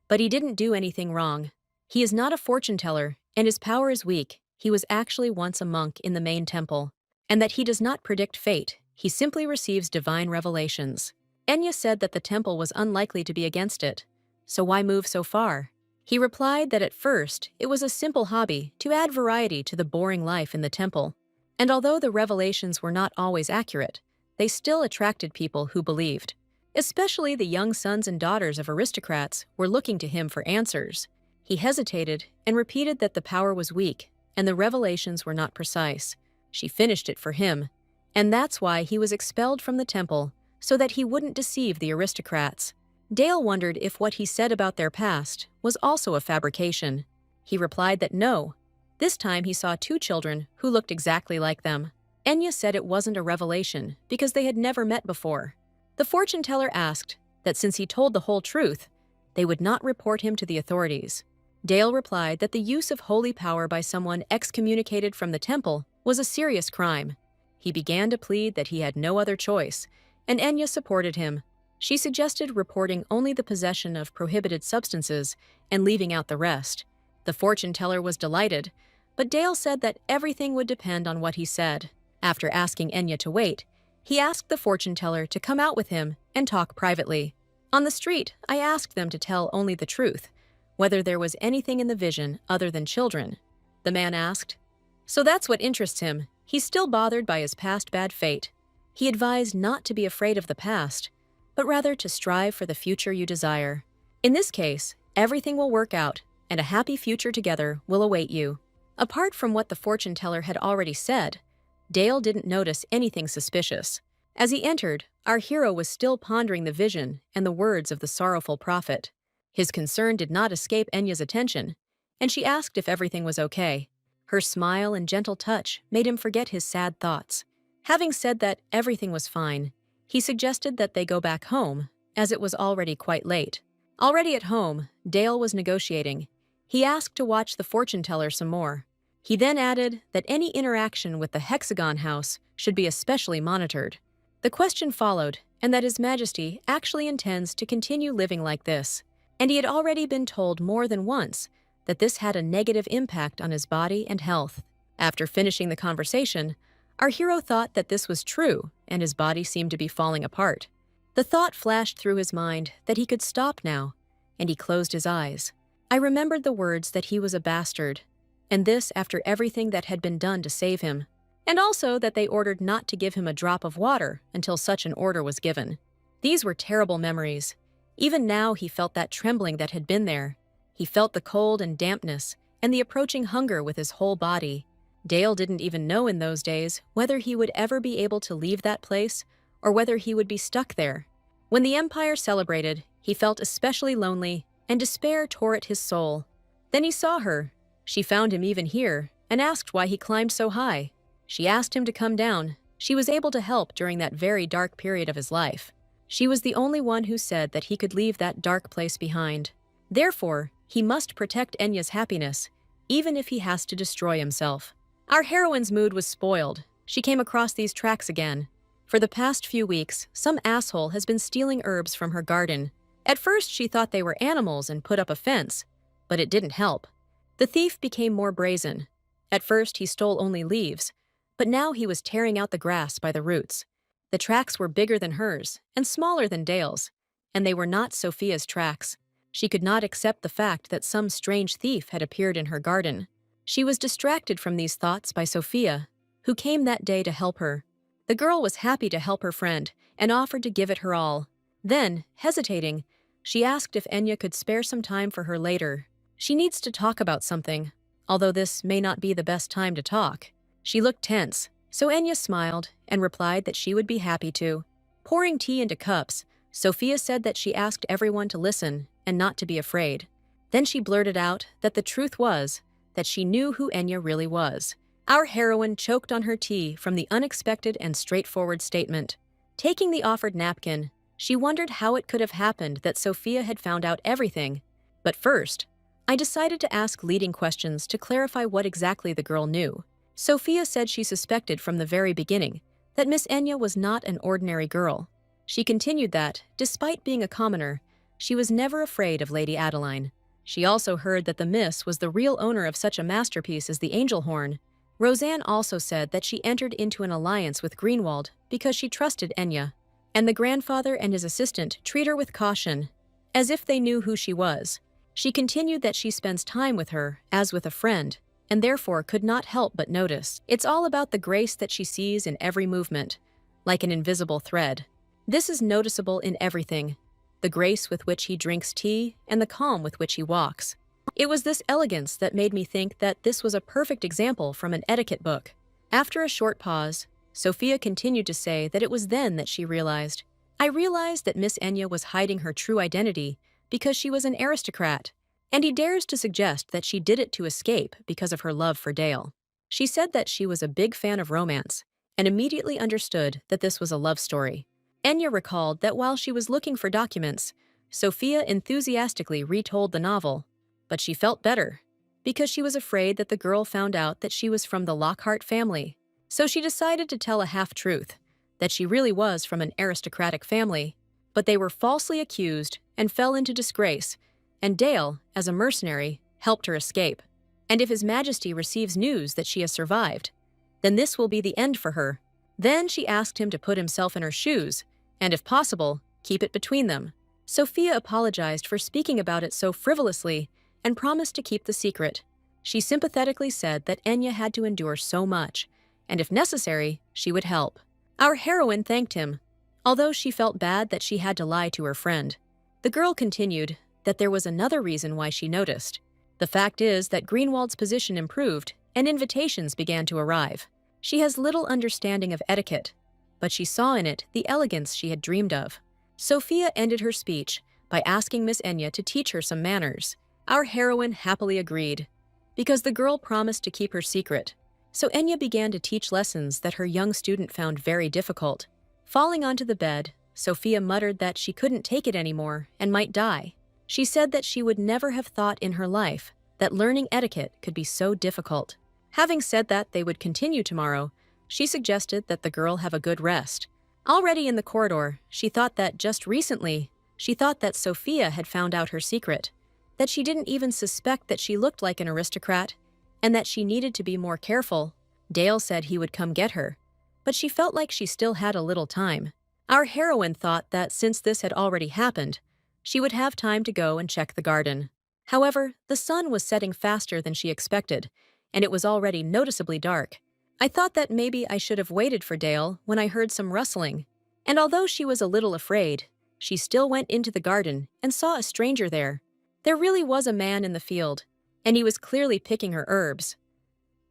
but he didn't do anything wrong. He is not a fortune teller, and his power is weak. He was actually once a monk in the main temple, and that he does not predict fate. He simply receives divine revelations. Enya said that the temple was unlikely to be against it, so why move so far? He replied that at first it was a simple hobby to add variety to the boring life in the temple, and although the revelations were not always accurate, they still attracted people who believed. Especially the young sons and daughters of aristocrats were looking to him for answers. He hesitated and repeated that the power was weak and the revelations were not precise. She finished it for him, and that's why he was expelled from the temple, so that he wouldn't deceive the aristocrats. Dale wondered if what he said about their past was also a fabrication. He replied that no. This time he saw two children who looked exactly like them. Enya said it wasn't a revelation because they had never met before. The fortune teller asked that since he told the whole truth, they would not report him to the authorities. Dale replied that the use of holy power by someone excommunicated from the temple was a serious crime. He began to plead that he had no other choice, and Enya supported him. She suggested reporting only the possession of prohibited substances and leaving out the rest. The fortune teller was delighted, but Dale said that everything would depend on what he said. After asking Enya to wait, he asked the fortune teller to come out with him and talk privately. On the street, I asked them to tell only the truth, whether there was anything in the vision other than children. The man asked. So that's what interests him. He's still bothered by his past bad fate. He advised not to be afraid of the past, but rather to strive for the future you desire. In this case, everything will work out, and a happy future together will await you. Apart from what the fortune teller had already said, Dale didn't notice anything suspicious. As he entered, our hero was still pondering the vision and the words of the sorrowful prophet. His concern did not escape Enya's attention, and she asked if everything was okay. Her smile and gentle touch made him forget his sad thoughts. Having said that everything was fine, he suggested that they go back home, as it was already quite late. Already at home, Dale was negotiating. He asked to watch the fortune teller some more. He then added that any interaction with the Hexagon House should be especially monitored. The question followed, and that His Majesty actually intends to continue living like this, and he had already been told more than once that this had a negative impact on his body and health. After finishing the conversation, our hero thought that this was true, and his body seemed to be falling apart. The thought flashed through his mind that he could stop now, and he closed his eyes. I remembered the words that he was a bastard. and this after everything that had been done to save him. And also that they ordered not to give him a drop of water until such an order was given. These were terrible memories. Even now he felt that trembling that had been there. He felt the cold and dampness, and the approaching hunger with his whole body. Dale didn't even know in those days whether he would ever be able to leave that place or whether he would be stuck there. When the Empire celebrated, he felt especially lonely, and despair tore at his soul. Then he saw her. She found him even here, and asked why he climbed so high. She asked him to come down. She was able to help during that very dark period of his life. She was the only one who said that he could leave that dark place behind. Therefore, he must protect Enya's happiness, even if he has to destroy himself. Our heroine's mood was spoiled. She came across these tracks again. For the past few weeks, some asshole has been stealing herbs from her garden. At first, she thought they were animals and put up a fence, but it didn't help. The thief became more brazen. At first, he stole only leaves, but now he was tearing out the grass by the roots. The tracks were bigger than hers and smaller than Dale's, and they were not Sophia's tracks. She could not accept the fact that some strange thief had appeared in her garden. She was distracted from these thoughts by Sophia, who came that day to help her. The girl was happy to help her friend and offered to give it her all. Then, hesitating, she asked if Enya could spare some time for her later. She needs to talk about something, although this may not be the best time to talk. She looked tense, so Enya smiled and replied that she would be happy to. Pouring tea into cups, Sophia said that she asked everyone to listen and not to be afraid. Then she blurted out that the truth was that she knew who Enya really was. Our heroine choked on her tea from the unexpected and straightforward statement. Taking the offered napkin, she wondered how it could have happened that Sophia had found out everything. But first, I decided to ask leading questions to clarify what exactly the girl knew. Sophia said she suspected from the very beginning that Miss Enya was not an ordinary girl. She continued that, despite being a commoner, she was never afraid of Lady Adeline. She also heard that the Miss was the real owner of such a masterpiece as the angel horn. Roseanne also said that she entered into an alliance with Greenwald because she trusted Enya, and the grandfather and his assistant treat her with caution, as if they knew who she was. She continued that she spends time with her, as with a friend, and therefore could not help but notice. It's all about the grace that she sees in every movement, like an invisible thread. This is noticeable in everything, the grace with which he drinks tea and the calm with which he walks. It was this elegance that made me think that this was a perfect example from an etiquette book. After a short pause, Sophia continued to say that it was then that she realized. I realized that Miss Enya was hiding her true identity because she was an aristocrat, and he dares to suggest that she did it to escape because of her love for Dale. She said that she was a big fan of romance, and immediately understood that this was a love story. Enya recalled that while she was looking for documents, Sophia enthusiastically retold the novel, but she felt better, because she was afraid that the girl found out that she was from the Lockhart family. So she decided to tell a half-truth, that she really was from an aristocratic family, but they were falsely accused and fell into disgrace, and Dale, as a mercenary, helped her escape. And if His Majesty receives news that she has survived, then this will be the end for her. Then she asked him to put himself in her shoes, and if possible, keep it between them. Sophia apologized for speaking about it so frivolously and promised to keep the secret. She sympathetically said that Enya had to endure so much, and if necessary, she would help. Our heroine thanked him, although she felt bad that she had to lie to her friend. The girl continued that there was another reason why she noticed. The fact is that Greenwald's position improved and invitations began to arrive. She has little understanding of etiquette, but she saw in it the elegance she had dreamed of. Sophia ended her speech by asking Miss Enya to teach her some manners. Our heroine happily agreed, because the girl promised to keep her secret. So Enya began to teach lessons that her young student found very difficult. Falling onto the bed, Sophia muttered that she couldn't take it anymore and might die. She said that she would never have thought in her life that learning etiquette could be so difficult. Having said that they would continue tomorrow, she suggested that the girl have a good rest. Already in the corridor, she thought that Sophia had found out her secret, that she didn't even suspect that she looked like an aristocrat, and that she needed to be more careful. Dale said he would come get her, but she felt like she still had a little time. Our heroine thought that since this had already happened, she would have time to go and check the garden. However, the sun was setting faster than she expected, and it was already noticeably dark. I thought that maybe I should have waited for Dale when I heard some rustling. And although she was a little afraid, she still went into the garden and saw a stranger there. There really was a man in the field, and he was clearly picking her herbs.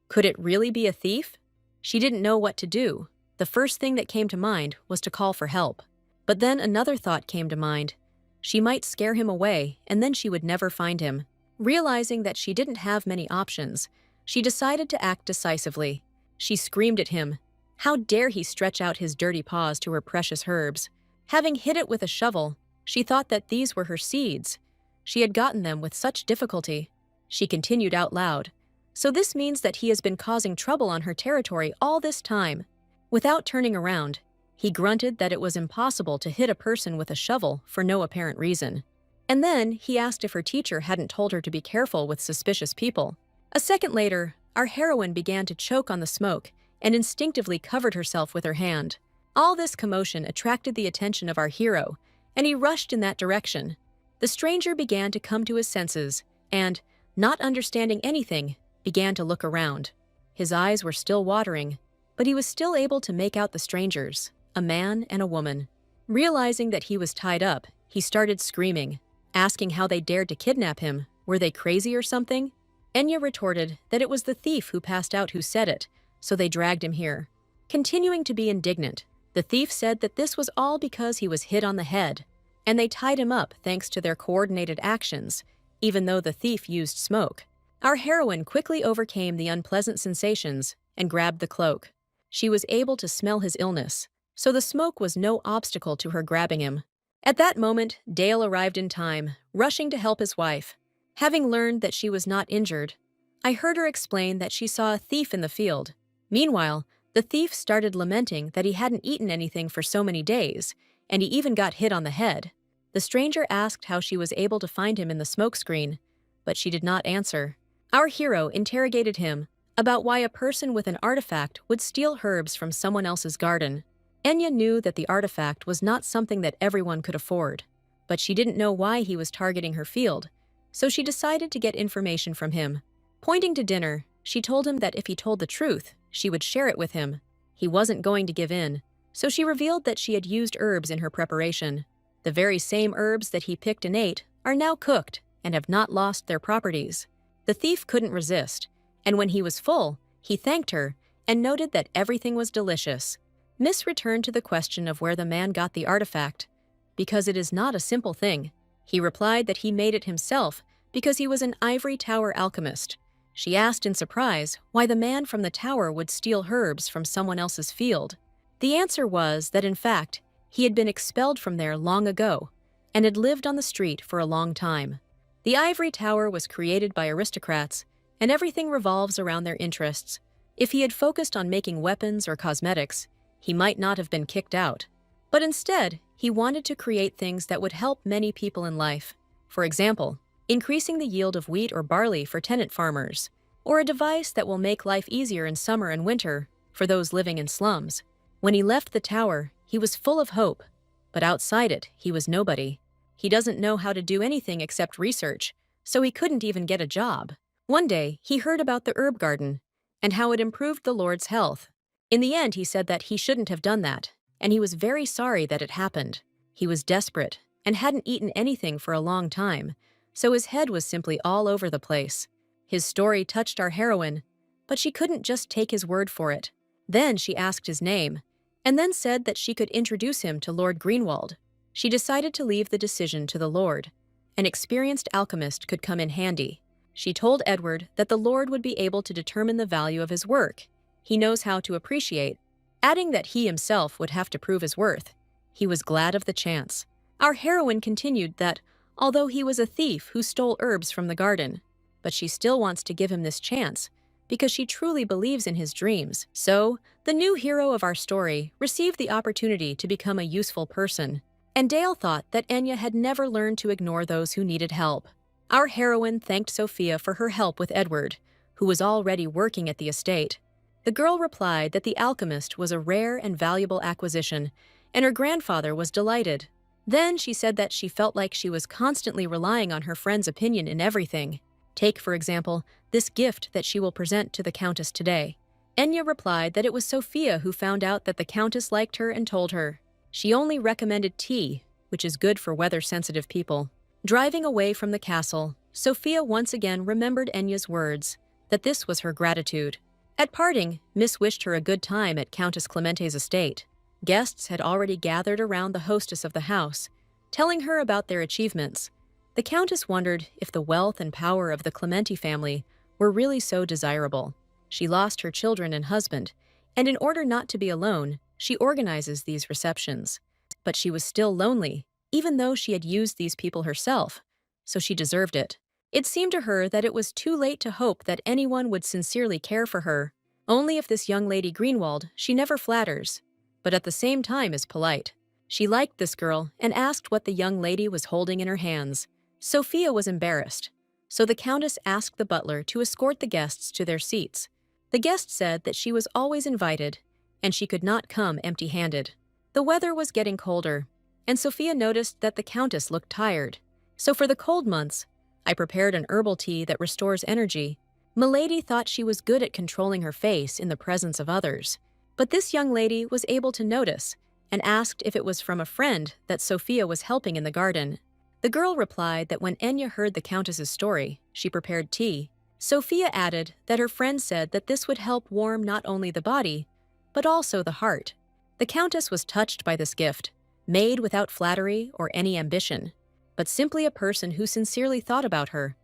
Could it really be a thief? She didn't know what to do. The first thing that came to mind was to call for help. But then another thought came to mind. She might scare him away, and then she would never find him. Realizing that she didn't have many options, she decided to act decisively. She screamed at him. How dare he stretch out his dirty paws to her precious herbs? Having hit it with a shovel, she thought that these were her seeds. She had gotten them with such difficulty. She continued out loud. So this means that he has been causing trouble on her territory all this time. Without turning around, he grunted that it was impossible to hit a person with a shovel for no apparent reason. And then he asked if her teacher hadn't told her to be careful with suspicious people. A second later, our heroine began to choke on the smoke and instinctively covered herself with her hand. All this commotion attracted the attention of our hero, and he rushed in that direction. The stranger began to come to his senses and, not understanding anything, began to look around. His eyes were still watering, but he was still able to make out the strangers, a man and a woman. Realizing that he was tied up, he started screaming, asking how they dared to kidnap him. Were they crazy or something? Enya retorted that it was the thief who passed out who said it, so they dragged him here. Continuing to be indignant, the thief said that this was all because he was hit on the head, and they tied him up thanks to their coordinated actions, even though the thief used smoke. Our heroine quickly overcame the unpleasant sensations and grabbed the cloak. She was able to smell his illness, so the smoke was no obstacle to her grabbing him. At that moment, Dale arrived in time, rushing to help his wife. Having learned that she was not injured, I heard her explain that she saw a thief in the field. Meanwhile, the thief started lamenting that he hadn't eaten anything for so many days, and he even got hit on the head. The stranger asked how she was able to find him in the smokescreen, but she did not answer. Our hero interrogated him about why a person with an artifact would steal herbs from someone else's garden. Enya knew that the artifact was not something that everyone could afford, but she didn't know why he was targeting her field, so she decided to get information from him. Pointing to dinner, she told him that if he told the truth, she would share it with him. He wasn't going to give in, so she revealed that she had used herbs in her preparation. The very same herbs that he picked and ate are now cooked and have not lost their properties. The thief couldn't resist, and when he was full, he thanked her and noted that everything was delicious. Miss returned to the question of where the man got the artifact, because it is not a simple thing. He replied that he made it himself because he was an ivory tower alchemist. She asked in surprise why the man from the tower would steal herbs from someone else's field. The answer was that in fact, he had been expelled from there long ago and had lived on the street for a long time. The ivory tower was created by aristocrats, and everything revolves around their interests. If he had focused on making weapons or cosmetics, he might not have been kicked out. But instead, he wanted to create things that would help many people in life. For example, increasing the yield of wheat or barley for tenant farmers, or a device that will make life easier in summer and winter for those living in slums. When he left the tower, he was full of hope, but outside it, he was nobody. He doesn't know how to do anything except research, so he couldn't even get a job. One day, he heard about the herb garden and how it improved the Lord's health. In the end, he said that he shouldn't have done that, and he was very sorry that it happened. He was desperate and hadn't eaten anything for a long time, so his head was simply all over the place. His story touched our heroine, but she couldn't just take his word for it. Then she asked his name, and then said that she could introduce him to Lord Greenwald. She decided to leave the decision to the Lord. An experienced alchemist could come in handy. She told Edward that the Lord would be able to determine the value of his work. He knows how to appreciate, adding that he himself would have to prove his worth. He was glad of the chance. Our heroine continued that, although he was a thief who stole herbs from the garden, but she still wants to give him this chance because she truly believes in his dreams. So, the new hero of our story received the opportunity to become a useful person, and Dale thought that Enya had never learned to ignore those who needed help. Our heroine thanked Sophia for her help with Edward, who was already working at the estate. The girl replied that the alchemist was a rare and valuable acquisition, and her grandfather was delighted. Then she said that she felt like she was constantly relying on her friend's opinion in everything. Take, for example, this gift that she will present to the Countess today. Enya replied that it was Sophia who found out that the Countess liked her and told her. She only recommended tea, which is good for weather-sensitive people. Driving away from the castle, Sophia once again remembered Enya's words, that this was her gratitude. At parting, Miss wished her a good time at Countess Clemente's estate. Guests had already gathered around the hostess of the house, telling her about their achievements. The Countess wondered if the wealth and power of the Clementi family were really so desirable. She lost her children and husband, and in order not to be alone, she organizes these receptions. But she was still lonely, even though she had used these people herself, so she deserved it. It seemed to her that it was too late to hope that anyone would sincerely care for her. Only if this young Lady Greenwald, she never flatters, but at the same time is polite. She liked this girl and asked what the young lady was holding in her hands. Sophia was embarrassed, so the Countess asked the butler to escort the guests to their seats. The guest said that she was always invited, and she could not come empty-handed. The weather was getting colder, and Sophia noticed that the Countess looked tired. So for the cold months, I prepared an herbal tea that restores energy. Milady thought she was good at controlling her face in the presence of others, but this young lady was able to notice and asked if it was from a friend that Sophia was helping in the garden. The girl replied that when Enya heard the Countess's story, she prepared tea. Sophia added that her friend said that this would help warm not only the body, but also the heart. The Countess was touched by this gift, made without flattery or any ambition, but simply a person who sincerely thought about her.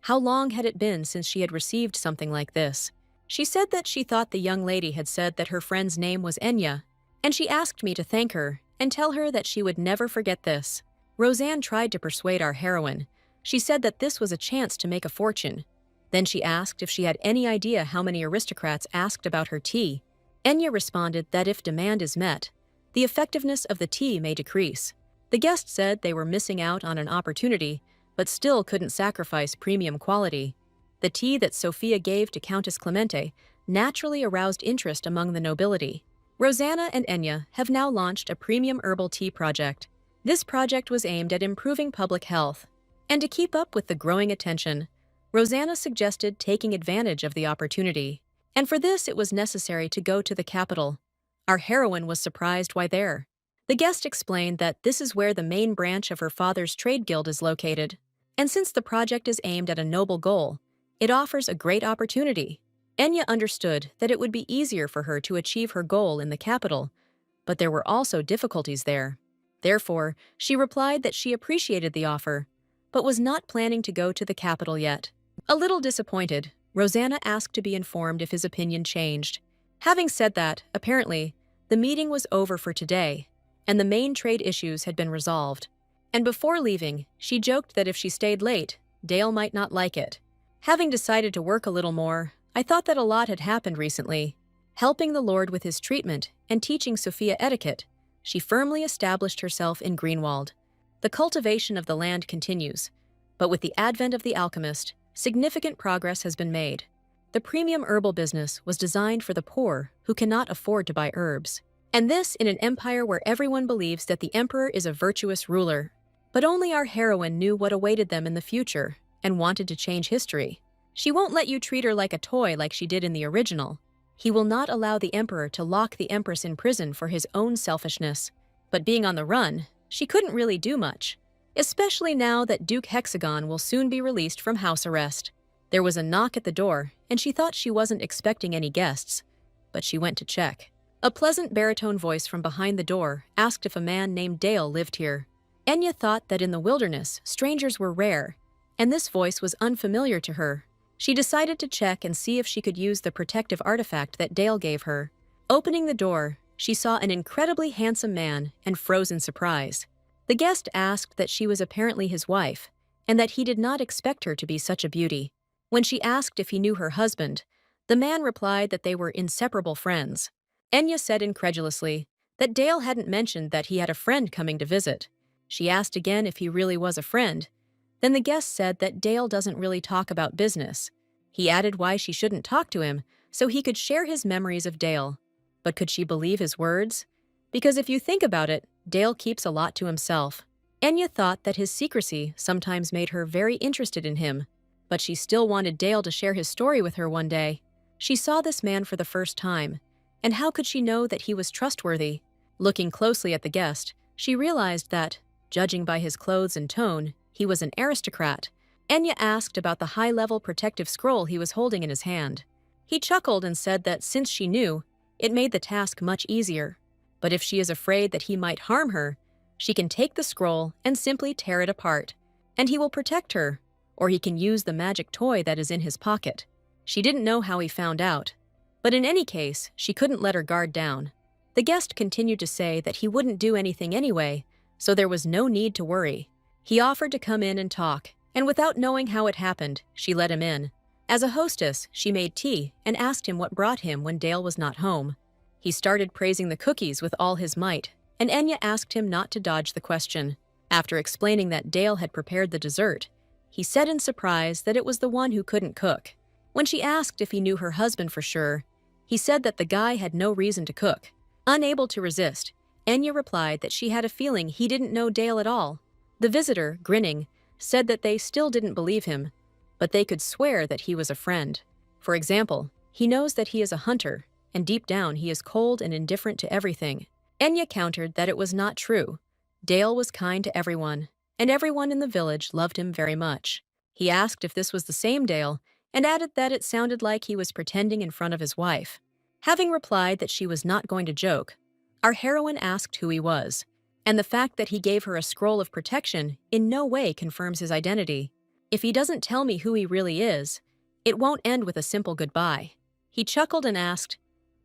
How long had it been since she had received something like this? She said that she thought the young lady had said that her friend's name was Enya, and she asked me to thank her and tell her that she would never forget this. Roseanne tried to persuade our heroine. She said that this was a chance to make a fortune. Then she asked if she had any idea how many aristocrats asked about her tea. Enya responded that if demand is met, the effectiveness of the tea may decrease. The guest said they were missing out on an opportunity, but still couldn't sacrifice premium quality. The tea that Sophia gave to Countess Clemente naturally aroused interest among the nobility. Rosanna and Enya have now launched a premium herbal tea project. This project was aimed at improving public health. And to keep up with the growing attention, Rosanna suggested taking advantage of the opportunity. And for this, it was necessary to go to the capital. Our heroine was surprised why there. The guest explained that this is where the main branch of her father's trade guild is located. And since the project is aimed at a noble goal, it offers a great opportunity. Enya understood that it would be easier for her to achieve her goal in the capital, but there were also difficulties there. Therefore, she replied that she appreciated the offer, but was not planning to go to the capital yet. A little disappointed, Rosanna asked to be informed if his opinion changed. Having said that, apparently, the meeting was over for today, and the main trade issues had been resolved. And before leaving, she joked that if she stayed late, Dale might not like it. Having decided to work a little more, I thought that a lot had happened recently. Helping the Lord with his treatment and teaching Sophia etiquette, she firmly established herself in Greenwald. The cultivation of the land continues, but with the advent of the alchemist, significant progress has been made. The premium herbal business was designed for the poor who cannot afford to buy herbs. And this in an empire where everyone believes that the emperor is a virtuous ruler. But only our heroine knew what awaited them in the future and wanted to change history. She won't let you treat her like a toy like she did in the original. He will not allow the emperor to lock the empress in prison for his own selfishness. But being on the run, she couldn't really do much, especially now that Duke Hexagon will soon be released from house arrest. There was a knock at the door, and she thought she wasn't expecting any guests, but she went to check. A pleasant baritone voice from behind the door asked if a man named Dale lived here. Enya thought that in the wilderness, strangers were rare, and this voice was unfamiliar to her. She decided to check and see if she could use the protective artifact that Dale gave her. Opening the door, she saw an incredibly handsome man and froze in surprise. The guest asked that she was apparently his wife, and that he did not expect her to be such a beauty. When she asked if he knew her husband, the man replied that they were inseparable friends. Enya said incredulously that Dale hadn't mentioned that he had a friend coming to visit. She asked again if he really was a friend. Then the guest said that Dale doesn't really talk about business. He added why she shouldn't talk to him, so he could share his memories of Dale. But could she believe his words? Because if you think about it, Dale keeps a lot to himself. Enya thought that his secrecy sometimes made her very interested in him. But she still wanted Dale to share his story with her one day. She saw this man for the first time, and how could she know that he was trustworthy? Looking closely at the guest, she realized that, judging by his clothes and tone, he was an aristocrat. Enya asked about the high-level protective scroll he was holding in his hand. He chuckled and said that since she knew, it made the task much easier. But if she is afraid that he might harm her, she can take the scroll and simply tear it apart, and he will protect her, or he can use the magic toy that is in his pocket. She didn't know how he found out, but in any case, she couldn't let her guard down. The guest continued to say that he wouldn't do anything anyway, so there was no need to worry. He offered to come in and talk, and without knowing how it happened, she let him in. As a hostess, she made tea and asked him what brought him when Dale was not home. He started praising the cookies with all his might, and Enya asked him not to dodge the question. After explaining that Dale had prepared the dessert, he said in surprise that it was the one who couldn't cook. When she asked if he knew her husband for sure, he said that the guy had no reason to cook. Unable to resist, Enya replied that she had a feeling he didn't know Dale at all. The visitor, grinning, said that they still didn't believe him, but they could swear that he was a friend. For example, he knows that he is a hunter, and deep down he is cold and indifferent to everything. Enya countered that it was not true. Dale was kind to everyone, and everyone in the village loved him very much. He asked if this was the same Dale, and added that it sounded like he was pretending in front of his wife. Having replied that she was not going to joke, our heroine asked who he was, and the fact that he gave her a scroll of protection in no way confirms his identity. If he doesn't tell me who he really is, it won't end with a simple goodbye. He chuckled and asked,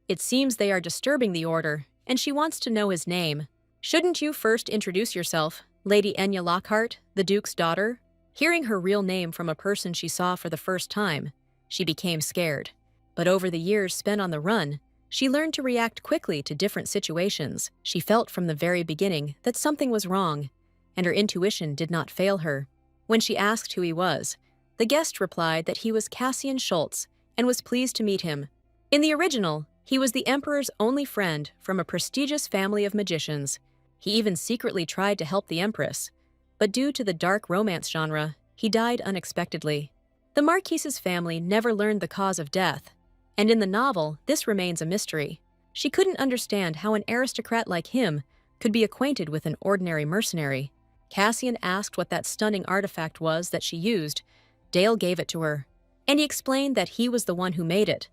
"It seems they are disturbing the order, and she wants to know his name. Shouldn't you first introduce yourself, Lady Enya Lockhart, the Duke's daughter?" Hearing her real name from a person she saw for the first time, she became scared. But over the years spent on the run, she learned to react quickly to different situations. She felt from the very beginning that something was wrong, and her intuition did not fail her. When she asked who he was, the guest replied that he was Cassian Schultz and was pleased to meet him. In the original, he was the Emperor's only friend from a prestigious family of magicians. He even secretly tried to help the Empress, but due to the dark romance genre, he died unexpectedly. The Marquise's family never learned the cause of death, and in the novel, this remains a mystery. She couldn't understand how an aristocrat like him could be acquainted with an ordinary mercenary. Cassian asked what that stunning artifact was that she used. Dale gave it to her, and he explained that he was the one who made it.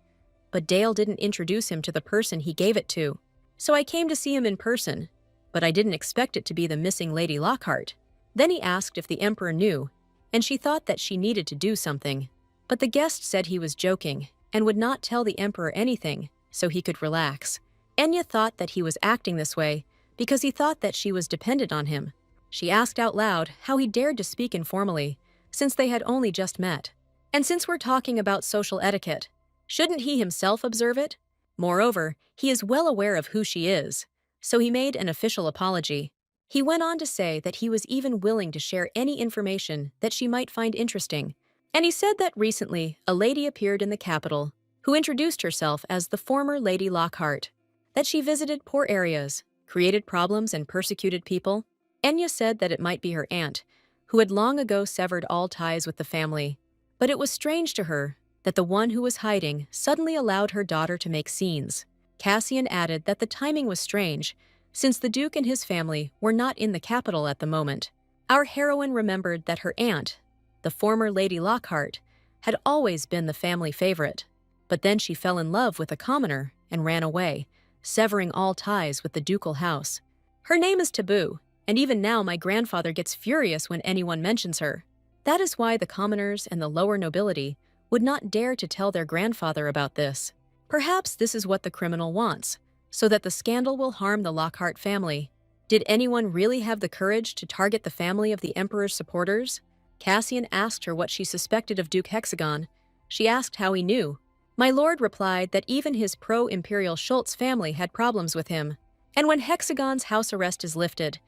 But Dale didn't introduce him to the person he gave it to. So I came to see him in person, but I didn't expect it to be the missing Lady Lockhart. Then he asked if the Emperor knew, and she thought that she needed to do something. But the guest said he was joking and would not tell the Emperor anything, so he could relax. Enya thought that he was acting this way because he thought that she was dependent on him. She asked out loud how he dared to speak informally, since they had only just met. And since we're talking about social etiquette, shouldn't he himself observe it? Moreover, he is well aware of who she is, so he made an official apology. He went on to say that he was even willing to share any information that she might find interesting. And he said that recently a lady appeared in the capital who introduced herself as the former Lady Lockhart, that she visited poor areas, created problems, and persecuted people. Enya said that it might be her aunt, who had long ago severed all ties with the family. But it was strange to her that the one who was hiding suddenly allowed her daughter to make scenes. Cassian added that the timing was strange, since the Duke and his family were not in the capital at the moment. Our heroine remembered that her aunt, the former Lady Lockhart, had always been the family favorite. But then she fell in love with a commoner and ran away, severing all ties with the ducal house. Her name is taboo, and even now my grandfather gets furious when anyone mentions her. That is why the commoners and the lower nobility would not dare to tell their grandfather about this. Perhaps this is what the criminal wants, so that the scandal will harm the Lockhart family. Did anyone really have the courage to target the family of the Emperor's supporters? Cassian asked her what she suspected of Duke Hexagon. She asked how he knew. My lord replied that even his pro-imperial Schultz family had problems with him, and when Hexagon's house arrest is lifted,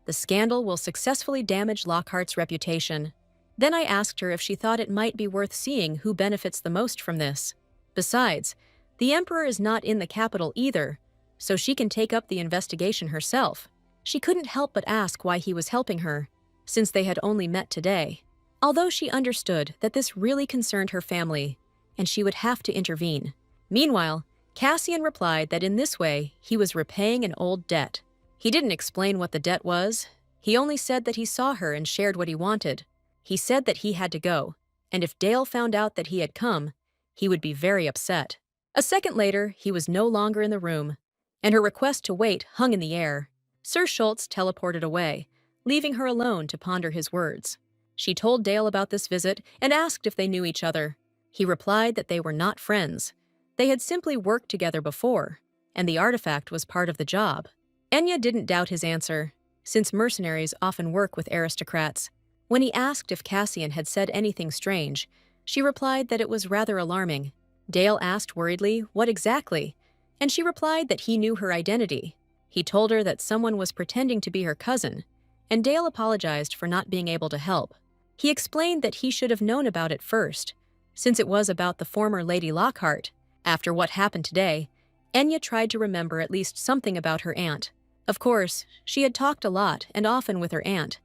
the scandal will successfully damage Lockhart's reputation. Then I asked her if she thought it might be worth seeing who benefits the most from this. Besides, the Emperor is not in the capital either, so she can take up the investigation herself. She couldn't help but ask why he was helping her, since they had only met today. although she understood that this really concerned her family and she would have to intervene. Meanwhile, Cassian replied that in this way he was repaying an old debt. He didn't explain what the debt was. He only said that he saw her and shared what he wanted. He said that he had to go, and if Dale found out that he had come, he would be very upset. A second later, he was no longer in the room, and her request to wait hung in the air. Sir Schultz teleported away, leaving her alone to ponder his words. She told Dale about this visit and asked if they knew each other. He replied that they were not friends. They had simply worked together before, and the artifact was part of the job. Enya didn't doubt his answer, since mercenaries often work with aristocrats. When he asked if Cassian had said anything strange, she replied that it was rather alarming. Dale asked worriedly what exactly, and she replied that he knew her identity. He told her that someone was pretending to be her cousin, and Dale apologized for not being able to help. He explained that he should have known about it first, since it was about the former Lady Lockhart. After what happened today, Enya tried to remember at least something about her aunt. Of course, she had talked a lot and often with her aunt,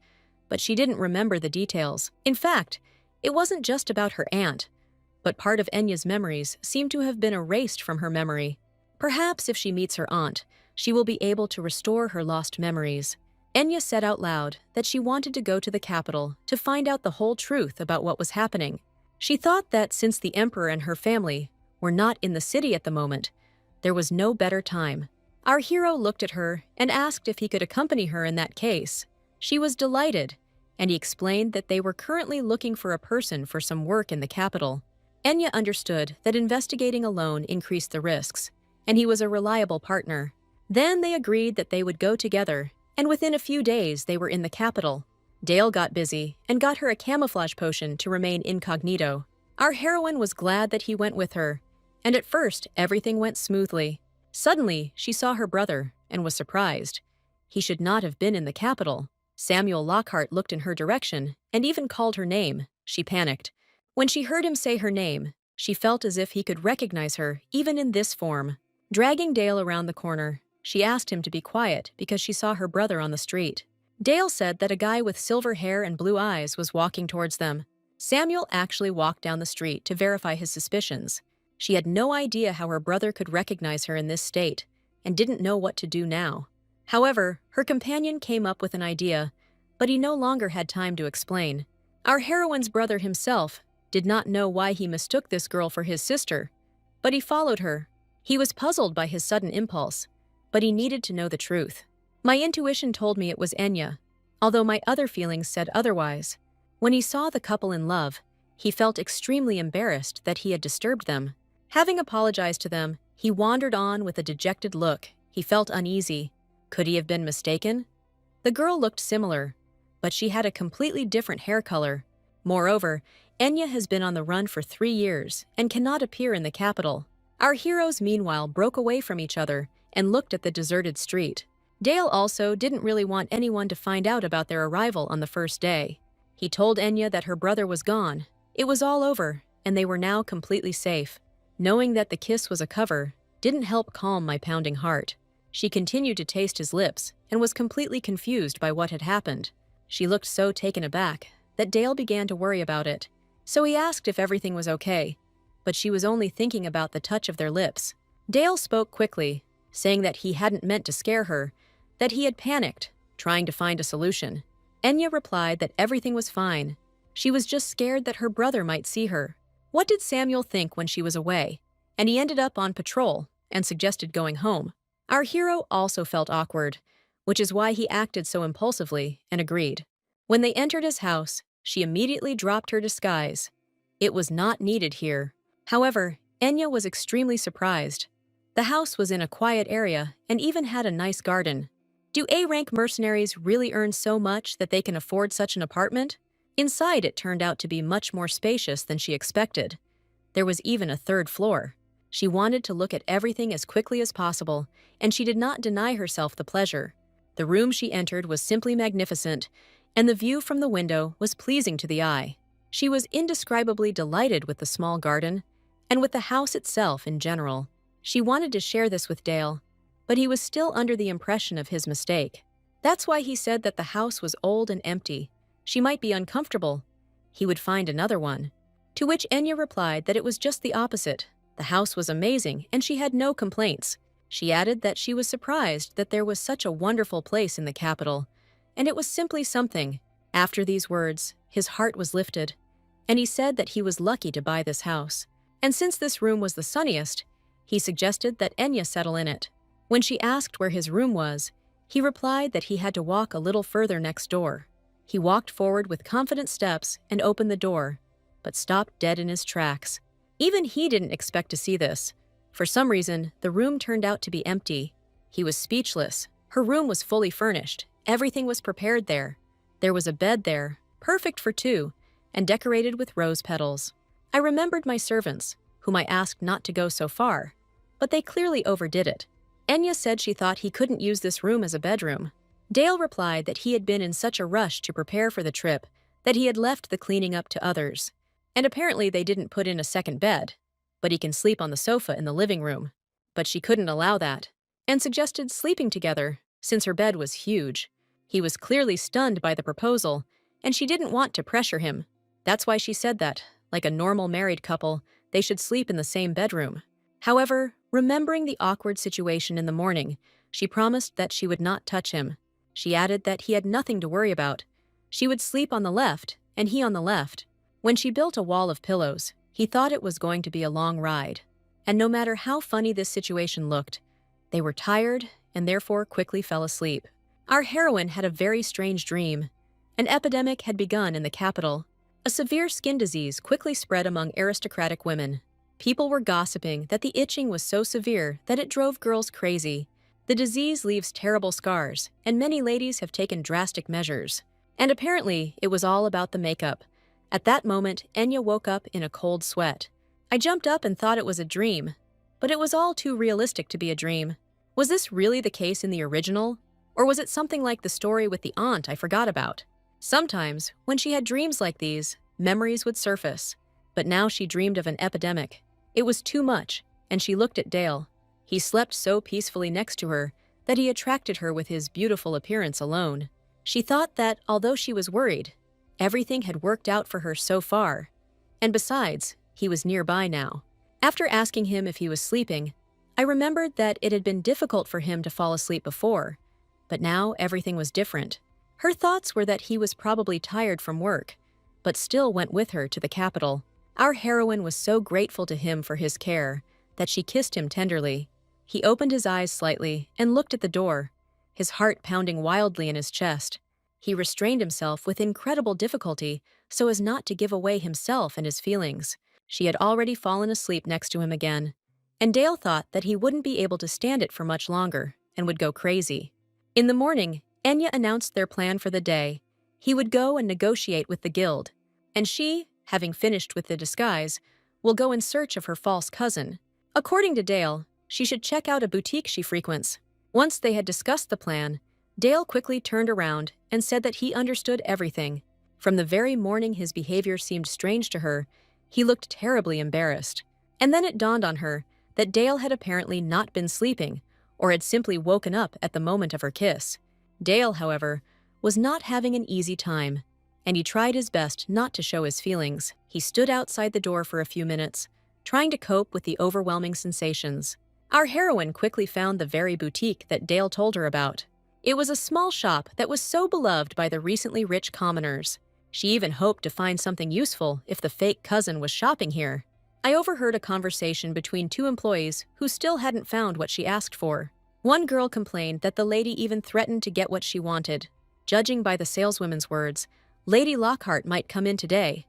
but she didn't remember the details. In fact, it wasn't just about her aunt, but part of Enya's memories seemed to have been erased from her memory. Perhaps if she meets her aunt, she will be able to restore her lost memories. Enya said out loud that she wanted to go to the capital to find out the whole truth about what was happening. She thought that since the emperor and her family were not in the city at the moment, there was no better time. Our hero looked at her and asked if he could accompany her in that case. She was delighted, and he explained that they were currently looking for a person for some work in the capital. Enya understood that investigating alone increased the risks, and he was a reliable partner. Then they agreed that they would go together, and within a few days they were in the capital. Dale got busy and got her a camouflage potion to remain incognito. Our heroine was glad that he went with her, and at first everything went smoothly. Suddenly, she saw her brother and was surprised. He should not have been in the capital. Samuel Lockhart looked in her direction and even called her name. She panicked. When she heard him say her name, she felt as if he could recognize her even in this form. Dragging Dale around the corner, she asked him to be quiet because she saw her brother on the street. Dale said that a guy with silver hair and blue eyes was walking towards them. Samuel actually walked down the street to verify his suspicions. She had no idea how her brother could recognize her in this state, and didn't know what to do now. However, her companion came up with an idea, but he no longer had time to explain. Our heroine's brother himself did not know why he mistook this girl for his sister, but he followed her. He was puzzled by his sudden impulse, but he needed to know the truth. My intuition told me it was Enya, although my other feelings said otherwise. When he saw the couple in love, he felt extremely embarrassed that he had disturbed them. Having apologized to them, he wandered on with a dejected look. He felt uneasy. Could he have been mistaken? The girl looked similar, but she had a completely different hair color. Moreover, Enya has been on the run for 3 years and cannot appear in the capital. Our heroes, meanwhile, broke away from each other and looked at the deserted street. Dale also didn't really want anyone to find out about their arrival on the first day. He told Enya that her brother was gone. It was all over, and they were now completely safe. Knowing that the kiss was a cover didn't help calm my pounding heart. She continued to taste his lips and was completely confused by what had happened. She looked so taken aback that Dale began to worry about it. So he asked if everything was okay, but she was only thinking about the touch of their lips. Dale spoke quickly, saying that he hadn't meant to scare her, that he had panicked, trying to find a solution. Enya replied that everything was fine. She was just scared that her brother might see her. What did Samuel think when she was away? And he ended up on patrol and suggested going home. Our hero also felt awkward, which is why he acted so impulsively and agreed. When they entered his house, she immediately dropped her disguise. It was not needed here. However, Enya was extremely surprised. The house was in a quiet area and even had a nice garden. Do A-rank mercenaries really earn so much that they can afford such an apartment? Inside, it turned out to be much more spacious than she expected. There was even a 3rd floor. She wanted to look at everything as quickly as possible, and she did not deny herself the pleasure. The room she entered was simply magnificent, and the view from the window was pleasing to the eye. She was indescribably delighted with the small garden, and with the house itself in general. She wanted to share this with Dale, but he was still under the impression of his mistake. That's why he said that the house was old and empty. She might be uncomfortable, he would find another one. To which Enya replied that it was just the opposite. The house was amazing and she had no complaints. She added that she was surprised that there was such a wonderful place in the capital, and it was simply something. After these words, his heart was lifted, and he said that he was lucky to buy this house. And since this room was the sunniest, he suggested that Enya settle in it. When she asked where his room was, he replied that he had to walk a little further next door. He walked forward with confident steps and opened the door, but stopped dead in his tracks. Even he didn't expect to see this. For some reason, the room turned out to be empty. He was speechless. Her room was fully furnished. Everything was prepared there. There was a bed there, perfect for two, and decorated with rose petals. I remembered my servants, whom I asked not to go so far, but they clearly overdid it. Enya said she thought he couldn't use this room as a bedroom. Dale replied that he had been in such a rush to prepare for the trip that he had left the cleaning up to others. And apparently they didn't put in a second bed, but he can sleep on the sofa in the living room. But she couldn't allow that, and suggested sleeping together, since her bed was huge. He was clearly stunned by the proposal, and she didn't want to pressure him. That's why she said that, like a normal married couple, they should sleep in the same bedroom. However, remembering the awkward situation in the morning, she promised that she would not touch him. She added that he had nothing to worry about. She would sleep on the left, and he on the left. When she built a wall of pillows, he thought it was going to be a long ride. And no matter how funny this situation looked, they were tired and therefore quickly fell asleep. Our heroine had a very strange dream. An epidemic had begun in the capital. A severe skin disease quickly spread among aristocratic women. People were gossiping that the itching was so severe that it drove girls crazy. The disease leaves terrible scars, and many ladies have taken drastic measures. And apparently, it was all about the makeup. At that moment, Enya woke up in a cold sweat. I jumped up and thought it was a dream, but it was all too realistic to be a dream. Was this really the case in the original? Or was it something like the story with the aunt I forgot about? Sometimes, when she had dreams like these, memories would surface. But now she dreamed of an epidemic. It was too much, and she looked at Dale. He slept so peacefully next to her that he attracted her with his beautiful appearance alone. She thought that, although she was worried, everything had worked out for her so far. And besides, he was nearby now. After asking him if he was sleeping, I remembered that it had been difficult for him to fall asleep before, but now everything was different. Her thoughts were that he was probably tired from work, but still went with her to the capital. Our heroine was so grateful to him for his care that she kissed him tenderly. He opened his eyes slightly and looked at the door, his heart pounding wildly in his chest. He restrained himself with incredible difficulty so as not to give away himself and his feelings. She had already fallen asleep next to him again, and Dale thought that he wouldn't be able to stand it for much longer and would go crazy. In the morning, Enya announced their plan for the day. He would go and negotiate with the guild, and she, having finished with the disguise, will go in search of her false cousin. According to Dale, she should check out a boutique she frequents. Once they had discussed the plan, Dale quickly turned around and said that he understood everything. From the very morning his behavior seemed strange to her, he looked terribly embarrassed. And then it dawned on her that Dale had apparently not been sleeping, or had simply woken up at the moment of her kiss. Dale, however, was not having an easy time, and he tried his best not to show his feelings. He stood outside the door for a few minutes, trying to cope with the overwhelming sensations. Our heroine quickly found the very boutique that Dale told her about. It was a small shop that was so beloved by the recently rich commoners. She even hoped to find something useful if the fake cousin was shopping here. I overheard a conversation between two employees who still hadn't found what she asked for. One girl complained that the lady even threatened to get what she wanted. Judging by the saleswoman's words, Lady Lockhart might come in today,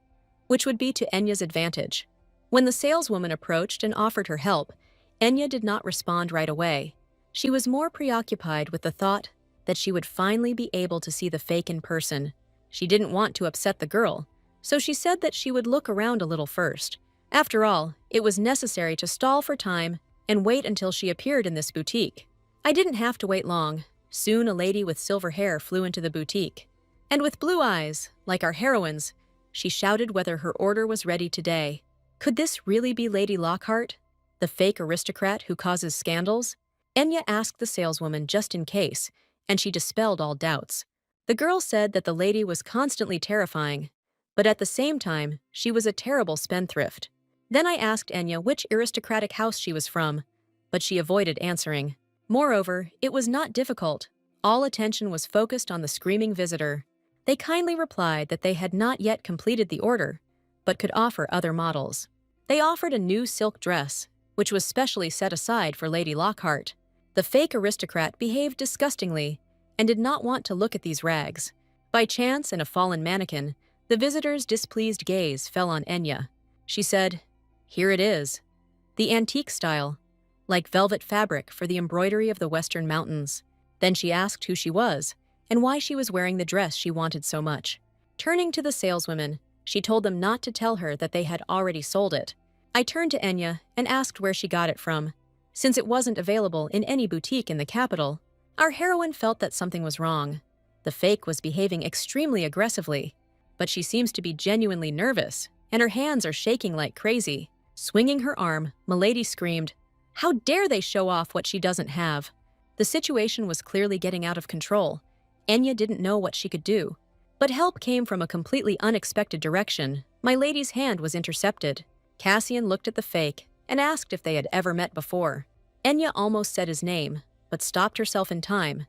which would be to Enya's advantage. When the saleswoman approached and offered her help, Enya did not respond right away. She was more preoccupied with the thought that she would finally be able to see the fake in person. She didn't want to upset the girl, so she said that she would look around a little first. After all, it was necessary to stall for time and wait until she appeared in this boutique. I didn't have to wait long. Soon a lady with silver hair flew into the boutique. And with blue eyes, like our heroines, she shouted whether her order was ready today. Could this really be Lady Lockhart, the fake aristocrat who causes scandals? Enya asked the saleswoman just in case, and she dispelled all doubts. The girl said that the lady was constantly terrifying, but at the same time, she was a terrible spendthrift. Then I asked Enya which aristocratic house she was from, but she avoided answering. Moreover, it was not difficult. All attention was focused on the screaming visitor. They kindly replied that they had not yet completed the order, but could offer other models. They offered a new silk dress, which was specially set aside for Lady Lockhart. The fake aristocrat behaved disgustingly and did not want to look at these rags. By chance and a fallen mannequin, the visitor's displeased gaze fell on Enya. She said, "Here it is. The antique style, like velvet fabric for the embroidery of the western mountains." Then she asked who she was and why she was wearing the dress she wanted so much. Turning to the saleswomen, she told them not to tell her that they had already sold it. I turned to Enya and asked where she got it from. Since it wasn't available in any boutique in the capital, our heroine felt that something was wrong. The fake was behaving extremely aggressively, but she seems to be genuinely nervous, and her hands are shaking like crazy. Swinging her arm, Milady screamed, "How dare they show off what she doesn't have?" The situation was clearly getting out of control. Enya didn't know what she could do, but help came from a completely unexpected direction. My lady's hand was intercepted. Cassian looked at the fake and asked if they had ever met before. Enya almost said his name, but stopped herself in time.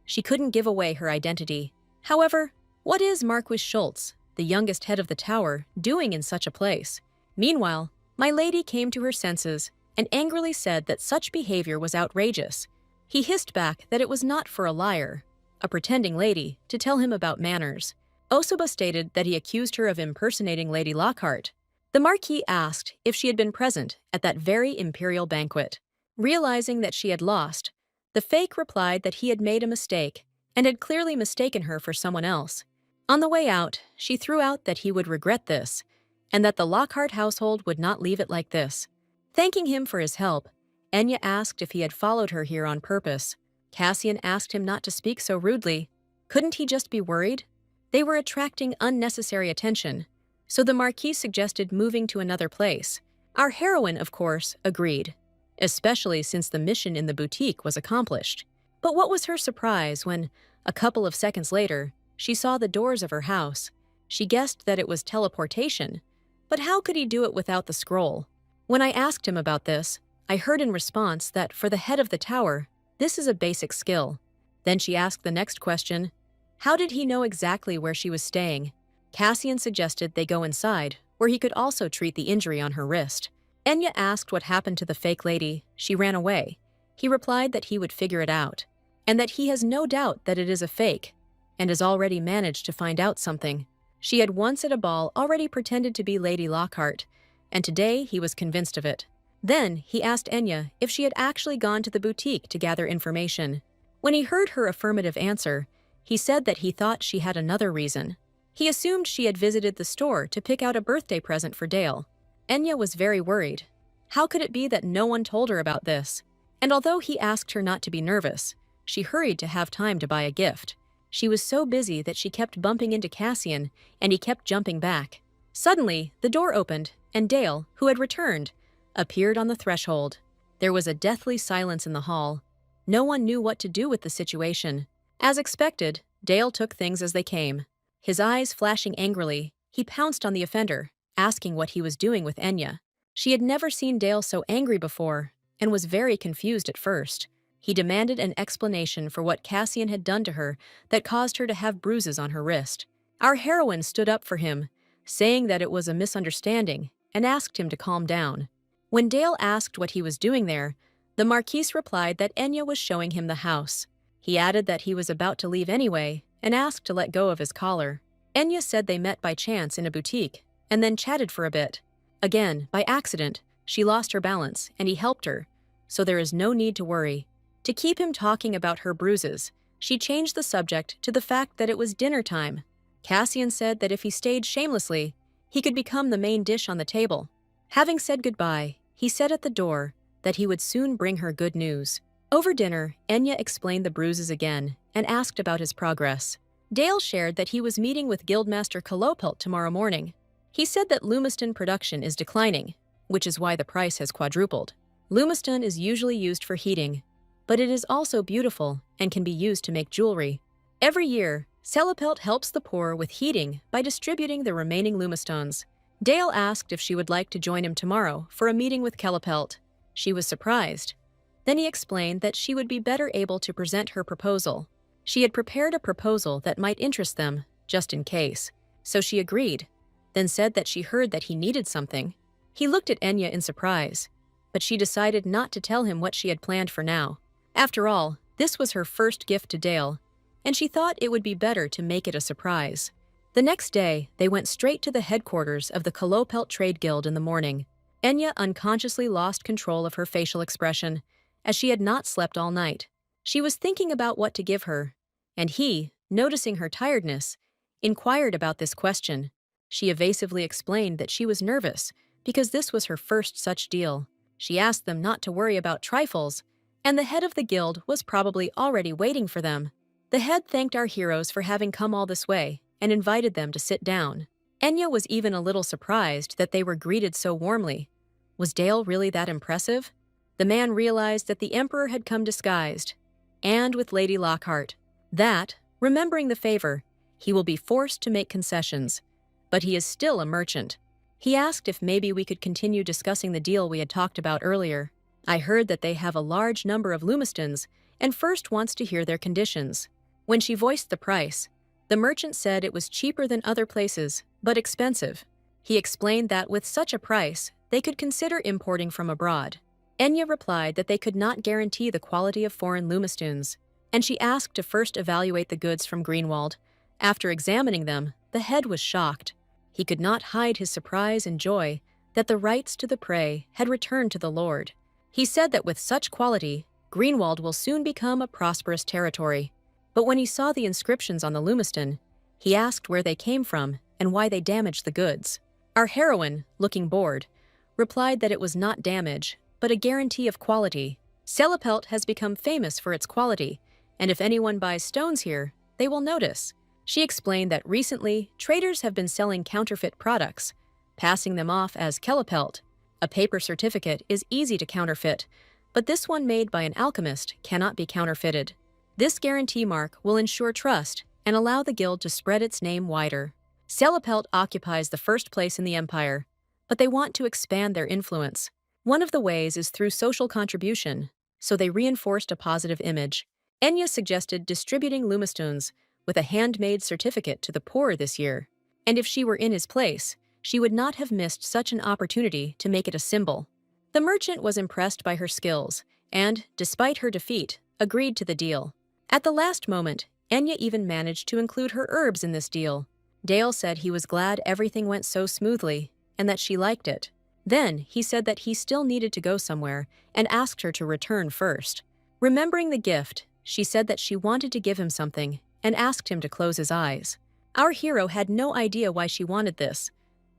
She couldn't give away her identity. However, what is Marquis Schultz, the youngest head of the tower, doing in such a place? Meanwhile, my lady came to her senses and angrily said that such behavior was outrageous. He hissed back that it was not for a liar, a pretending lady, to tell him about manners. Osoba stated that he accused her of impersonating Lady Lockhart. The Marquis asked if she had been present at that very imperial banquet. Realizing that she had lost, the fake replied that he had made a mistake and had clearly mistaken her for someone else. On the way out, she threw out that he would regret this, and that the Lockhart household would not leave it like this. Thanking him for his help, Enya asked if he had followed her here on purpose. Cassian asked him not to speak so rudely. Couldn't he just be worried? They were attracting unnecessary attention, so the Marquis suggested moving to another place. Our heroine, of course, agreed, especially since the mission in the boutique was accomplished. But what was her surprise when, a couple of seconds later, she saw the doors of her house. She guessed that it was teleportation, but how could he do it without the scroll? When I asked him about this, I heard in response that for the head of the tower, this is a basic skill. Then she asked the next question, how did he know exactly where she was staying? Cassian suggested they go inside, where he could also treat the injury on her wrist. Enya asked what happened to the fake lady. She ran away. He replied that he would figure it out, and that he has no doubt that it is a fake, and has already managed to find out something. She had once at a ball already pretended to be Lady Lockhart, and today he was convinced of it. Then he asked Enya if she had actually gone to the boutique to gather information. When he heard her affirmative answer, he said that he thought she had another reason. He assumed she had visited the store to pick out a birthday present for Dale. Enya was very worried. How could it be that no one told her about this? And although he asked her not to be nervous, she hurried to have time to buy a gift. She was so busy that she kept bumping into Cassian, and he kept jumping back. Suddenly, the door opened, and Dale, who had returned, appeared on the threshold. There was a deathly silence in the hall. No one knew what to do with the situation. As expected, Dale took things as they came. His eyes flashing angrily, he pounced on the offender, asking what he was doing with Enya. She had never seen Dale so angry before, and was very confused at first. He demanded an explanation for what Cassian had done to her that caused her to have bruises on her wrist. Our heroine stood up for him, saying that it was a misunderstanding, and asked him to calm down. When Dale asked what he was doing there, the Marquis replied that Enya was showing him the house. He added that he was about to leave anyway, and asked to let go of his collar. Enya said they met by chance in a boutique, and then chatted for a bit. Again, by accident, she lost her balance, and he helped her, so there is no need to worry. To keep him talking about her bruises, she changed the subject to the fact that it was dinner time. Cassian said that if he stayed shamelessly, he could become the main dish on the table. Having said goodbye, he said at the door that he would soon bring her good news. Over dinner, Enya explained the bruises again and asked about his progress. Dale shared that he was meeting with Guildmaster Kolopelt tomorrow morning. He said that Lumiston production is declining, which is why the price has quadrupled. Lumiston is usually used for heating, but it is also beautiful and can be used to make jewelry. Every year, Selepelt helps the poor with heating by distributing the remaining lumistones. Dale asked if she would like to join him tomorrow for a meeting with Kelepelt. She was surprised. Then he explained that she would be better able to present her proposal. She had prepared a proposal that might interest them, just in case. So she agreed, then said that she heard that he needed something. He looked at Enya in surprise, but she decided not to tell him what she had planned for now. After all, this was her first gift to Dale, and she thought it would be better to make it a surprise. The next day, they went straight to the headquarters of the Kelepelt Trade Guild in the morning. Enya unconsciously lost control of her facial expression, as she had not slept all night. She was thinking about what to give her, and he, noticing her tiredness, inquired about this question. She evasively explained that she was nervous because this was her first such deal. She asked them not to worry about trifles, and the head of the guild was probably already waiting for them. The head thanked our heroes for having come all this way and invited them to sit down. Enya was even a little surprised that they were greeted so warmly. Was Dale really that impressive? The man realized that the Emperor had come disguised, and with Lady Lockhart. That, remembering the favor, he will be forced to make concessions. But he is still a merchant. He asked if maybe we could continue discussing the deal we had talked about earlier. I heard that they have a large number of lumistons and first wants to hear their conditions. When she voiced the price, the merchant said it was cheaper than other places, but expensive. He explained that with such a price, they could consider importing from abroad. Enya replied that they could not guarantee the quality of foreign lumistones, and she asked to first evaluate the goods from Greenwald. After examining them, the head was shocked. He could not hide his surprise and joy that the rights to the prey had returned to the Lord. He said that with such quality, Greenwald will soon become a prosperous territory. But when he saw the inscriptions on the lumiston, he asked where they came from and why they damaged the goods. Our heroine, looking bored, replied that it was not damage, but a guarantee of quality. Selepelt has become famous for its quality, and if anyone buys stones here, they will notice. She explained that recently, traders have been selling counterfeit products, passing them off as Kelepelt. A paper certificate is easy to counterfeit, but this one made by an alchemist cannot be counterfeited. This guarantee mark will ensure trust and allow the guild to spread its name wider. Selepelt occupies the first place in the empire, but they want to expand their influence. One of the ways is through social contribution, so they reinforced a positive image. Enya suggested distributing lumistones with a handmade certificate to the poor this year, and if she were in his place, she would not have missed such an opportunity to make it a symbol. The merchant was impressed by her skills, and, despite her defeat, agreed to the deal. At the last moment, Enya even managed to include her herbs in this deal. Dale said he was glad everything went so smoothly, and that she liked it. Then, he said that he still needed to go somewhere, and asked her to return first. Remembering the gift, she said that she wanted to give him something, and asked him to close his eyes. Our hero had no idea why she wanted this,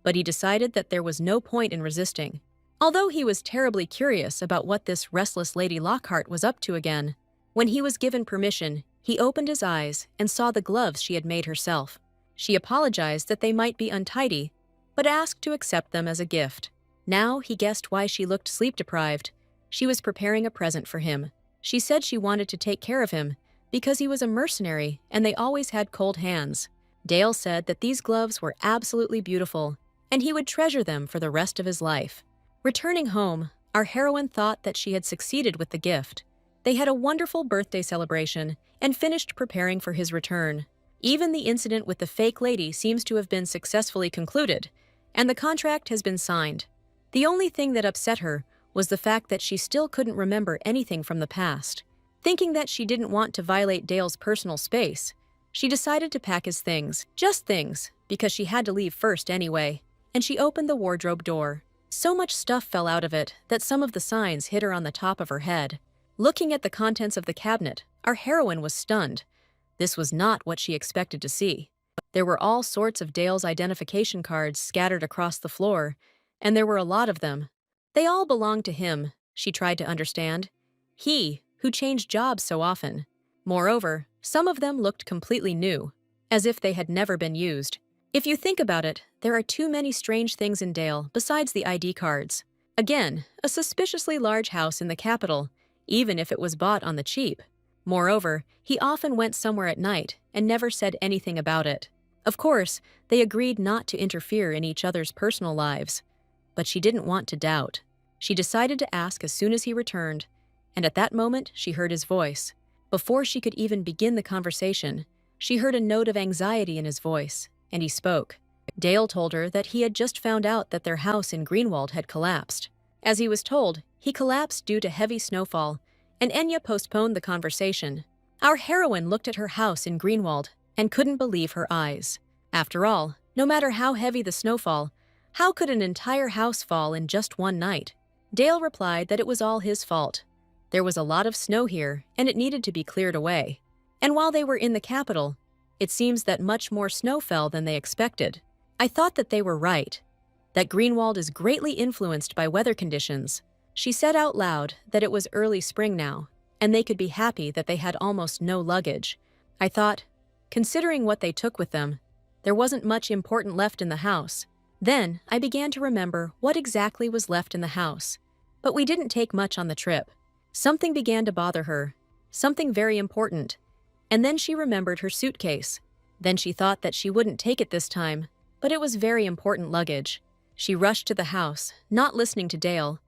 but he decided that there was no point in resisting. Although he was terribly curious about what this restless Lady Lockhart was up to again, when he was given permission, he opened his eyes and saw the gloves she had made herself. She apologized that they might be untidy, but asked to accept them as a gift. Now he guessed why she looked sleep-deprived. She was preparing a present for him. She said she wanted to take care of him because he was a mercenary and they always had cold hands. Dale said that these gloves were absolutely beautiful, and he would treasure them for the rest of his life. Returning home, our heroine thought that she had succeeded with the gift. They had a wonderful birthday celebration and finished preparing for his return. Even the incident with the fake lady seems to have been successfully concluded, and the contract has been signed. The only thing that upset her was the fact that she still couldn't remember anything from the past. Thinking that she didn't want to violate Dale's personal space, she decided to pack his things, just things, because she had to leave first anyway, and she opened the wardrobe door. So much stuff fell out of it that some of the signs hit her on the top of her head. Looking at the contents of the cabinet, our heroine was stunned. This was not what she expected to see. There were all sorts of Dale's identification cards scattered across the floor, and there were a lot of them. They all belonged to him, she tried to understand. He, who changed jobs so often. Moreover, some of them looked completely new, as if they had never been used. If you think about it, there are too many strange things in Dale besides the ID cards. Again, a suspiciously large house in the capital, even if it was bought on the cheap. Moreover, he often went somewhere at night and never said anything about it. Of course, they agreed not to interfere in each other's personal lives, but she didn't want to doubt. She decided to ask as soon as he returned, and at that moment she heard his voice. Before she could even begin the conversation, she heard a note of anxiety in his voice, and he spoke. Dale told her that he had just found out that their house in Greenwald had collapsed. As he was told, he collapsed due to heavy snowfall, and Enya postponed the conversation. Our heroine looked at her house in Greenwald and couldn't believe her eyes. After all, no matter how heavy the snowfall, how could an entire house fall in just one night? Dale replied that it was all his fault. There was a lot of snow here, and it needed to be cleared away. And while they were in the capital, it seems that much more snow fell than they expected. I thought that they were right, that Greenwald is greatly influenced by weather conditions. She said out loud that it was early spring now, and they could be happy that they had almost no luggage. I thought, considering what they took with them, there wasn't much important left in the house. Then I began to remember what exactly was left in the house. But we didn't take much on the trip. Something began to bother her, something very important. And then she remembered her suitcase. Then she thought that she wouldn't take it this time, but it was very important luggage. She rushed to the house, not listening to Dale.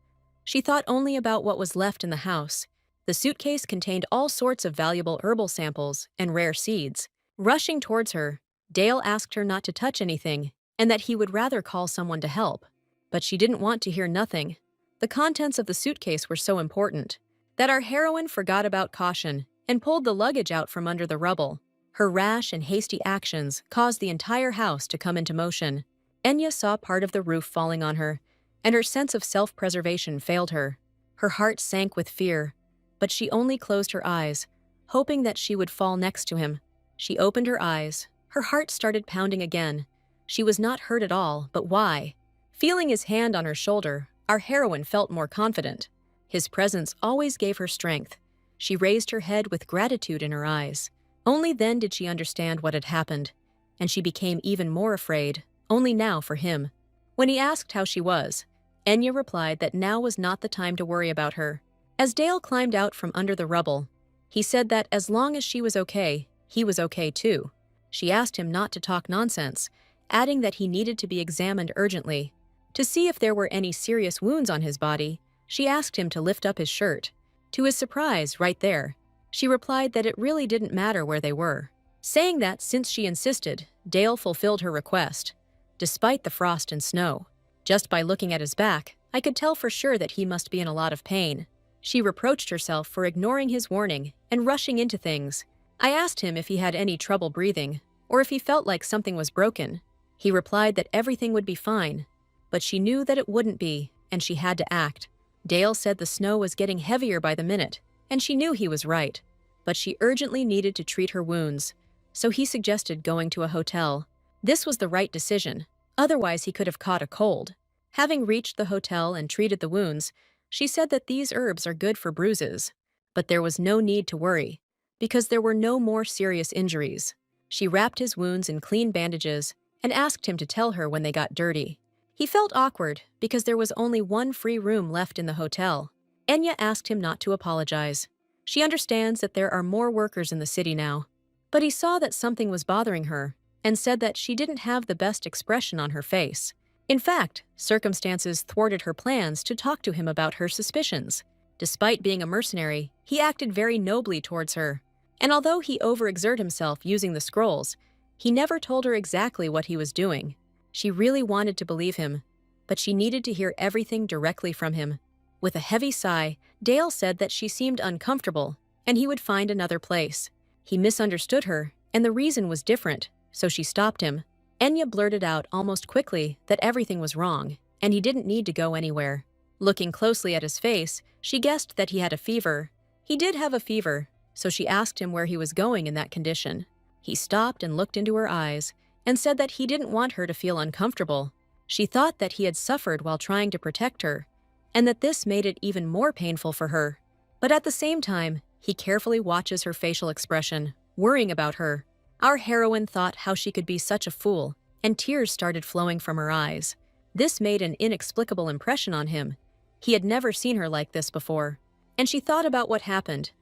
She thought only about what was left in the house. The suitcase contained all sorts of valuable herbal samples and rare seeds. Rushing towards her, Dale asked her not to touch anything and that he would rather call someone to help. But she didn't want to hear nothing. The contents of the suitcase were so important that our heroine forgot about caution and pulled the luggage out from under the rubble. Her rash and hasty actions caused the entire house to come into motion. Enya saw part of the roof falling on her, and her sense of self-preservation failed her. Her heart sank with fear, but she only closed her eyes, hoping that she would fall next to him. She opened her eyes. Her heart started pounding again. She was not hurt at all, but why? Feeling his hand on her shoulder, our heroine felt more confident. His presence always gave her strength. She raised her head with gratitude in her eyes. Only then did she understand what had happened, and she became even more afraid, only now for him. When he asked how she was, Enya replied that now was not the time to worry about her. As Dale climbed out from under the rubble, he said that as long as she was okay, he was okay too. She asked him not to talk nonsense, adding that he needed to be examined urgently. To see if there were any serious wounds on his body, she asked him to lift up his shirt. To his surprise, right there, she replied that it really didn't matter where they were. Saying that since she insisted, Dale fulfilled her request, despite the frost and snow. Just by looking at his back, I could tell for sure that he must be in a lot of pain. She reproached herself for ignoring his warning and rushing into things. I asked him if he had any trouble breathing, or if he felt like something was broken. He replied that everything would be fine, but she knew that it wouldn't be, and she had to act. Dale said the snow was getting heavier by the minute, and she knew he was right, but she urgently needed to treat her wounds, so he suggested going to a hotel. This was the right decision, otherwise he could have caught a cold. Having reached the hotel and treated the wounds, she said that these herbs are good for bruises, but there was no need to worry, because there were no more serious injuries. She wrapped his wounds in clean bandages and asked him to tell her when they got dirty. He felt awkward because there was only one free room left in the hotel. Enya asked him not to apologize. She understands that there are more workers in the city now. But he saw that something was bothering her and said that she didn't have the best expression on her face. In fact, circumstances thwarted her plans to talk to him about her suspicions. Despite being a mercenary, he acted very nobly towards her. And although he overexerted himself using the scrolls, he never told her exactly what he was doing. She really wanted to believe him, but she needed to hear everything directly from him. With a heavy sigh, Dale said that she seemed uncomfortable, and he would find another place. He misunderstood her, and the reason was different, so she stopped him. Enya blurted out almost quickly that everything was wrong, and he didn't need to go anywhere. Looking closely at his face, she guessed that he had a fever. He did have a fever, so she asked him where he was going in that condition. He stopped and looked into her eyes, and said that he didn't want her to feel uncomfortable. She thought that he had suffered while trying to protect her, and that this made it even more painful for her. But at the same time, he carefully watches her facial expression, worrying about her. Our heroine thought how she could be such a fool, and tears started flowing from her eyes. This made an inexplicable impression on him. He had never seen her like this before, and she thought about what happened.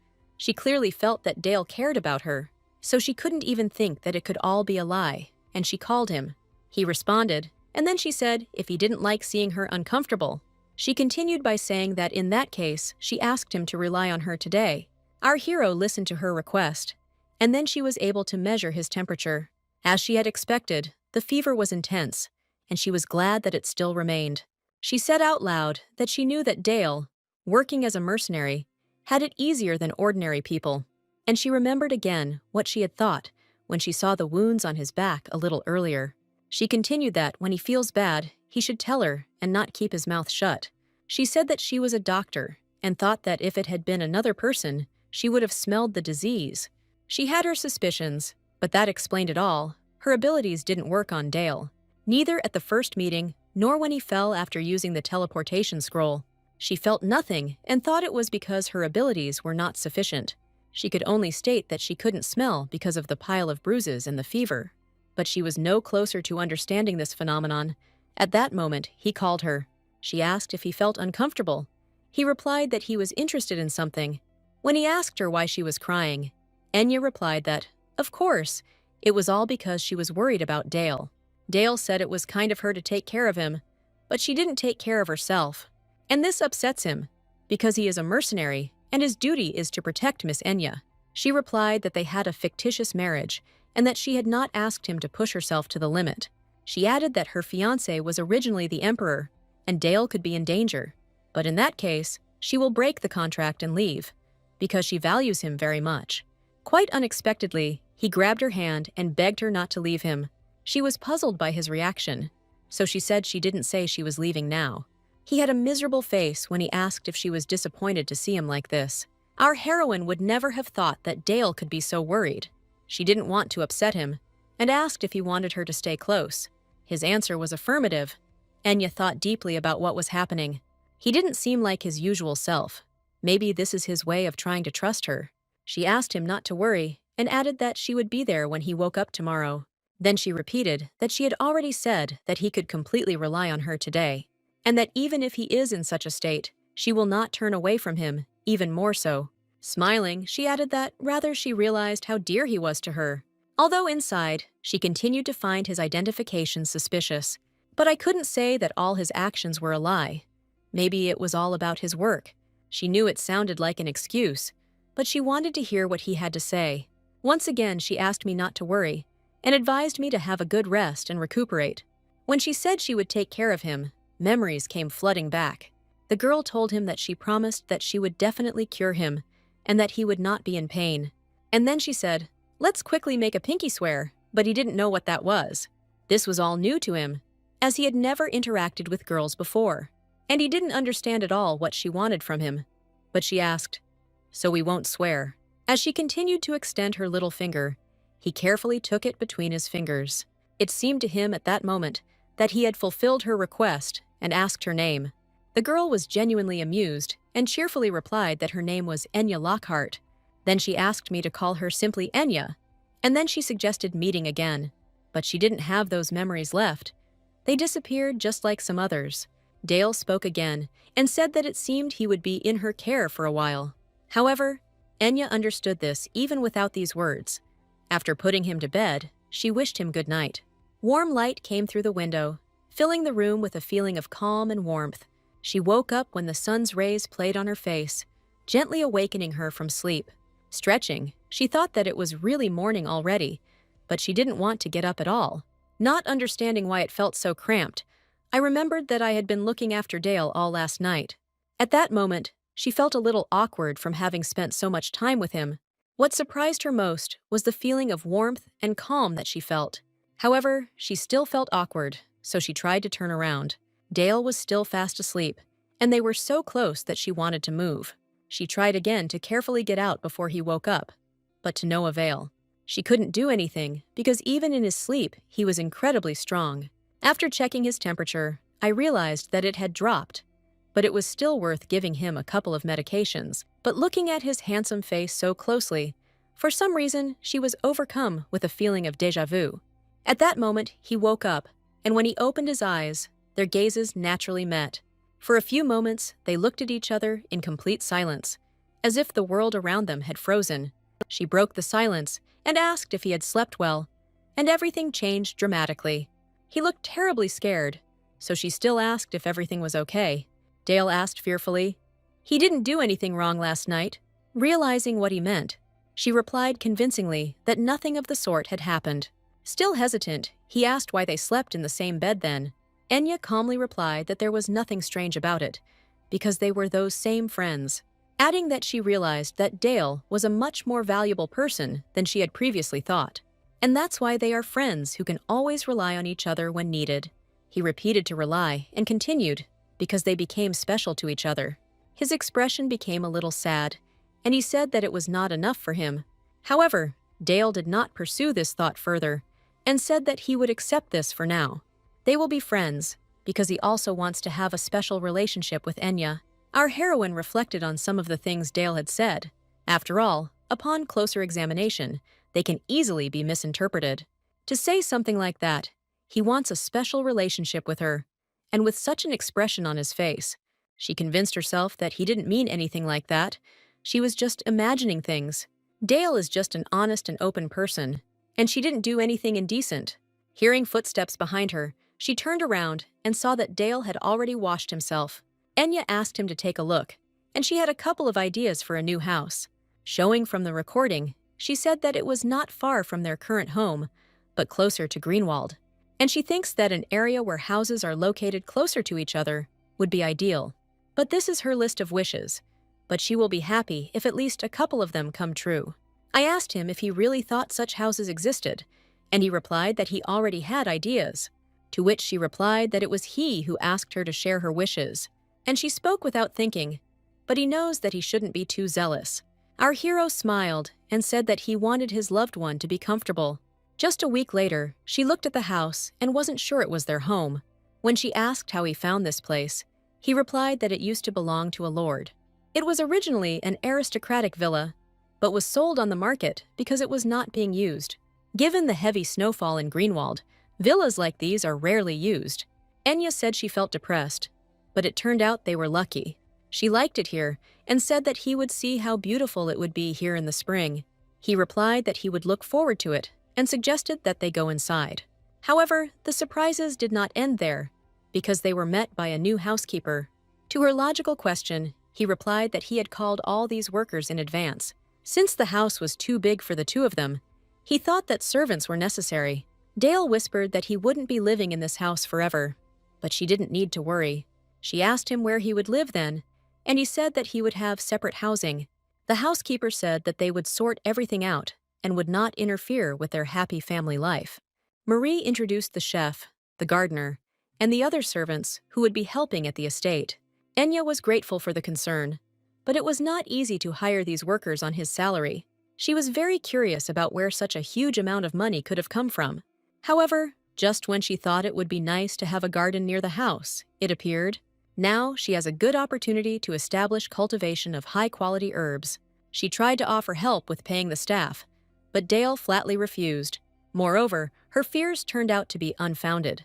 She clearly felt that Dale cared about her, so she couldn't even think that it could all be a lie, and she called him. He responded, and then she said if he didn't like seeing her uncomfortable. She continued by saying that in that case, she asked him to rely on her today. Our hero listened to her request, and then she was able to measure his temperature. As she had expected, the fever was intense, and she was glad that it still remained. She said out loud that she knew that Dale, working as a mercenary, had it easier than ordinary people, and she remembered again what she had thought when she saw the wounds on his back a little earlier. She continued that when he feels bad, he should tell her and not keep his mouth shut. She said that she was a doctor and thought that if it had been another person, she would have smelled the disease. She had her suspicions, but that explained it all. Her abilities didn't work on Dale, neither at the first meeting nor when he fell after using the teleportation scroll. She felt nothing and thought it was because her abilities were not sufficient. She could only state that she couldn't smell because of the pile of bruises and the fever. But she was no closer to understanding this phenomenon. At that moment, he called her. She asked if he felt uncomfortable. He replied that he was interested in something. When he asked her why she was crying, Enya replied that, of course, it was all because she was worried about Dale. Dale said it was kind of her to take care of him, but she didn't take care of herself. And this upsets him, because he is a mercenary, and his duty is to protect Miss Enya. She replied that they had a fictitious marriage, and that she had not asked him to push herself to the limit. She added that her fiancé was originally the emperor, and Dale could be in danger. But in that case, she will break the contract and leave, because she values him very much. Quite unexpectedly, he grabbed her hand and begged her not to leave him. She was puzzled by his reaction, so she said she didn't say she was leaving now. He had a miserable face when he asked if she was disappointed to see him like this. Our heroine would never have thought that Dale could be so worried. She didn't want to upset him, and asked if he wanted her to stay close. His answer was affirmative. Enya thought deeply about what was happening. He didn't seem like his usual self. Maybe this is his way of trying to trust her. She asked him not to worry, and added that she would be there when he woke up tomorrow. Then she repeated that she had already said that he could completely rely on her today, and that even if he is in such a state, she will not turn away from him, even more so. Smiling, she added that rather she realized how dear he was to her. Although inside, she continued to find his identification suspicious. But I couldn't say that all his actions were a lie. Maybe it was all about his work. She knew it sounded like an excuse, but she wanted to hear what he had to say. Once again, she asked me not to worry, and advised me to have a good rest and recuperate. When she said she would take care of him, memories came flooding back. The girl told him that she promised that she would definitely cure him, and that he would not be in pain. And then she said, "Let's quickly make a pinky swear," but he didn't know what that was. This was all new to him, as he had never interacted with girls before, and he didn't understand at all what she wanted from him. But she asked, "So we won't swear." As she continued to extend her little finger, he carefully took it between his fingers. It seemed to him at that moment that he had fulfilled her request and asked her name. The girl was genuinely amused and cheerfully replied that her name was Enya Lockhart. Then she asked me to call her simply Enya, and then she suggested meeting again. But she didn't have those memories left. They disappeared just like some others. Dale spoke again and said that it seemed he would be in her care for a while. However, Enya understood this even without these words. After putting him to bed, she wished him good night. Warm light came through the window, filling the room with a feeling of calm and warmth. She woke up when the sun's rays played on her face, gently awakening her from sleep. Stretching, she thought that it was really morning already, but she didn't want to get up at all. Not understanding why it felt so cramped, I remembered that I had been looking after Dale all last night. At that moment, she felt a little awkward from having spent so much time with him. What surprised her most was the feeling of warmth and calm that she felt. However, she still felt awkward, so she tried to turn around. Dale was still fast asleep, and they were so close that she wanted to move. She tried again to carefully get out before he woke up, but to no avail. She couldn't do anything because even in his sleep, he was incredibly strong. After checking his temperature, I realized that it had dropped, but it was still worth giving him a couple of medications. But looking at his handsome face so closely, for some reason, she was overcome with a feeling of déjà vu. At that moment, he woke up, and when he opened his eyes, their gazes naturally met. For a few moments, they looked at each other in complete silence, as if the world around them had frozen. She broke the silence and asked if he had slept well, and everything changed dramatically. He looked terribly scared, so she still asked if everything was okay. Dale asked fearfully, "He didn't do anything wrong last night." Realizing what he meant, she replied convincingly that nothing of the sort had happened. Still hesitant, he asked why they slept in the same bed then. Enya calmly replied that there was nothing strange about it, because they were those same friends, adding that she realized that Dale was a much more valuable person than she had previously thought. And that's why they are friends who can always rely on each other when needed. He repeated to rely and continued, because they became special to each other. His expression became a little sad, and he said that it was not enough for him. However, Dale did not pursue this thought further, and said that he would accept this for now. They will be friends, because he also wants to have a special relationship with Enya. Our heroine reflected on some of the things Dale had said. After all, upon closer examination, they can easily be misinterpreted. To say something like that, he wants a special relationship with her, and with such an expression on his face, she convinced herself that he didn't mean anything like that. She was just imagining things. Dale is just an honest and open person, and she didn't do anything indecent. Hearing footsteps behind her, she turned around and saw that Dale had already washed himself. Enya asked him to take a look, and she had a couple of ideas for a new house. Showing from the recording, she said that it was not far from their current home, but closer to Greenwald, and she thinks that an area where houses are located closer to each other would be ideal. But this is her list of wishes, but she will be happy if at least a couple of them come true. I asked him if he really thought such houses existed, and he replied that he already had ideas, to which she replied that it was he who asked her to share her wishes. And she spoke without thinking, but he knows that he shouldn't be too zealous. Our hero smiled and said that he wanted his loved one to be comfortable. Just a week later, she looked at the house and wasn't sure it was their home. When she asked how he found this place, he replied that it used to belong to a lord. It was originally an aristocratic villa, but was sold on the market because it was not being used. Given the heavy snowfall in Greenwald, villas like these are rarely used. Enya said she felt depressed, but it turned out they were lucky. She liked it here and said that he would see how beautiful it would be here in the spring. He replied that he would look forward to it and suggested that they go inside. However, the surprises did not end there, because they were met by a new housekeeper. To her logical question, he replied that he had called all these workers in advance. Since the house was too big for the two of them, he thought that servants were necessary. Dale whispered that he wouldn't be living in this house forever, but she didn't need to worry. She asked him where he would live then, and he said that he would have separate housing. The housekeeper said that they would sort everything out and would not interfere with their happy family life. Marie introduced the chef, the gardener, and the other servants who would be helping at the estate. Enya was grateful for the concern, but it was not easy to hire these workers on his salary. She was very curious about where such a huge amount of money could have come from. However, just when she thought it would be nice to have a garden near the house, it appeared. Now she has a good opportunity to establish cultivation of high-quality herbs. She tried to offer help with paying the staff, but Dale flatly refused. Moreover, her fears turned out to be unfounded.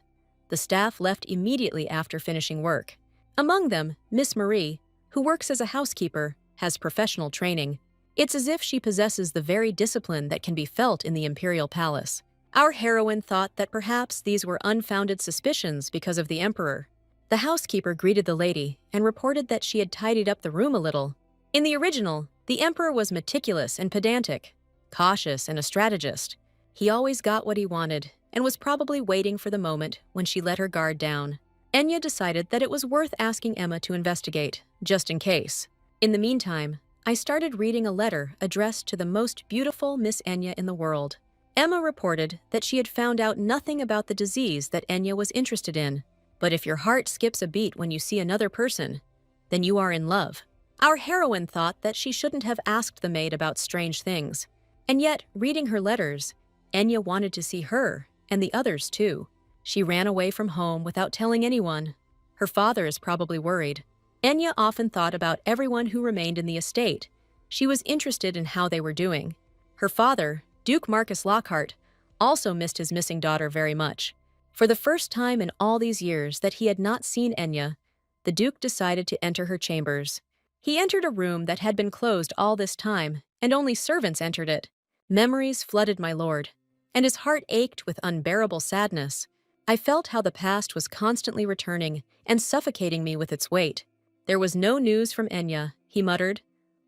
The staff left immediately after finishing work. Among them, Miss Marie, who works as a housekeeper, has professional training. It's as if she possesses the very discipline that can be felt in the imperial palace. Our heroine thought that perhaps these were unfounded suspicions because of the emperor. The housekeeper greeted the lady and reported that she had tidied up the room a little. In the original, the emperor was meticulous and pedantic, cautious and a strategist. He always got what he wanted and was probably waiting for the moment when she let her guard down. Enya decided that it was worth asking Emma to investigate, just in case. In the meantime, I started reading a letter addressed to the most beautiful Miss Enya in the world. Emma reported that she had found out nothing about the disease that Enya was interested in. But if your heart skips a beat when you see another person, then you are in love. Our heroine thought that she shouldn't have asked the maid about strange things. And yet, reading her letters, Enya wanted to see her, and the others too. She ran away from home without telling anyone. Her father is probably worried. Enya often thought about everyone who remained in the estate. She was interested in how they were doing. Her father, Duke Marcus Lockhart, also missed his missing daughter very much. For the first time in all these years that he had not seen Enya, the Duke decided to enter her chambers. He entered a room that had been closed all this time, and only servants entered it. Memories flooded my lord, and his heart ached with unbearable sadness. I felt how the past was constantly returning and suffocating me with its weight. There was no news from Enya, he muttered.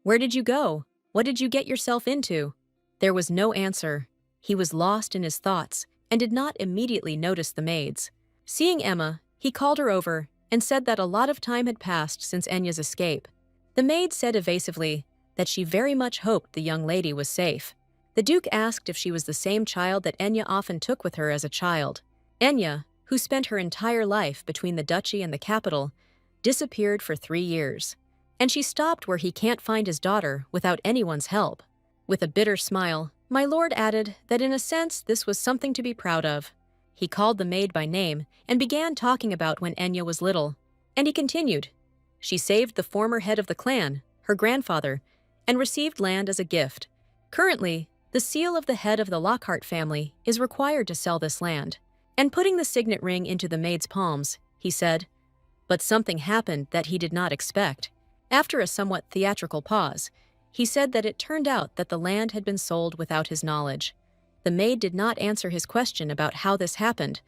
Where did you go? What did you get yourself into? There was no answer. He was lost in his thoughts and did not immediately notice the maids. Seeing Emma, he called her over and said that a lot of time had passed since Enya's escape. The maid said evasively that she very much hoped the young lady was safe. The Duke asked if she was the same child that Enya often took with her as a child. Enya, who spent her entire life between the duchy and the capital, disappeared for 3 years. And she stopped where he can't find his daughter without anyone's help. With a bitter smile, my lord added that in a sense this was something to be proud of. He called the maid by name and began talking about when Enya was little. And he continued, she saved the former head of the clan, her grandfather, and received land as a gift. Currently, the seal of the head of the Lockhart family is required to sell this land. And putting the signet ring into the maid's palms, he said, but something happened that he did not expect. After a somewhat theatrical pause, he said that it turned out that the land had been sold without his knowledge. The maid did not answer his question about how this happened,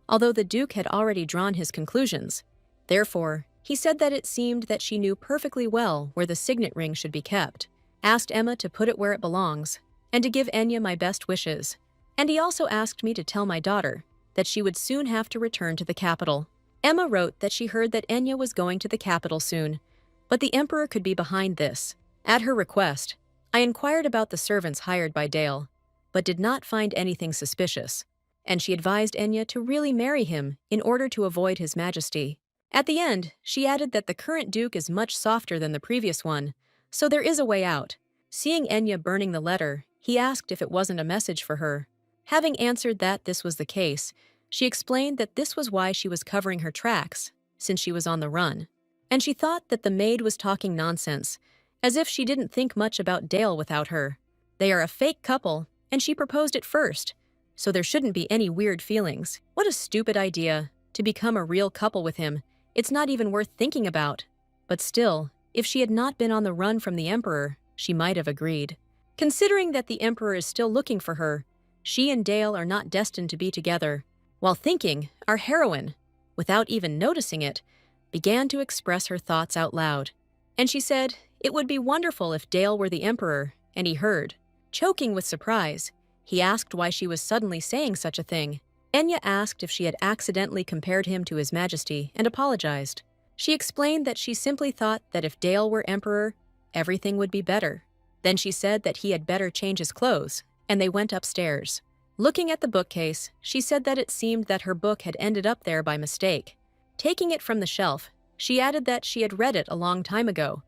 although the Duke had already drawn his conclusions. Therefore, he said that it seemed that she knew perfectly well where the signet ring should be kept, asked Emma to put it where it belongs, and to give Enya my best wishes. And he also asked me to tell my daughter that she would soon have to return to the capital. Emma wrote that she heard that Enya was going to the capital soon, but the Emperor could be behind this. At her request, I inquired about the servants hired by Dale, but did not find anything suspicious, and she advised Enya to really marry him in order to avoid his majesty. At the end, she added that the current Duke is much softer than the previous one, so there is a way out. Seeing Enya burning the letter, he asked if it wasn't a message for her. Having answered that this was the case, she explained that this was why she was covering her tracks, since she was on the run. And she thought that the maid was talking nonsense, as if she didn't think much about Dale without her. They are a fake couple, and she proposed it first, so there shouldn't be any weird feelings. What a stupid idea, to become a real couple with him. It's not even worth thinking about. But still, if she had not been on the run from the Emperor, she might have agreed. Considering that the Emperor is still looking for her, she and Dale are not destined to be together. While thinking, our heroine, without even noticing it, began to express her thoughts out loud. And she said, it would be wonderful if Dale were the Emperor, and he heard. Choking with surprise, he asked why she was suddenly saying such a thing. Enya asked if she had accidentally compared him to His Majesty and apologized. She explained that she simply thought that if Dale were Emperor, everything would be better. Then she said that he had better change his clothes, and they went upstairs. Looking at the bookcase, she said that it seemed that her book had ended up there by mistake. Taking it from the shelf, she added that she had read it a long time ago,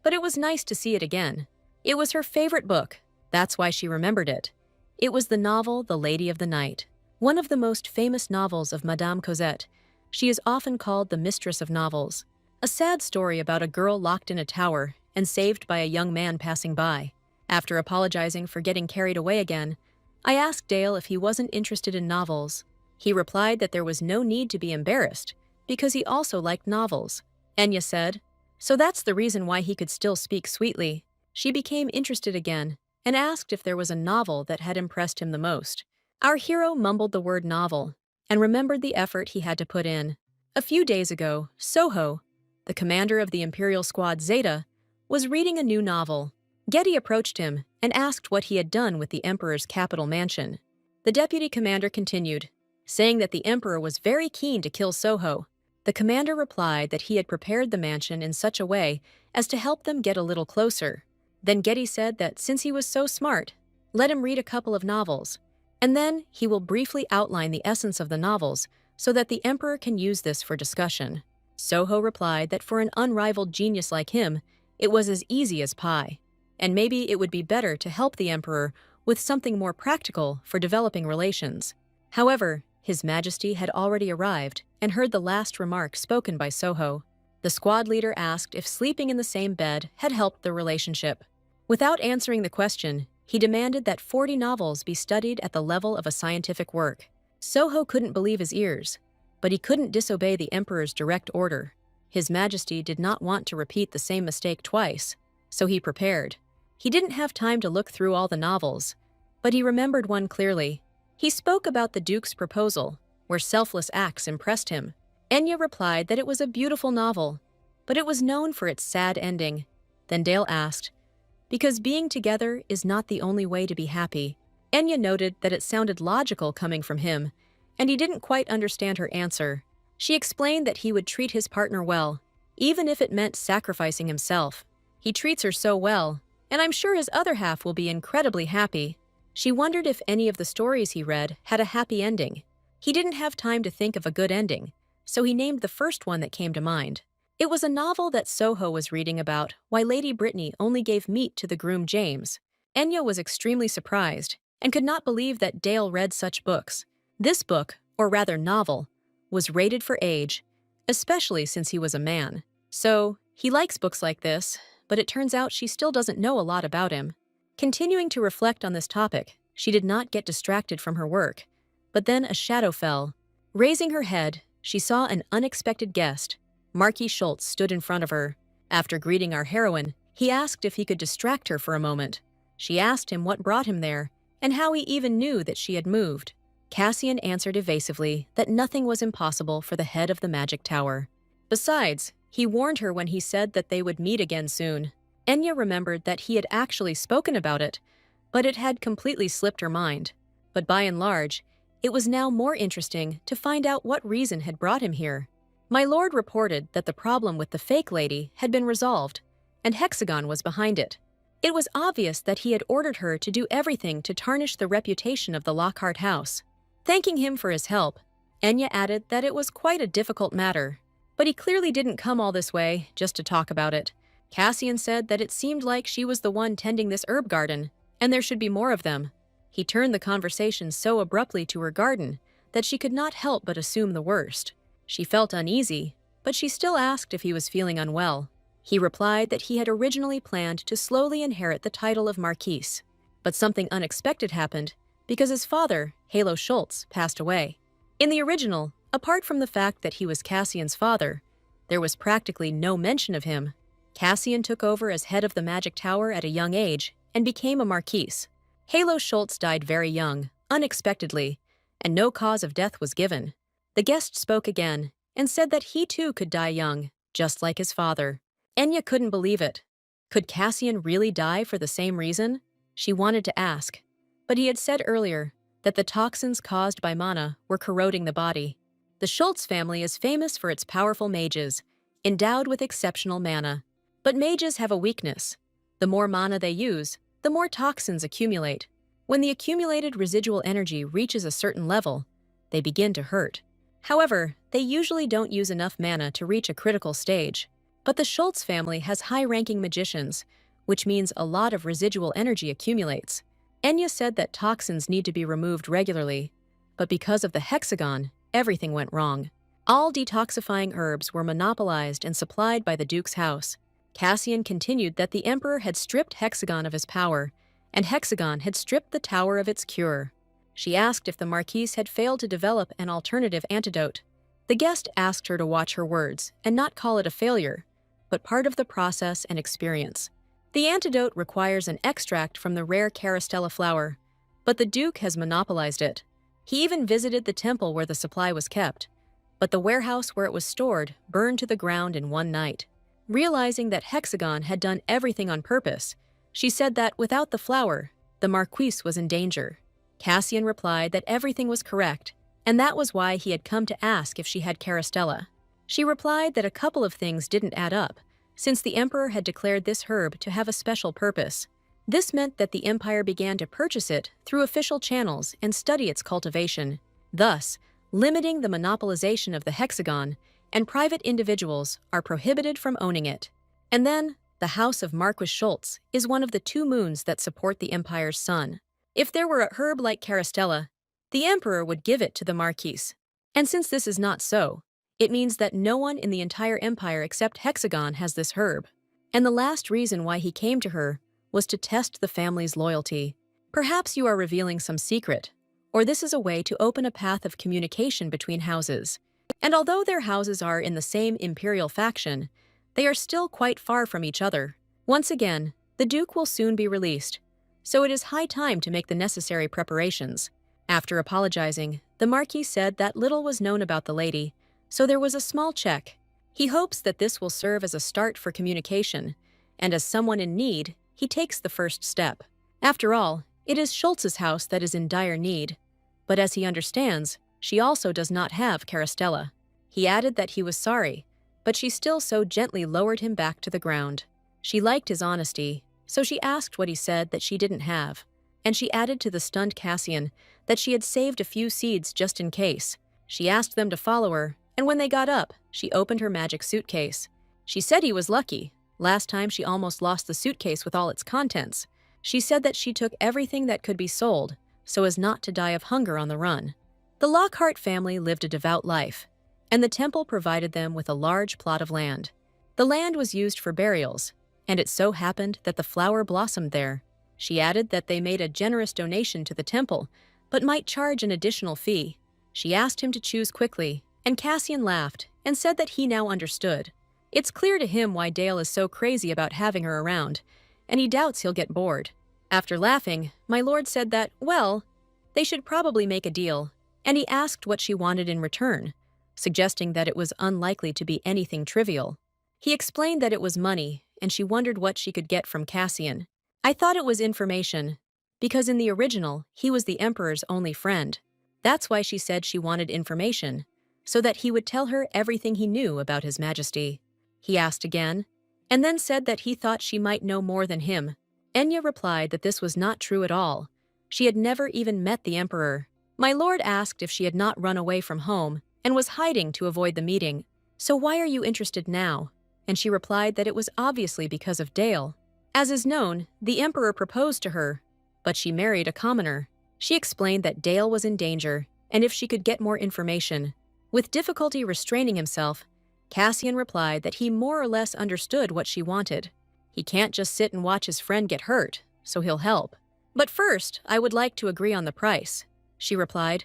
but it was nice to see it again. It was her favorite book, that's why she remembered it. It was the novel The Lady of the Night, one of the most famous novels of Madame Cosette. She is often called the mistress of novels, a sad story about a girl locked in a tower and saved by a young man passing by. After apologizing for getting carried away again, I asked Dale if he wasn't interested in novels. He replied that there was no need to be embarrassed, because he also liked novels. Enya said, so that's the reason why he could still speak sweetly. She became interested again and asked if there was a novel that had impressed him the most. Our hero mumbled the word novel and remembered the effort he had to put in. A few days ago, Soho, the commander of the Imperial Squad Zeta, was reading a new novel. Getty approached him and asked what he had done with the Emperor's capital mansion. The deputy commander continued, saying that the Emperor was very keen to kill Soho. The commander replied that he had prepared the mansion in such a way as to help them get a little closer. Then Getty said that since he was so smart, let him read a couple of novels, and then he will briefly outline the essence of the novels so that the Emperor can use this for discussion. Soho replied that for an unrivaled genius like him, it was as easy as pie, and maybe it would be better to help the Emperor with something more practical for developing relations. However, His Majesty had already arrived and heard the last remark spoken by Soho. The squad leader asked if sleeping in the same bed had helped the relationship. Without answering the question, he demanded that 40 novels be studied at the level of a scientific work. Soho couldn't believe his ears, but he couldn't disobey the Emperor's direct order. His Majesty did not want to repeat the same mistake twice, so he prepared. He didn't have time to look through all the novels, but he remembered one clearly. He spoke about the Duke's proposal, where selfless acts impressed him. Enya replied that it was a beautiful novel, but it was known for its sad ending. Then Dale asked, "Because being together is not the only way to be happy." Enya noted that it sounded logical coming from him, and he didn't quite understand her answer. She explained that he would treat his partner well, even if it meant sacrificing himself. He treats her so well, and I'm sure his other half will be incredibly happy. She wondered if any of the stories he read had a happy ending. He didn't have time to think of a good ending, so he named the first one that came to mind. It was a novel that Soho was reading about why Lady Brittany only gave meat to the groom James. Enya was extremely surprised and could not believe that Dale read such books. This book, or rather novel, was rated for age, especially since he was a man. So, he likes books like this, but it turns out she still doesn't know a lot about him. Continuing to reflect on this topic, she did not get distracted from her work. But then a shadow fell. Raising her head, she saw an unexpected guest. Marquis Schultz stood in front of her. After greeting our heroine, he asked if he could distract her for a moment. She asked him what brought him there, and how he even knew that she had moved. Cassian answered evasively that nothing was impossible for the head of the magic tower. Besides, he warned her when he said that they would meet again soon. Enya remembered that he had actually spoken about it, but it had completely slipped her mind. But by and large, it was now more interesting to find out what reason had brought him here. My lord reported that the problem with the fake lady had been resolved, and Hexagon was behind it. It was obvious that he had ordered her to do everything to tarnish the reputation of the Lockhart house. Thanking him for his help, Enya added that it was quite a difficult matter, but he clearly didn't come all this way just to talk about it. Cassian said that it seemed like she was the one tending this herb garden, and there should be more of them. He turned the conversation so abruptly to her garden that she could not help but assume the worst. She felt uneasy, but she still asked if he was feeling unwell. He replied that he had originally planned to slowly inherit the title of Marquise. But something unexpected happened because his father, Halo Schultz, passed away. In the original, apart from the fact that he was Cassian's father, there was practically no mention of him. Cassian took over as head of the Magic Tower at a young age and became a Marquise. Halo Schultz died very young, unexpectedly, and no cause of death was given. The guest spoke again and said that he too could die young, just like his father. Enya couldn't believe it. Could Cassian really die for the same reason? She wanted to ask, but he had said earlier that the toxins caused by mana were corroding the body. The Schultz family is famous for its powerful mages, endowed with exceptional mana. But mages have a weakness. The more mana they use, the more toxins accumulate. When the accumulated residual energy reaches a certain level, they begin to hurt. However, they usually don't use enough mana to reach a critical stage. But the Schultz family has high-ranking magicians, which means a lot of residual energy accumulates. Enya said that toxins need to be removed regularly, but because of the hexagon, everything went wrong. All detoxifying herbs were monopolized and supplied by the Duke's house. Cassian continued that the Emperor had stripped Hexagon of his power, and Hexagon had stripped the tower of its cure. She asked if the Marquise had failed to develop an alternative antidote. The guest asked her to watch her words and not call it a failure, but part of the process and experience. The antidote requires an extract from the rare Caristella flower, but the Duke has monopolized it. He even visited the temple where the supply was kept, but the warehouse where it was stored burned to the ground in one night. Realizing that Hexagon had done everything on purpose, she said that without the flower, the Marquise was in danger. Cassian replied that everything was correct, and that was why he had come to ask if she had Caristella. She replied that a couple of things didn't add up, since the Emperor had declared this herb to have a special purpose. This meant that the Empire began to purchase it through official channels and study its cultivation, thus limiting the monopolization of the hexagon, and private individuals are prohibited from owning it. And then, the House of Marquis Schultz is one of the 2 moons that support the Empire's sun. If there were a herb like Caristella, the Emperor would give it to the Marquise. And since this is not so, it means that no one in the entire Empire except Hexagon has this herb. And the last reason why he came to her was to test the family's loyalty. Perhaps you are revealing some secret, or this is a way to open a path of communication between houses. And although their houses are in the same imperial faction, they are still quite far from each other. Once again, the Duke will soon be released, so it is high time to make the necessary preparations. After apologizing, the Marquis said that little was known about the lady, so there was a small check. He hopes that this will serve as a start for communication, and as someone in need, he takes the first step. After all, it is Schultz's house that is in dire need, but as he understands, she also does not have Caristella. He added that he was sorry, but she still so gently lowered him back to the ground. She liked his honesty, so she asked what he said that she didn't have, and she added to the stunned Cassian that she had saved a few seeds just in case. She asked them to follow her, and when they got up, she opened her magic suitcase. She said he was lucky. Last time she almost lost the suitcase with all its contents. She said that she took everything that could be sold, so as not to die of hunger on the run. The Lockhart family lived a devout life, and the temple provided them with a large plot of land. The land was used for burials, and it so happened that the flower blossomed there. She added that they made a generous donation to the temple, but might charge an additional fee. She asked him to choose quickly, and Cassian laughed and said that he now understood. It's clear to him why Dale is so crazy about having her around, and he doubts he'll get bored. After laughing, my lord said that, well, they should probably make a deal, and he asked what she wanted in return, suggesting that it was unlikely to be anything trivial. He explained that it was money, and she wondered what she could get from Cassian. I thought it was information, because in the original, he was the Emperor's only friend. That's why she said she wanted information, so that he would tell her everything he knew about His Majesty. He asked again, and then said that he thought she might know more than him. Enya replied that this was not true at all. She had never even met the Emperor. My lord asked if she had not run away from home and was hiding to avoid the meeting. So why are you interested now? And she replied that it was obviously because of Dale. As is known, the Emperor proposed to her, but she married a commoner. She explained that Dale was in danger, and if she could get more information. With difficulty restraining himself, Cassian replied that he more or less understood what she wanted. He can't just sit and watch his friend get hurt, so he'll help. But first, I would like to agree on the price. She replied,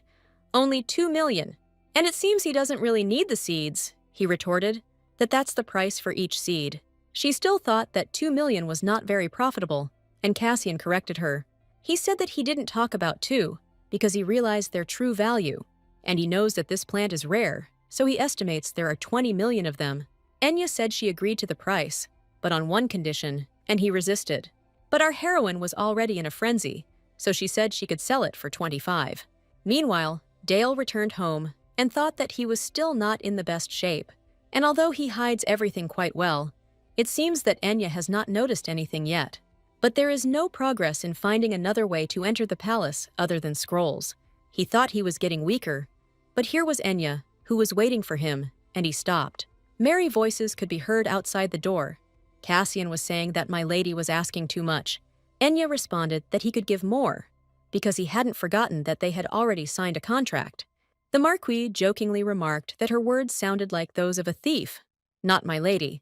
only 2 million. And it seems he doesn't really need the seeds, he retorted, that that's the price for each seed. She still thought that 2 million was not very profitable, and Cassian corrected her. He said that he didn't talk about 2, because he realized their true value, and he knows that this plant is rare, so he estimates there are 20 million of them. Enya said she agreed to the price, but on one condition, and he resisted. But our heroine was already in a frenzy, so she said she could sell it for 25. Meanwhile, Dale returned home and thought that he was still not in the best shape. And although he hides everything quite well, it seems that Enya has not noticed anything yet. But there is no progress in finding another way to enter the palace other than scrolls. He thought he was getting weaker, but here was Enya, who was waiting for him, and he stopped. Merry voices could be heard outside the door. Cassian was saying that my lady was asking too much. Enya responded that he could give more, because he hadn't forgotten that they had already signed a contract. The Marquis jokingly remarked that her words sounded like those of a thief, not my lady,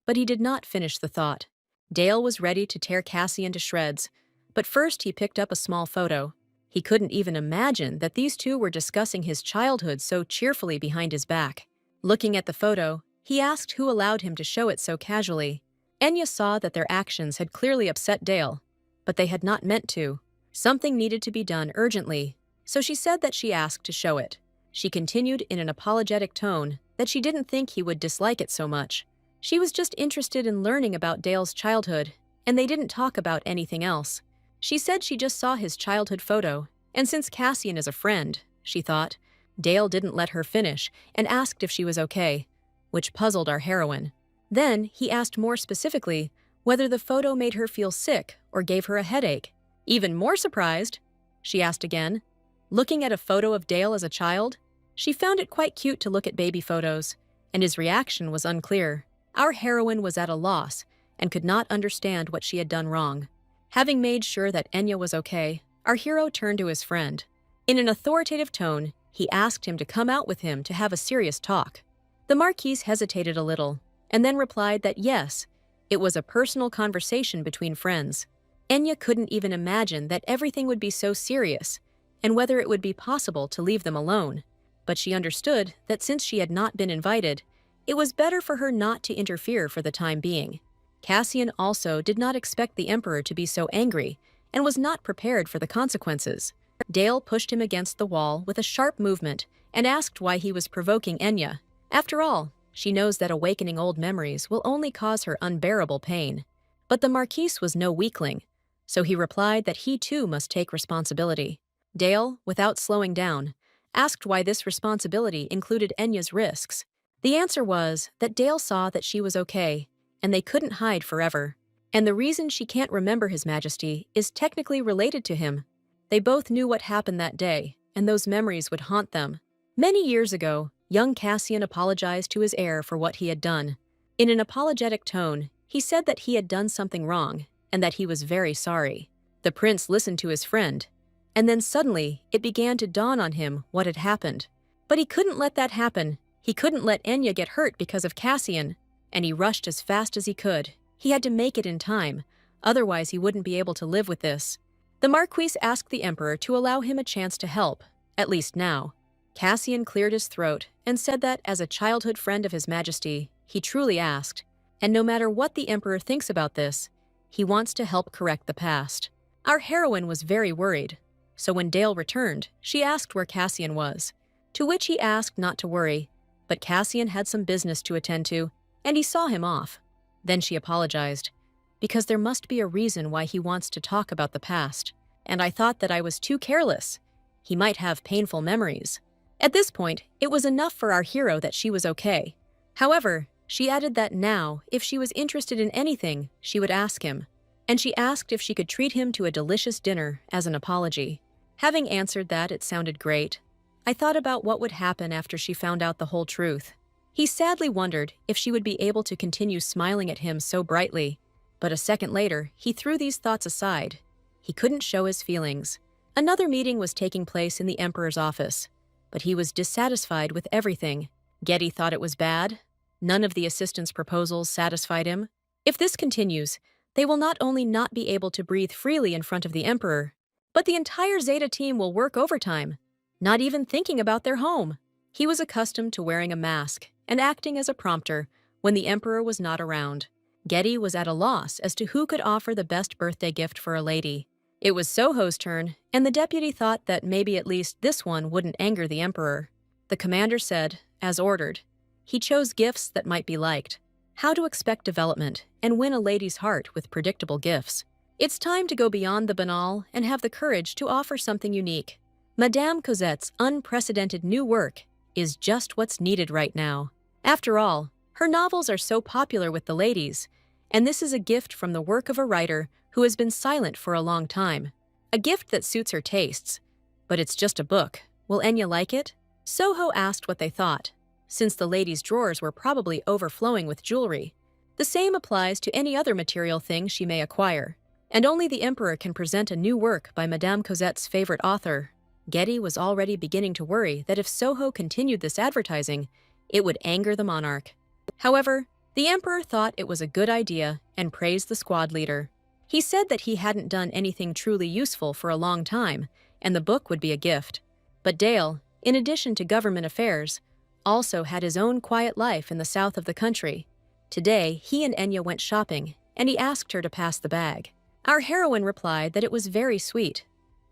but he did not finish the thought. Dale was ready to tear Cassian to shreds, but first he picked up a small photo. He couldn't even imagine that these two were discussing his childhood so cheerfully behind his back. Looking at the photo, he asked who allowed him to show it so casually. Enya saw that their actions had clearly upset Dale, but they had not meant to. Something needed to be done urgently, so she said that she asked to show it. She continued in an apologetic tone that she didn't think he would dislike it so much. She was just interested in learning about Dale's childhood, and they didn't talk about anything else. She said she just saw his childhood photo, and since Cassian is a friend, she thought, Dale didn't let her finish and asked if she was okay, which puzzled our heroine. Then he asked more specifically whether the photo made her feel sick or gave her a headache. Even more surprised, she asked again, looking at a photo of Dale as a child, she found it quite cute to look at baby photos, and his reaction was unclear. Our heroine was at a loss and could not understand what she had done wrong. Having made sure that Enya was okay, our hero turned to his friend. In an authoritative tone, he asked him to come out with him to have a serious talk. The Marquise hesitated a little, and then replied that yes, it was a personal conversation between friends. Enya couldn't even imagine that everything would be so serious, and whether it would be possible to leave them alone. but she understood that since she had not been invited, it was better for her not to interfere for the time being. Cassian also did not expect the Emperor to be so angry and was not prepared for the consequences. Dale pushed him against the wall with a sharp movement and asked why he was provoking Enya. After all, she knows that awakening old memories will only cause her unbearable pain. But the Marquise was no weakling, so he replied that he too must take responsibility. Dale, without slowing down, asked why this responsibility included Enya's risks. The answer was that Dale saw that she was okay, and they couldn't hide forever. And the reason she can't remember His Majesty is technically related to him. They both knew what happened that day, and those memories would haunt them. Many years ago, young Cassian apologized to his heir for what he had done. In an apologetic tone, he said that he had done something wrong, and that he was very sorry. The prince listened to his friend, and then suddenly it began to dawn on him what had happened. But he couldn't let that happen. He couldn't let Enya get hurt because of Cassian, and he rushed as fast as he could. He had to make it in time, otherwise he wouldn't be able to live with this. The Marquise asked the Emperor to allow him a chance to help, at least now. Cassian cleared his throat and said that as a childhood friend of His Majesty, he truly asked, and no matter what the Emperor thinks about this, he wants to help correct the past. Our heroine was very worried, so when Dale returned, she asked where Cassian was, to which he asked not to worry, but Cassian had some business to attend to, and he saw him off. Then she apologized, because there must be a reason why he wants to talk about the past, and I thought that I was too careless. He might have painful memories. At this point, it was enough for our hero that she was okay. However, she added that now, if she was interested in anything, she would ask him, and she asked if she could treat him to a delicious dinner as an apology. Having answered that it sounded great, I thought about what would happen after she found out the whole truth. He sadly wondered if she would be able to continue smiling at him so brightly, but a second later, he threw these thoughts aside. He couldn't show his feelings. Another meeting was taking place in the Emperor's office, but he was dissatisfied with everything. Getty thought it was bad. None of the assistants' proposals satisfied him. If this continues, they will not only not be able to breathe freely in front of the Emperor, but the entire Zeta team will work overtime, not even thinking about their home. He was accustomed to wearing a mask and acting as a prompter when the Emperor was not around. Getty was at a loss as to who could offer the best birthday gift for a lady. It was Soho's turn, and the deputy thought that maybe at least this one wouldn't anger the Emperor. The commander said, as ordered. He chose gifts that might be liked. How to expect development and win a lady's heart with predictable gifts. It's time to go beyond the banal and have the courage to offer something unique. Madame Cosette's unprecedented new work is just what's needed right now. After all, her novels are so popular with the ladies, and this is a gift from the work of a writer who has been silent for a long time. A gift that suits her tastes. But it's just a book. Will Enya like it? Soho asked what they thought, since the ladies' drawers were probably overflowing with jewelry. The same applies to any other material thing she may acquire, and only the Emperor can present a new work by Madame Cosette's favorite author. Getty was already beginning to worry that if Soho continued this advertising, it would anger the monarch. However, the Emperor thought it was a good idea and praised the squad leader. He said that he hadn't done anything truly useful for a long time, and the book would be a gift. But Dale, in addition to government affairs, also had his own quiet life in the south of the country. Today, he and Enya went shopping, and he asked her to pass the bag. Our heroine replied that it was very sweet.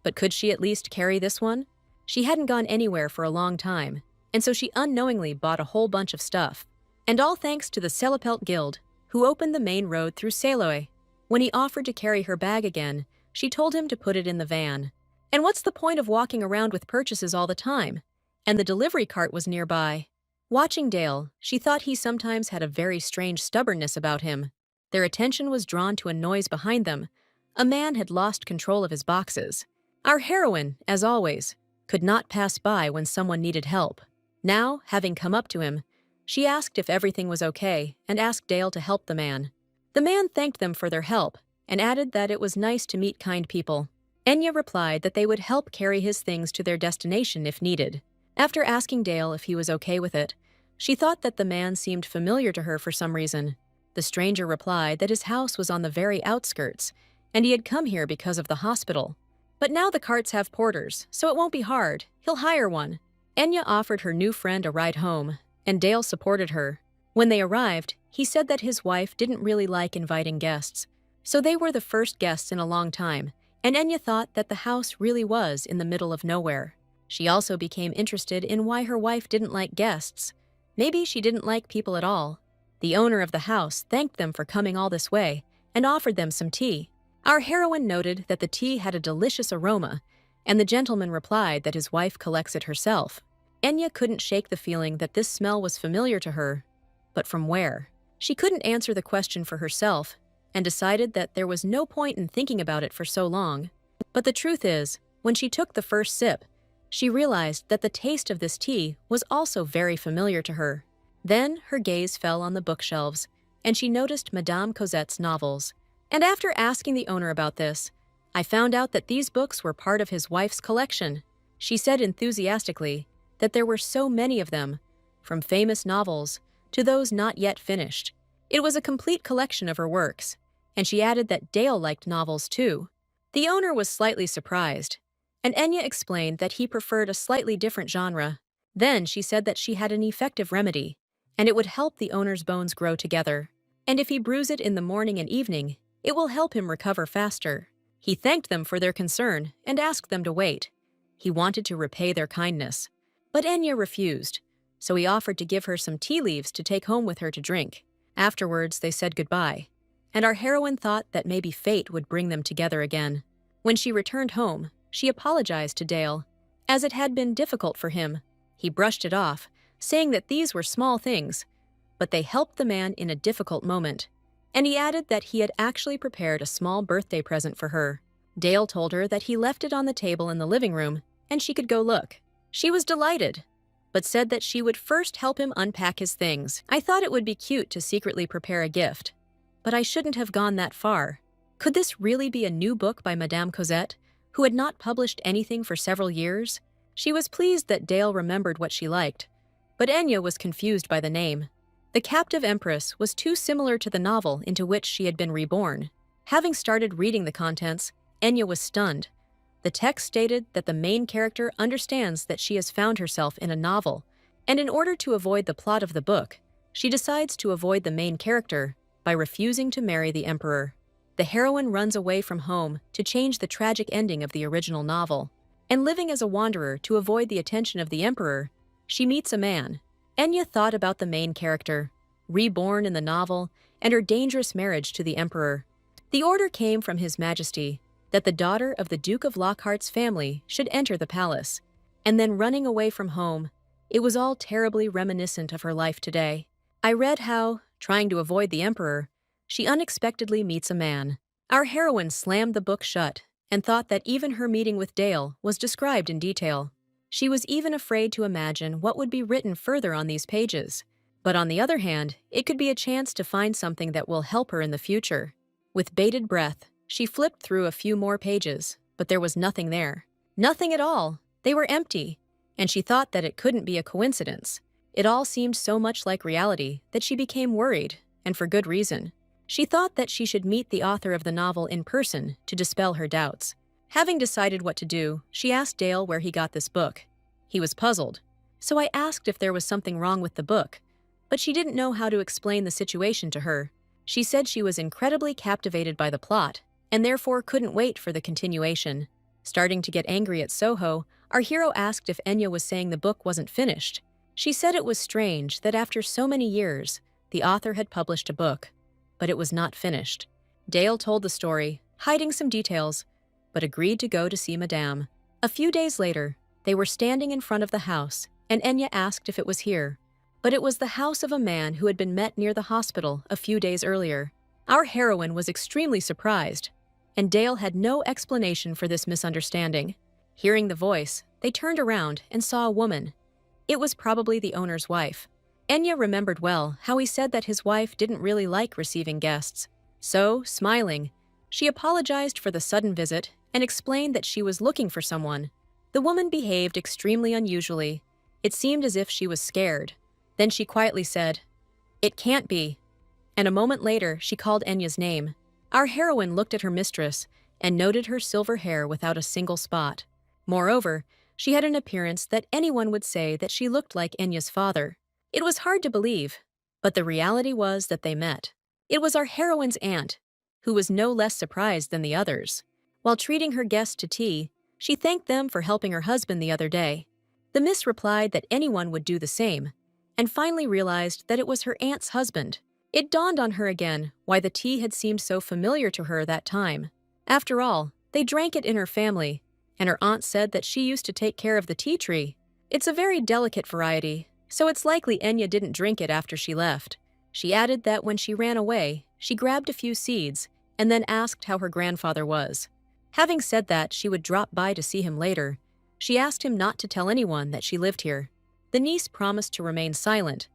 But could she at least carry this one? She hadn't gone anywhere for a long time, and so she unknowingly bought a whole bunch of stuff. And all thanks to the Selapelt Guild, who opened the main road through Saloy. When he offered to carry her bag again, she told him to put it in the van. And what's the point of walking around with purchases all the time? And the delivery cart was nearby. Watching Dale, she thought he sometimes had a very strange stubbornness about him. Their attention was drawn to a noise behind them. A man had lost control of his boxes. Our heroine, as always, could not pass by when someone needed help. Now, having come up to him, she asked if everything was okay and asked Dale to help the man. The man thanked them for their help and added that it was nice to meet kind people. Enya replied that they would help carry his things to their destination if needed. After asking Dale if he was okay with it, she thought that the man seemed familiar to her for some reason. The stranger replied that his house was on the very outskirts, and he had come here because of the hospital. But now the carts have porters, so it won't be hard. He'll hire one. Enya offered her new friend a ride home, and Dale supported her. When they arrived, he said that his wife didn't really like inviting guests, so they were the first guests in a long time, and Enya thought that the house really was in the middle of nowhere. She also became interested in why her wife didn't like guests. Maybe she didn't like people at all. The owner of the house thanked them for coming all this way and offered them some tea. Our heroine noted that the tea had a delicious aroma, and the gentleman replied that his wife collects it herself. Enya couldn't shake the feeling that this smell was familiar to her, but from where? She couldn't answer the question for herself and decided that there was no point in thinking about it for so long. But the truth is, when she took the first sip, she realized that the taste of this tea was also very familiar to her. Then her gaze fell on the bookshelves, and she noticed Madame Cosette's novels. And after asking the owner about this, I found out that these books were part of his wife's collection. She said enthusiastically that there were so many of them, from famous novels to those not yet finished. It was a complete collection of her works, and she added that Dale liked novels too. The owner was slightly surprised, and Enya explained that he preferred a slightly different genre. Then she said that she had an effective remedy, and it would help the owner's bones grow together. And if he brews it in the morning and evening, it will help him recover faster. He thanked them for their concern and asked them to wait. He wanted to repay their kindness. But Enya refused, so he offered to give her some tea leaves to take home with her to drink. Afterwards, they said goodbye, and our heroine thought that maybe fate would bring them together again. When she returned home, she apologized to Dale, as it had been difficult for him. He brushed it off, saying that these were small things, but they helped the man in a difficult moment. And he added that he had actually prepared a small birthday present for her. Dale told her that he left it on the table in the living room, and she could go look. She was delighted, but said that she would first help him unpack his things. I thought it would be cute to secretly prepare a gift, but I shouldn't have gone that far. Could this really be a new book by Madame Cosette, who had not published anything for several years? She was pleased that Dale remembered what she liked, but Enya was confused by the name. The Captive Empress was too similar to the novel into which she had been reborn. Having started reading the contents, Enya was stunned. The text stated that the main character understands that she has found herself in a novel, and in order to avoid the plot of the book, she decides to avoid the main character by refusing to marry the emperor. The heroine runs away from home to change the tragic ending of the original novel, and living as a wanderer to avoid the attention of the emperor, she meets a man. Enya thought about the main character, reborn in the novel, and her dangerous marriage to the emperor. The order came from His Majesty that the daughter of the Duke of Lockhart's family should enter the palace, and then running away from home. It was all terribly reminiscent of her life today. I read how, trying to avoid the emperor, she unexpectedly meets a man. Our heroine slammed the book shut and thought that even her meeting with Dale was described in detail. She was even afraid to imagine what would be written further on these pages. But on the other hand, it could be a chance to find something that will help her in the future. With bated breath, she flipped through a few more pages, but there was nothing there. Nothing at all. They were empty, and she thought that it couldn't be a coincidence. It all seemed so much like reality that she became worried, and for good reason. She thought that she should meet the author of the novel in person to dispel her doubts. Having decided what to do, she asked Dale where he got this book. He was puzzled, so I asked if there was something wrong with the book, but she didn't know how to explain the situation to her. She said she was incredibly captivated by the plot, and therefore couldn't wait for the continuation. Starting to get angry at Soho, our hero asked if Enya was saying the book wasn't finished. She said it was strange that after so many years, the author had published a book, but it was not finished. Dale told the story, hiding some details, but agreed to go to see Madame. A few days later, they were standing in front of the house, and Enya asked if it was here. But it was the house of a man who had been met near the hospital a few days earlier. Our heroine was extremely surprised, and Dale had no explanation for this misunderstanding. Hearing the voice, they turned around and saw a woman. It was probably the owner's wife. Enya remembered well how he said that his wife didn't really like receiving guests. So, smiling, she apologized for the sudden visit and explained that she was looking for someone. The woman behaved extremely unusually. It seemed as if she was scared. Then she quietly said, "It can't be." And a moment later, she called Enya's name. Our heroine looked at her mistress and noted her silver hair without a single spot. Moreover, She had an appearance that anyone would say that she looked like Enya's father. It was hard to believe, but the reality was that they met. It was our heroine's aunt, who was no less surprised than the others. While treating her guests to tea, she thanked them for helping her husband the other day. The miss replied that anyone would do the same, and finally realized that it was her aunt's husband. It dawned on her again why the tea had seemed so familiar to her that time. After all, they drank it in her family, and her aunt said that she used to take care of the tea tree. It's a very delicate variety, so it's likely Enya didn't drink it after she left. She added that when she ran away, she grabbed a few seeds and then asked how her grandfather was. Having said that she would drop by to see him later, she asked him not to tell anyone that she lived here. The niece promised to remain silent.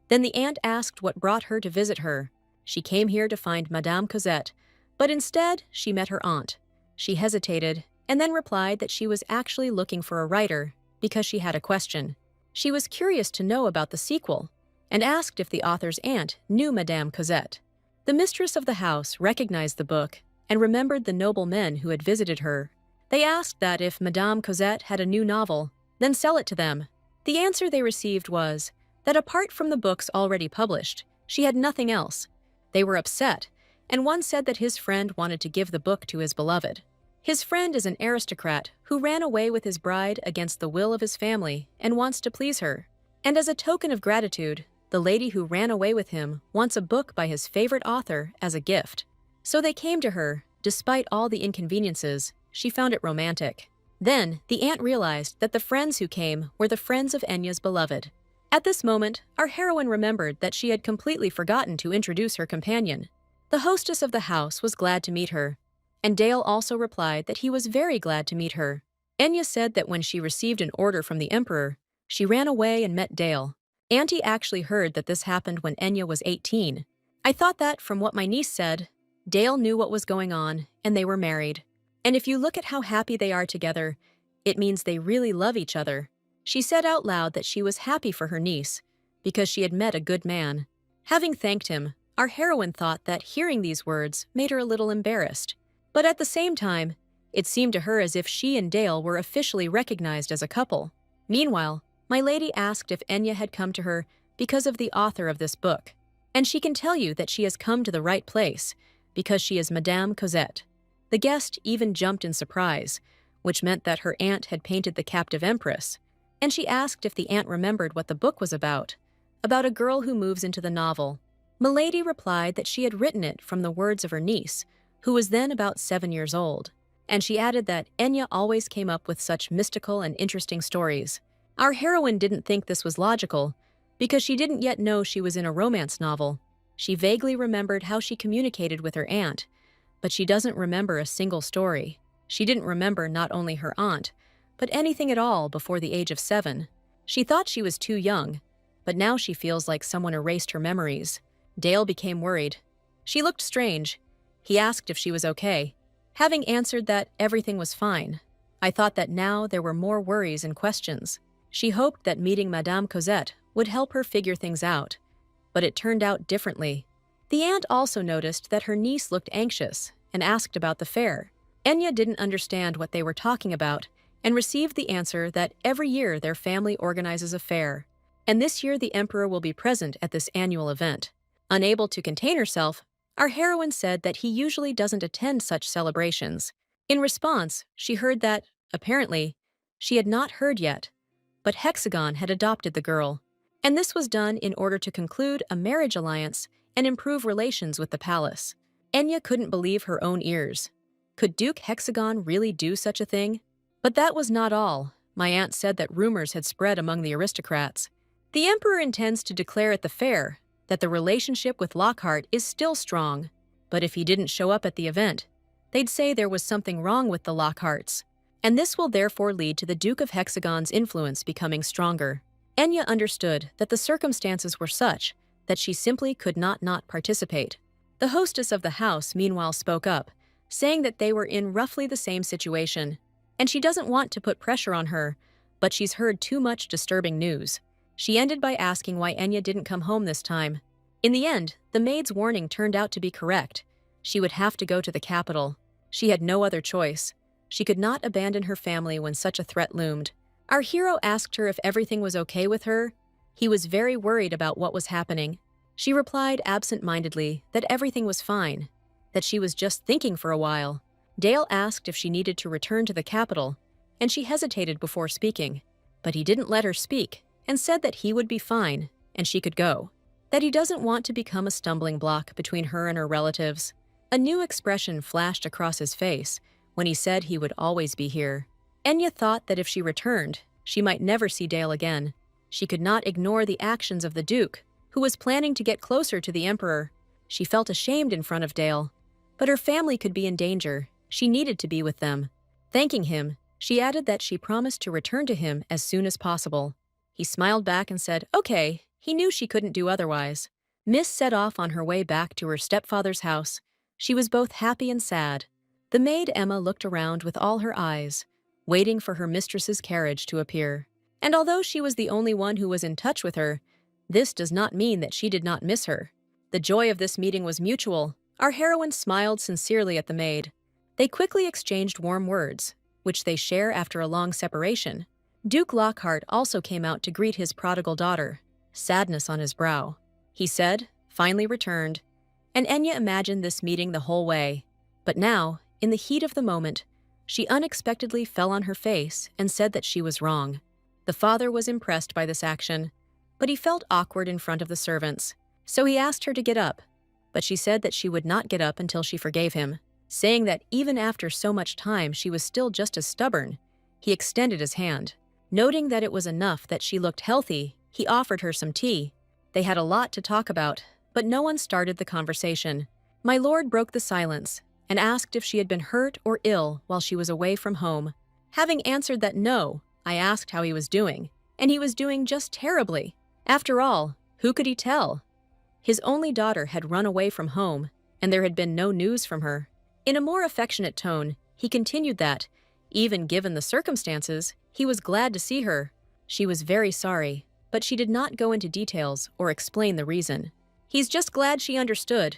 Then the aunt asked what brought her to visit her. She came here to find Madame Cosette, but instead she met her aunt. She hesitated and then replied that she was actually looking for a writer because she had a question. She was curious to know about the sequel and asked if the author's aunt knew Madame Cosette. The mistress of the house recognized the book and remembered the noble men who had visited her. They asked that if Madame Cosette had a new novel, then sell it to them. The answer they received was that apart from the books already published, she had nothing else. They were upset, and one said that his friend wanted to give the book to his beloved. His friend is an aristocrat who ran away with his bride against the will of his family and wants to please her. And as a token of gratitude, the lady who ran away with him wants a book by his favorite author as a gift. So they came to her. Despite all the inconveniences, she found it romantic. Then, the aunt realized that the friends who came were the friends of Enya's beloved. At this moment, our heroine remembered that she had completely forgotten to introduce her companion. The hostess of the house was glad to meet her, and Dale also replied that he was very glad to meet her. Enya said that when she received an order from the emperor, she ran away and met Dale. Auntie actually heard that this happened when Enya was 18. I thought that, from what my niece said, Dale knew what was going on, and they were married. And if you look at how happy they are together, it means they really love each other. She said out loud that she was happy for her niece, because she had met a good man. Having thanked him, our heroine thought that hearing these words made her a little embarrassed. But at the same time, it seemed to her as if she and Dale were officially recognized as a couple. Meanwhile, my lady asked if Enya had come to her because of the author of this book. And she can tell you that she has come to the right place, because she is Madame Cosette. The guest even jumped in surprise, which meant that her aunt had painted the captive empress. And she asked if the aunt remembered what the book was about a girl who moves into the novel. Milady replied that she had written it from the words of her niece, who was then about 7 years old. And she added that Enya always came up with such mystical and interesting stories. Our heroine didn't think this was logical, because she didn't yet know she was in a romance novel. She vaguely remembered how she communicated with her aunt, but she doesn't remember a single story. She didn't remember not only her aunt, but anything at all before the age of 7. She thought she was too young, but now she feels like someone erased her memories. Dale became worried. She looked strange. He asked if she was okay. Having answered that everything was fine, I thought that now there were more worries and questions. She hoped that meeting Madame Cosette would help her figure things out, but it turned out differently. The aunt also noticed that her niece looked anxious and asked about the fair. Enya didn't understand what they were talking about and received the answer that every year their family organizes a fair, and this year the emperor will be present at this annual event. Unable to contain herself, our heroine said that he usually doesn't attend such celebrations. In response, she heard that, apparently, she had not heard yet, but Hexagon had adopted the girl, and this was done in order to conclude a marriage alliance and improve relations with the palace. Enya couldn't believe her own ears. Could Duke Hexagon really do such a thing? But that was not all. My aunt said that rumors had spread among the aristocrats. The emperor intends to declare at the fair that the relationship with Lockhart is still strong, but if he didn't show up at the event, they'd say there was something wrong with the Lockharts, and this will therefore lead to the Duke of Hexagon's influence becoming stronger. Enya understood that the circumstances were such that she simply could not participate. The hostess of the house meanwhile spoke up, saying that they were in roughly the same situation, and she doesn't want to put pressure on her, but she's heard too much disturbing news. She ended by asking why Enya didn't come home this time. In the end, the maid's warning turned out to be correct. She would have to go to the capital. She had no other choice. She could not abandon her family when such a threat loomed. Our hero asked her if everything was okay with her. He was very worried about what was happening. She replied absent-mindedly that everything was fine, that she was just thinking for a while. Dale asked if she needed to return to the capital, and she hesitated before speaking. But he didn't let her speak and said that he would be fine and she could go, that he doesn't want to become a stumbling block between her and her relatives. A new expression flashed across his face when he said he would always be here. Enya thought that if she returned, she might never see Dale again. She could not ignore the actions of the Duke, who was planning to get closer to the Emperor. She felt ashamed in front of Dale, but her family could be in danger. She needed to be with them. Thanking him, she added that she promised to return to him as soon as possible. He smiled back and said, "Okay." He knew she couldn't do otherwise. Miss set off on her way back to her stepfather's house. She was both happy and sad. The maid Emma looked around with all her eyes, waiting for her mistress's carriage to appear. And although she was the only one who was in touch with her, this does not mean that she did not miss her. The joy of this meeting was mutual. Our heroine smiled sincerely at the maid. They quickly exchanged warm words, which they share after a long separation. Duke Lockhart also came out to greet his prodigal daughter, sadness on his brow. He said, finally returned, and Enya imagined this meeting the whole way. But now, in the heat of the moment, she unexpectedly fell on her face and said that she was wrong. The father was impressed by this action, but he felt awkward in front of the servants, so he asked her to get up. But she said that she would not get up until she forgave him, saying that even after so much time she was still just as stubborn. He extended his hand. Noting that it was enough that she looked healthy, he offered her some tea. They had a lot to talk about, but no one started the conversation. My lord broke the silence and asked if she had been hurt or ill while she was away from home. Having answered that no, I asked how he was doing, and he was doing just terribly. After all, who could he tell? His only daughter had run away from home, and there had been no news from her. In a more affectionate tone, he continued that, even given the circumstances, he was glad to see her. She was very sorry, but she did not go into details or explain the reason. He's just glad she understood.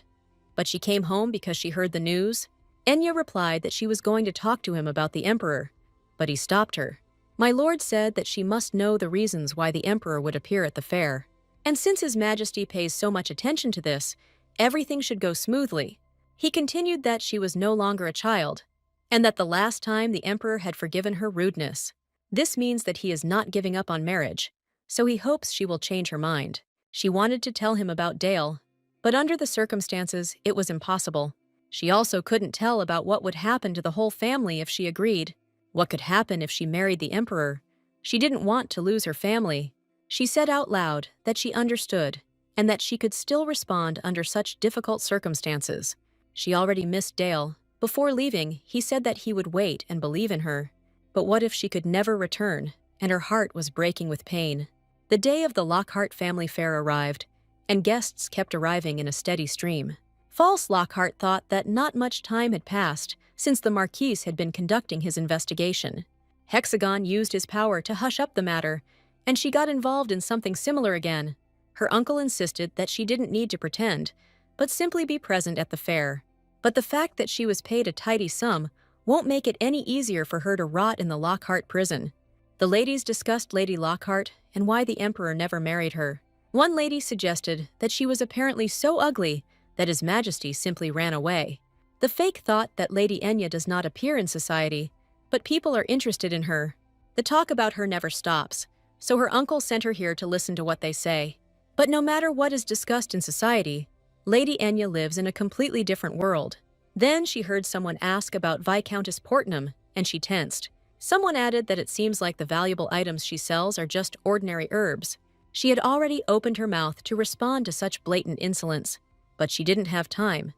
But she came home because she heard the news. Enya replied that she was going to talk to him about the Emperor, but he stopped her. My lord said that she must know the reasons why the Emperor would appear at the fair. And since His Majesty pays so much attention to this, everything should go smoothly. He continued that she was no longer a child, and that the last time the Emperor had forgiven her rudeness. This means that he is not giving up on marriage, so he hopes she will change her mind. She wanted to tell him about Dale, but under the circumstances, it was impossible. She also couldn't tell about what would happen to the whole family if she agreed. What could happen if she married the Emperor? She didn't want to lose her family. She said out loud that she understood, and that she could still respond under such difficult circumstances. She already missed Dale. Before leaving, he said that he would wait and believe in her. But what if she could never return, and her heart was breaking with pain? The day of the Lockhart family fair arrived, and guests kept arriving in a steady stream. False Lockhart thought that not much time had passed since the Marquis had been conducting his investigation. Hexagon used his power to hush up the matter, and she got involved in something similar again. Her uncle insisted that she didn't need to pretend, but simply be present at the fair. But the fact that she was paid a tidy sum won't make it any easier for her to rot in the Lockhart prison. The ladies discussed Lady Lockhart and why the Emperor never married her. One lady suggested that she was apparently so ugly that His Majesty simply ran away. The fake thought that Lady Enya does not appear in society, but people are interested in her. The talk about her never stops, so her uncle sent her here to listen to what they say. But no matter what is discussed in society, Lady Enya lives in a completely different world. Then she heard someone ask about Viscountess Portnam, and she tensed. Someone added that it seems like the valuable items she sells are just ordinary herbs. She had already opened her mouth to respond to such blatant insolence, but she didn't have time,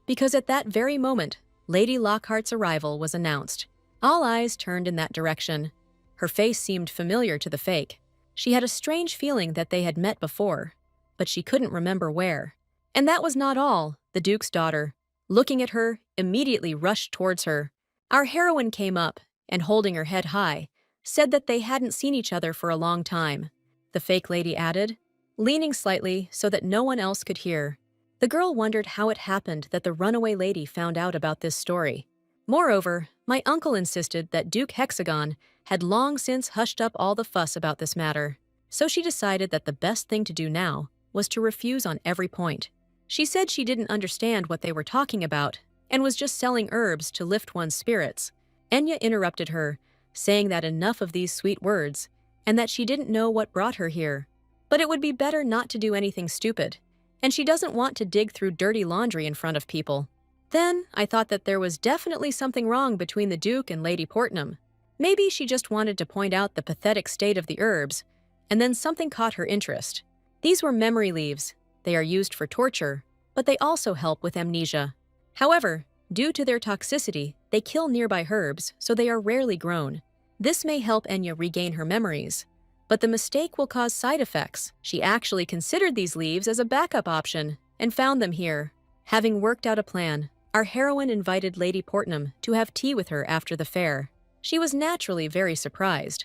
because at that very moment, Lady Lockhart's arrival was announced. All eyes turned in that direction. Her face seemed familiar to the fake. She had a strange feeling that they had met before, but she couldn't remember where. And that was not all. The Duke's daughter, looking at her, immediately rushed towards her. Our heroine came up, and holding her head high, said that they hadn't seen each other for a long time. The fake lady added, leaning slightly so that no one else could hear. The girl wondered how it happened that the runaway lady found out about this story. Moreover, my uncle insisted that Duke Hexagon had long since hushed up all the fuss about this matter, so she decided that the best thing to do now was to refuse on every point. She said she didn't understand what they were talking about and was just selling herbs to lift one's spirits. Enya interrupted her, saying that enough of these sweet words and that she didn't know what brought her here. But it would be better not to do anything stupid, and she doesn't want to dig through dirty laundry in front of people. Then I thought that there was definitely something wrong between the Duke and Lady Portnam. Maybe she just wanted to point out the pathetic state of the herbs, and then something caught her interest. These were memory leaves. They are used for torture, but they also help with amnesia. However, due to their toxicity, they kill nearby herbs, so they are rarely grown. This may help Enya regain her memories, but the mistake will cause side effects. She actually considered these leaves as a backup option and found them here. Having worked out a plan, our heroine invited Lady Portnam to have tea with her after the fair. She was naturally very surprised,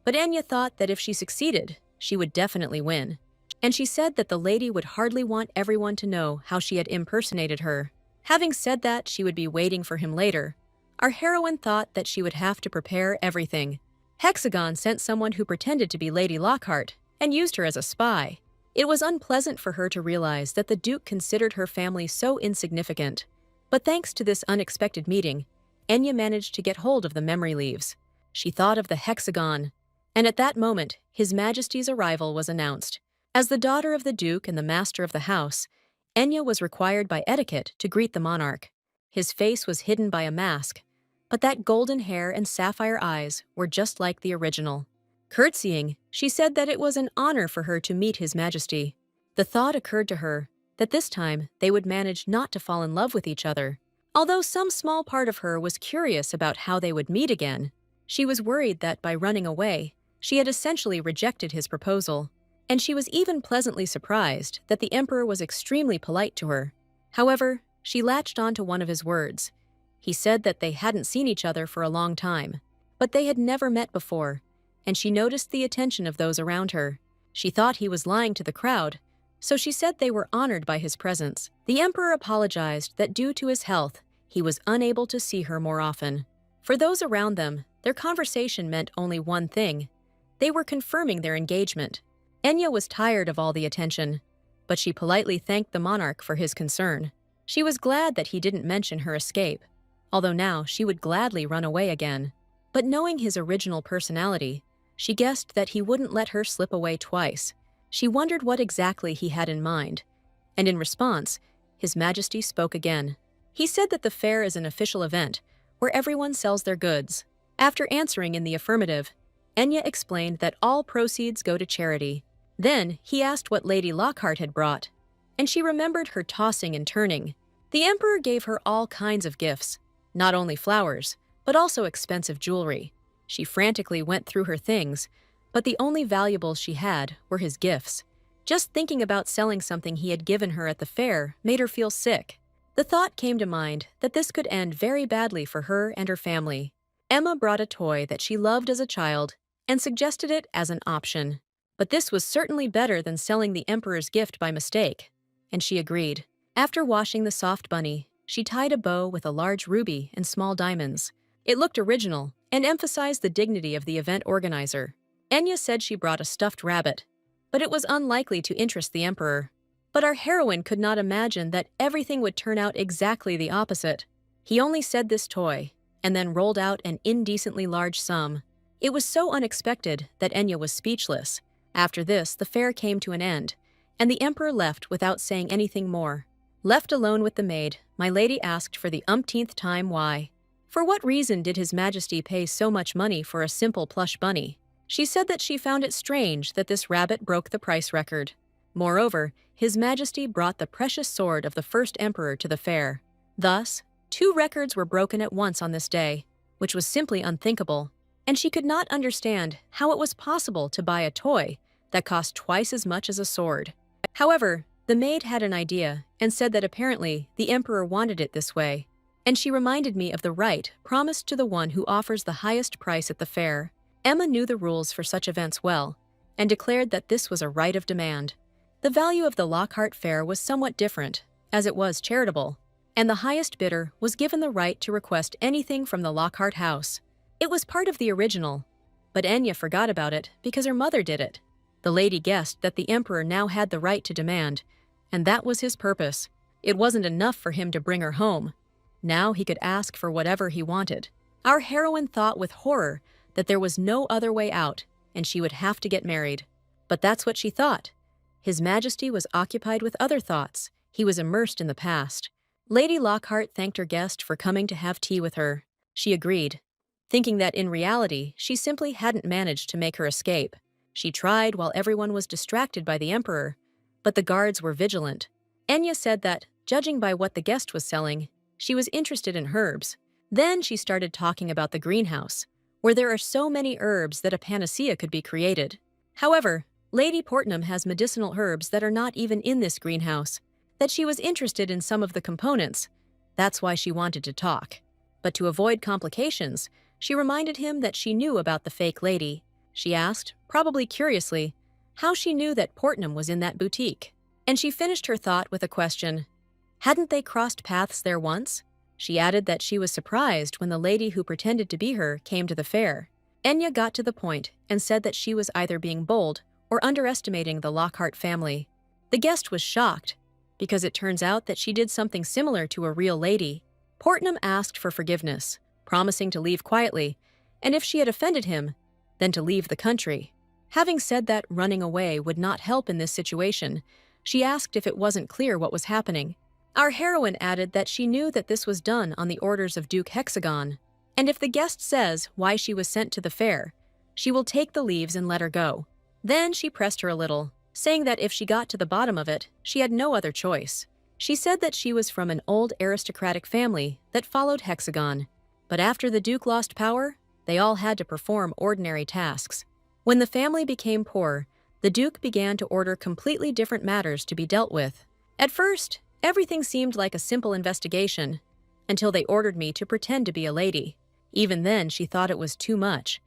but Enya thought that if she succeeded, she would definitely win. And she said that the lady would hardly want everyone to know how she had impersonated her. Having said that she would be waiting for him later, our heroine thought that she would have to prepare everything. Hexagon sent someone who pretended to be Lady Lockhart and used her as a spy. It was unpleasant for her to realize that the Duke considered her family so insignificant. But thanks to this unexpected meeting, Enya managed to get hold of the memory leaves. She thought of the hexagon, and at that moment, His Majesty's arrival was announced. As the daughter of the Duke and the master of the house, Enya was required by etiquette to greet the monarch. His face was hidden by a mask, but that golden hair and sapphire eyes were just like the original. Curtsying, she said that it was an honor for her to meet His Majesty. The thought occurred to her that this time they would manage not to fall in love with each other. Although some small part of her was curious about how they would meet again, she was worried that by running away, she had essentially rejected his proposal. And she was even pleasantly surprised that the Emperor was extremely polite to her. However, she latched on to one of his words. He said that they hadn't seen each other for a long time, but they had never met before, and she noticed the attention of those around her. She thought he was lying to the crowd, so she said they were honored by his presence. The Emperor apologized that due to his health, he was unable to see her more often. For those around them, their conversation meant only one thing. They were confirming their engagement. Enya was tired of all the attention, but she politely thanked the monarch for his concern. She was glad that he didn't mention her escape, although now she would gladly run away again. But knowing his original personality, she guessed that he wouldn't let her slip away twice. She wondered what exactly he had in mind, and in response, His Majesty spoke again. He said that the fair is an official event where everyone sells their goods. After answering in the affirmative, Enya explained that all proceeds go to charity. Then he asked what Lady Lockhart had brought, and she remembered her tossing and turning. The Emperor gave her all kinds of gifts, not only flowers, but also expensive jewelry. She frantically went through her things, but the only valuables she had were his gifts. Just thinking about selling something he had given her at the fair made her feel sick. The thought came to mind that this could end very badly for her and her family. Emma brought a toy that she loved as a child and suggested it as an option. But this was certainly better than selling the Emperor's gift by mistake, and she agreed. After washing the soft bunny, she tied a bow with a large ruby and small diamonds. It looked original and emphasized the dignity of the event organizer. Enya said she brought a stuffed rabbit, but it was unlikely to interest the Emperor. But our heroine could not imagine that everything would turn out exactly the opposite. He only said this toy, and then rolled out an indecently large sum. It was so unexpected that Enya was speechless. After this, the fair came to an end, and the Emperor left without saying anything more. Left alone with the maid, my lady asked for the umpteenth time why. For what reason did His Majesty pay so much money for a simple plush bunny? She said that she found it strange that this rabbit broke the price record. Moreover, His Majesty brought the precious sword of the first emperor to the fair. Thus, 2 records were broken at once on this day, which was simply unthinkable, and she could not understand how it was possible to buy a toy that cost twice as much as a sword. However, the maid had an idea and said that apparently the Emperor wanted it this way, and she reminded me of the right promised to the one who offers the highest price at the fair. Emma knew the rules for such events well, and declared that this was a right of demand. The value of the Lockhart Fair was somewhat different, as it was charitable, and the highest bidder was given the right to request anything from the Lockhart house. It was part of the original, But Enya forgot about it because her mother did it. The lady guessed that the emperor now had the right to demand, and that was his purpose. It wasn't enough for him to bring her home. Now he could ask for whatever he wanted. Our heroine thought with horror that there was no other way out, and she would have to get married. But that's what she thought. His Majesty was occupied with other thoughts. He was immersed in the past. Lady Lockhart thanked her guest for coming to have tea with her. She agreed, thinking that in reality she simply hadn't managed to make her escape. She tried while everyone was distracted by the emperor, but the guards were vigilant. Enya said that, judging by what the guest was selling, she was interested in herbs. Then she started talking about the greenhouse, where there are so many herbs that a panacea could be created. However, Lady Portnam has medicinal herbs that are not even in this greenhouse, that she was interested in some of the components. That's why she wanted to talk. But to avoid complications, she reminded him that she knew about the fake lady. She asked, probably curiously, how she knew that Portnam was in that boutique. And she finished her thought with a question. Hadn't they crossed paths there once? She added that she was surprised when the lady who pretended to be her came to the fair. Enya got to the point and said that she was either being bold or underestimating the Lockhart family. The guest was shocked, because it turns out that she did something similar to a real lady. Portnam asked for forgiveness, promising to leave quietly, and if she had offended him, then to leave the country. Having said that running away would not help in this situation, she asked if it wasn't clear what was happening. Our heroine added that she knew that this was done on the orders of Duke Hexagon, and if the guest says why she was sent to the fair, she will take the leaves and let her go. Then she pressed her a little, saying that if she got to the bottom of it, she had no other choice. She said that she was from an old aristocratic family that followed Hexagon, but after the Duke lost power, they all had to perform ordinary tasks. When the family became poor, the Duke began to order completely different matters to be dealt with. At first, everything seemed like a simple investigation, until they ordered me to pretend to be a lady. Even then, she thought it was too much.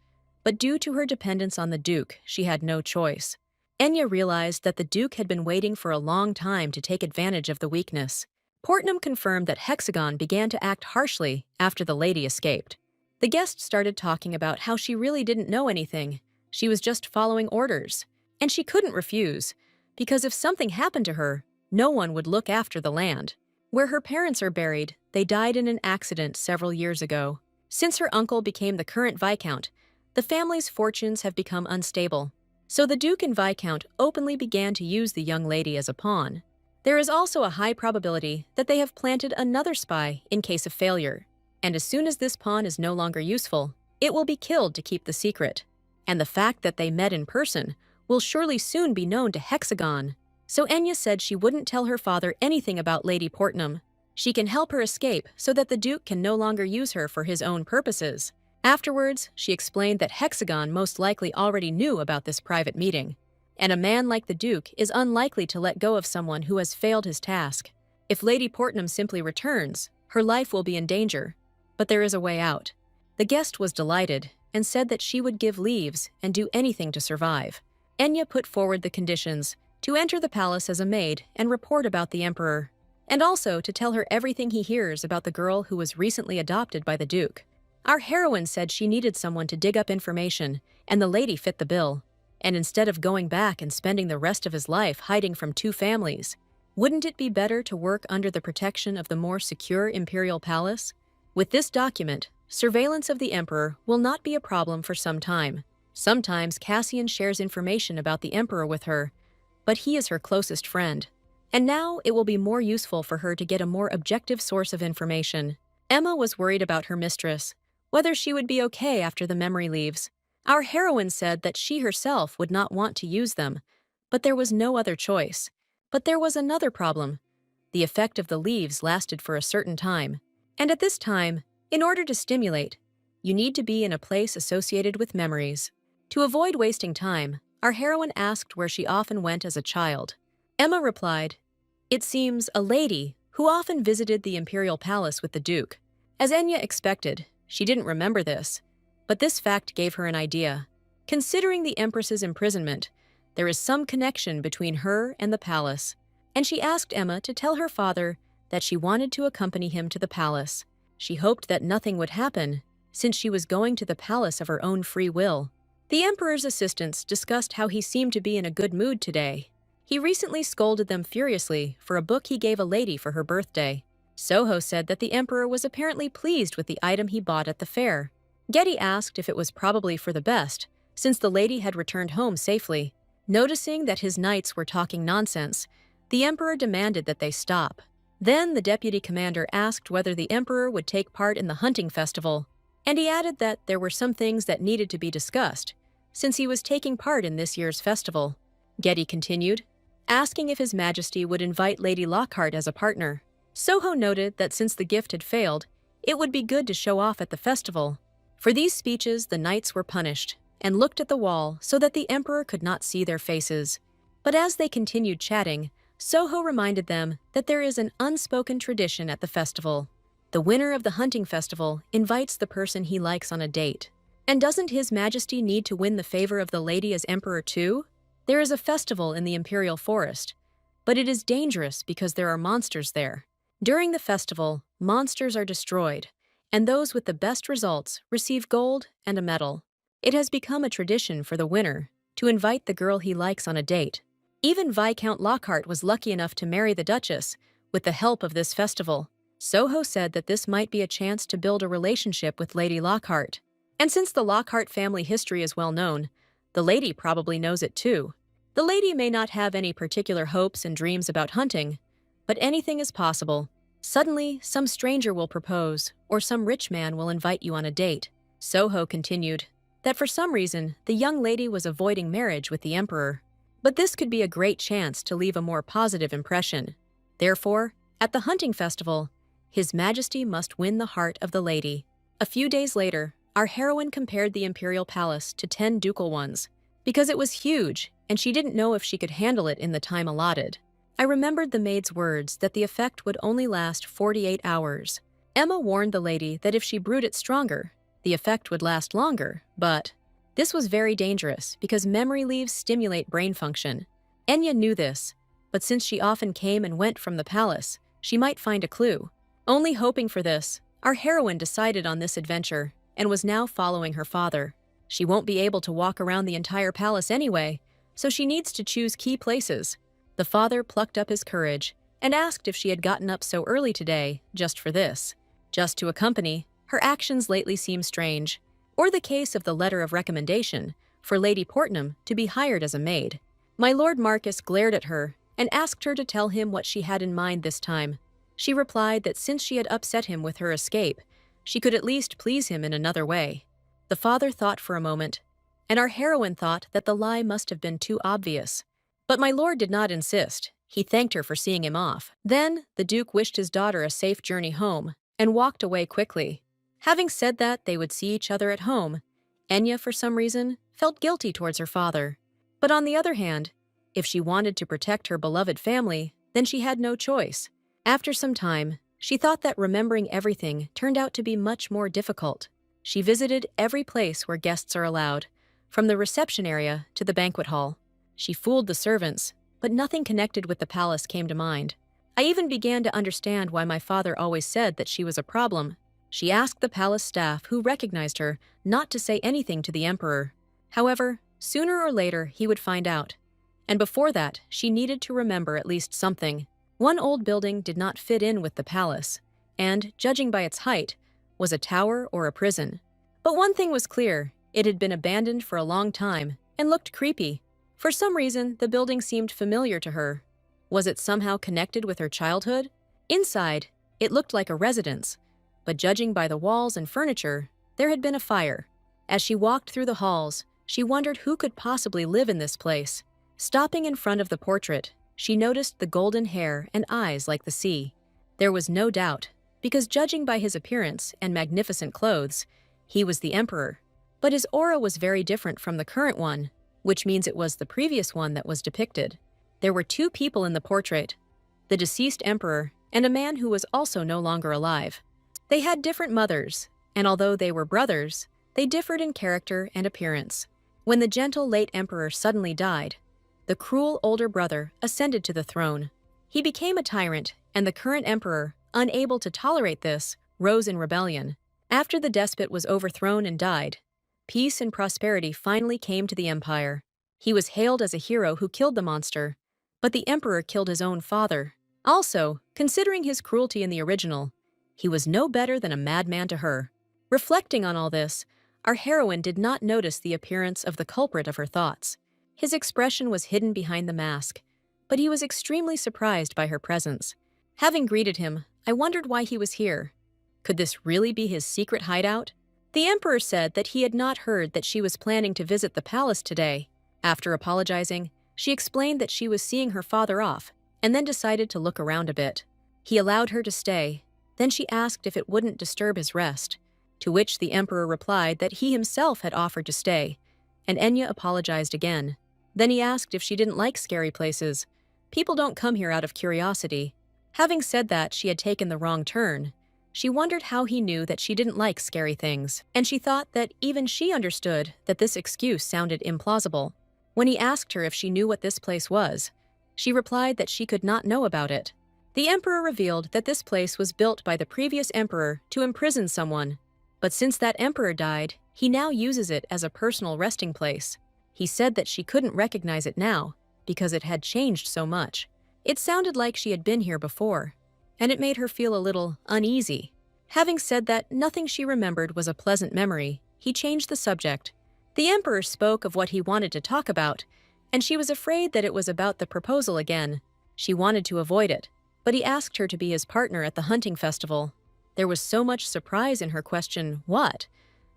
But due to her dependence on the Duke, she had no choice. Enya realized that the Duke had been waiting for a long time to take advantage of the weakness. Portnam confirmed that Hexagon began to act harshly after the lady escaped. The guest started talking about how she really didn't know anything. She was just following orders. And she couldn't refuse, because if something happened to her, no one would look after the land. Where her parents are buried, they died in an accident several years ago. Since her uncle became the current Viscount, the family's fortunes have become unstable. So the Duke and Viscount openly began to use the young lady as a pawn. There is also a high probability that they have planted another spy in case of failure. And as soon as this pawn is no longer useful, it will be killed to keep the secret. And the fact that they met in person will surely soon be known to Hexagon. So Enya said she wouldn't tell her father anything about Lady Portnam. She can help her escape so that the Duke can no longer use her for his own purposes. Afterwards, she explained that Hexagon most likely already knew about this private meeting, and a man like the Duke is unlikely to let go of someone who has failed his task. If Lady Portnam simply returns, her life will be in danger, but there is a way out. The guest was delighted and said that she would give leaves and do anything to survive. Enya put forward the conditions to enter the palace as a maid and report about the emperor, and also to tell her everything he hears about the girl who was recently adopted by the Duke. Our heroine said she needed someone to dig up information, and the lady fit the bill. And instead of going back and spending the rest of his life hiding from two families, wouldn't it be better to work under the protection of the more secure imperial palace? With this document, surveillance of the emperor will not be a problem for some time. Sometimes Cassian shares information about the emperor with her, but he is her closest friend. And now it will be more useful for her to get a more objective source of information. Emma was worried about her mistress, whether she would be okay after the memory leaves. Our heroine said that she herself would not want to use them, but there was no other choice. But there was another problem. The effect of the leaves lasted for a certain time. And at this time, in order to stimulate, you need to be in a place associated with memories. To avoid wasting time, our heroine asked where she often went as a child. Emma replied, "It seems a lady who often visited the imperial palace with the Duke." As Enya expected, she didn't remember this, but this fact gave her an idea. Considering the Empress's imprisonment, there is some connection between her and the palace, and she asked Emma to tell her father that she wanted to accompany him to the palace. She hoped that nothing would happen, since she was going to the palace of her own free will. The emperor's assistants discussed how he seemed to be in a good mood today. He recently scolded them furiously for a book he gave a lady for her birthday. Soho said that the emperor was apparently pleased with the item he bought at the fair. Getty asked if it was probably for the best, since the lady had returned home safely. Noticing that his knights were talking nonsense, the emperor demanded that they stop. Then the deputy commander asked whether the emperor would take part in the hunting festival, and he added that there were some things that needed to be discussed, since he was taking part in this year's festival. Getty continued, asking if His Majesty would invite Lady Lockhart as a partner. Soho noted that since the gift had failed, it would be good to show off at the festival. For these speeches, the knights were punished and looked at the wall so that the emperor could not see their faces. But as they continued chatting, Soho reminded them that there is an unspoken tradition at the festival. The winner of the hunting festival invites the person he likes on a date. And doesn't His Majesty need to win the favor of the lady as emperor too? There is a festival in the imperial forest, but it is dangerous because there are monsters there. During the festival, monsters are destroyed, and those with the best results receive gold and a medal. It has become a tradition for the winner to invite the girl he likes on a date. Even Viscount Lockhart was lucky enough to marry the Duchess with the help of this festival. Soho said that this might be a chance to build a relationship with Lady Lockhart. And since the Lockhart family history is well known, the lady probably knows it too. The lady may not have any particular hopes and dreams about hunting, but anything is possible. Suddenly, some stranger will propose, or some rich man will invite you on a date. Soho continued that for some reason, the young lady was avoiding marriage with the emperor. But this could be a great chance to leave a more positive impression. Therefore, at the hunting festival, His Majesty must win the heart of the lady. A few days later, our heroine compared the imperial palace to 10 ducal ones, because it was huge and she didn't know if she could handle it in the time allotted. I remembered the maid's words that the effect would only last 48 hours. Emma warned the lady that if she brewed it stronger, the effect would last longer, but this was very dangerous because memory leaves stimulate brain function. Enya knew this, but since she often came and went from the palace, she might find a clue. Only hoping for this, our heroine decided on this adventure and was now following her father. She won't be able to walk around the entire palace anyway, so she needs to choose key places. The father plucked up his courage and asked if she had gotten up so early today just for this. Just to accompany, her actions lately seem strange. Or the case of the letter of recommendation for Lady Portnam to be hired as a maid. My Lord Marcus glared at her and asked her to tell him what she had in mind this time. She replied that since she had upset him with her escape, she could at least please him in another way. The father thought for a moment, and our heroine thought that the lie must have been too obvious. But my lord did not insist. He thanked her for seeing him off. Then the Duke wished his daughter a safe journey home and walked away quickly. Having said that they would see each other at home, Enya, for some reason, felt guilty towards her father. But on the other hand, if she wanted to protect her beloved family, then she had no choice. After some time, she thought that remembering everything turned out to be much more difficult. She visited every place where guests are allowed, from the reception area to the banquet hall. She fooled the servants, but nothing connected with the palace came to mind. I even began to understand why my father always said that she was a problem. She asked the palace staff who recognized her not to say anything to the emperor. However, sooner or later he would find out. And before that, she needed to remember at least something. One old building did not fit in with the palace, and, judging by its height, was a tower or a prison. But one thing was clear, it had been abandoned for a long time and looked creepy. For some reason, the building seemed familiar to her. Was it somehow connected with her childhood? Inside, it looked like a residence, but judging by the walls and furniture, there had been a fire. As she walked through the halls, she wondered who could possibly live in this place. Stopping in front of the portrait, she noticed the golden hair and eyes like the sea. There was no doubt, because judging by his appearance and magnificent clothes, he was the emperor. But his aura was very different from the current one, which means it was the previous one that was depicted. There were two people in the portrait, the deceased emperor and a man who was also no longer alive. They had different mothers, and although they were brothers, they differed in character and appearance. When the gentle late emperor suddenly died, the cruel older brother ascended to the throne. He became a tyrant, and the current emperor, unable to tolerate this, rose in rebellion. After the despot was overthrown and died, peace and prosperity finally came to the empire. He was hailed as a hero who killed the monster, but the emperor killed his own father. Also, considering his cruelty in the original, he was no better than a madman to her. Reflecting on all this, our heroine did not notice the appearance of the culprit of her thoughts. His expression was hidden behind the mask, but he was extremely surprised by her presence. Having greeted him, I wondered why he was here. Could this really be his secret hideout? The emperor said that he had not heard that she was planning to visit the palace today. After apologizing, she explained that she was seeing her father off, and then decided to look around a bit. He allowed her to stay. Then she asked if it wouldn't disturb his rest, to which the emperor replied that he himself had offered to stay, and Enya apologized again. Then he asked if she didn't like scary places. People don't come here out of curiosity. Having said that she had taken the wrong turn, she wondered how he knew that she didn't like scary things, and she thought that even she understood that this excuse sounded implausible. When he asked her if she knew what this place was, she replied that she could not know about it. The emperor revealed that this place was built by the previous emperor to imprison someone, but since that emperor died, he now uses it as a personal resting place. He said that she couldn't recognize it now because it had changed so much. It sounded like she had been here before, and it made her feel a little uneasy. Having said that nothing she remembered was a pleasant memory, he changed the subject. The emperor spoke of what he wanted to talk about, and she was afraid that it was about the proposal again. She wanted to avoid it, but he asked her to be his partner at the hunting festival. There was so much surprise in her question, "What?"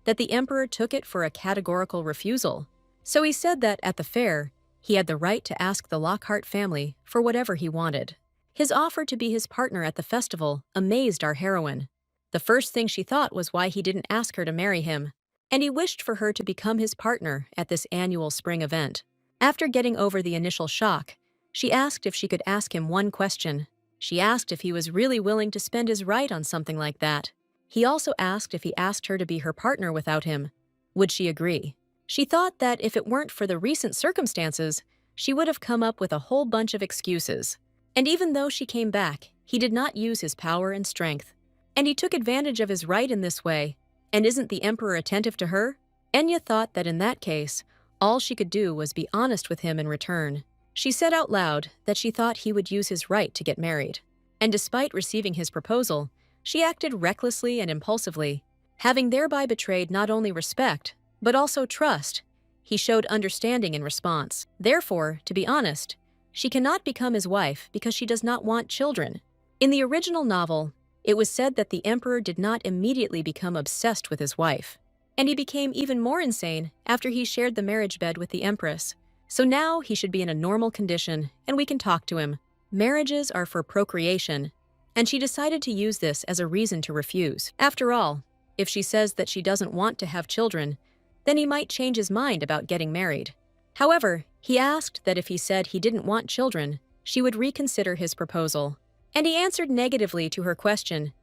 that the emperor took it for a categorical refusal. So he said that at the fair, he had the right to ask the Lockhart family for whatever he wanted. His offer to be his partner at the festival amazed our heroine. The first thing she thought was why he didn't ask her to marry him, and he wished for her to become his partner at this annual spring event. After getting over the initial shock, she asked if she could ask him one question. She asked if he was really willing to spend his right on something like that. He also asked if he asked her to be her partner without him, would she agree? She thought that if it weren't for the recent circumstances, she would have come up with a whole bunch of excuses. And even though she came back, he did not use his power and strength. And he took advantage of his right in this way. And isn't the emperor attentive to her? Enya thought that in that case, all she could do was be honest with him in return. She said out loud that she thought he would use his right to get married. And despite receiving his proposal, she acted recklessly and impulsively, having thereby betrayed not only respect, but also trust. He showed understanding in response. Therefore, to be honest, she cannot become his wife because she does not want children. In the original novel, it was said that the emperor did not immediately become obsessed with his wife, and he became even more insane after he shared the marriage bed with the empress. So now he should be in a normal condition, and we can talk to him. Marriages are for procreation, and she decided to use this as a reason to refuse. After all, if she says that she doesn't want to have children, then he might change his mind about getting married. However, he asked that if he said he didn't want children, she would reconsider his proposal. And he answered negatively to her question,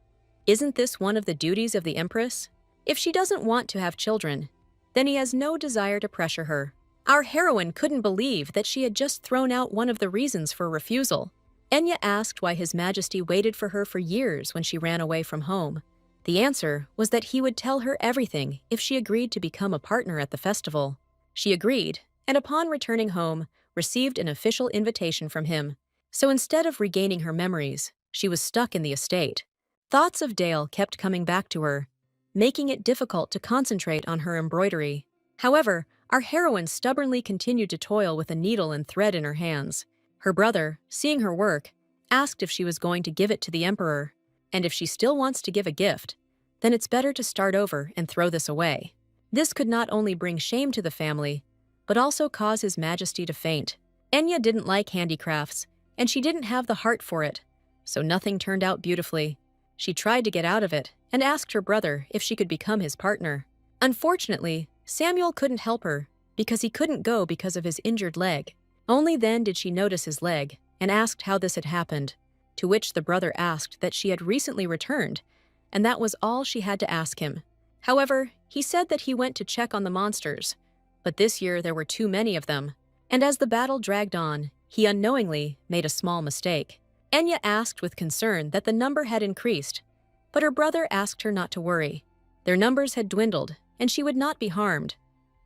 "Isn't this one of the duties of the empress?" If she doesn't want to have children, then he has no desire to pressure her. Our heroine couldn't believe that she had just thrown out one of the reasons for refusal. Enya asked why His Majesty waited for her for years when she ran away from home. The answer was that he would tell her everything if she agreed to become a partner at the festival. She agreed, and upon returning home, received an official invitation from him. So instead of regaining her memories, she was stuck in the estate. Thoughts of Dale kept coming back to her, making it difficult to concentrate on her embroidery. However, our heroine stubbornly continued to toil with a needle and thread in her hands. Her brother, seeing her work, asked if she was going to give it to the emperor, and if she still wants to give a gift, then it's better to start over and throw this away. This could not only bring shame to the family, but also cause His Majesty to faint. Enya didn't like handicrafts, and she didn't have the heart for it, so nothing turned out beautifully. She tried to get out of it and asked her brother if she could become his partner. Unfortunately, Samuel couldn't help her because he couldn't go because of his injured leg. Only then did she notice his leg and asked how this had happened, to which the brother asked that she had recently returned, and that was all she had to ask him. However, he said that he went to check on the monsters, but this year there were too many of them, and as the battle dragged on, he unknowingly made a small mistake. Enya asked with concern that the number had increased, but her brother asked her not to worry. Their numbers had dwindled, and she would not be harmed.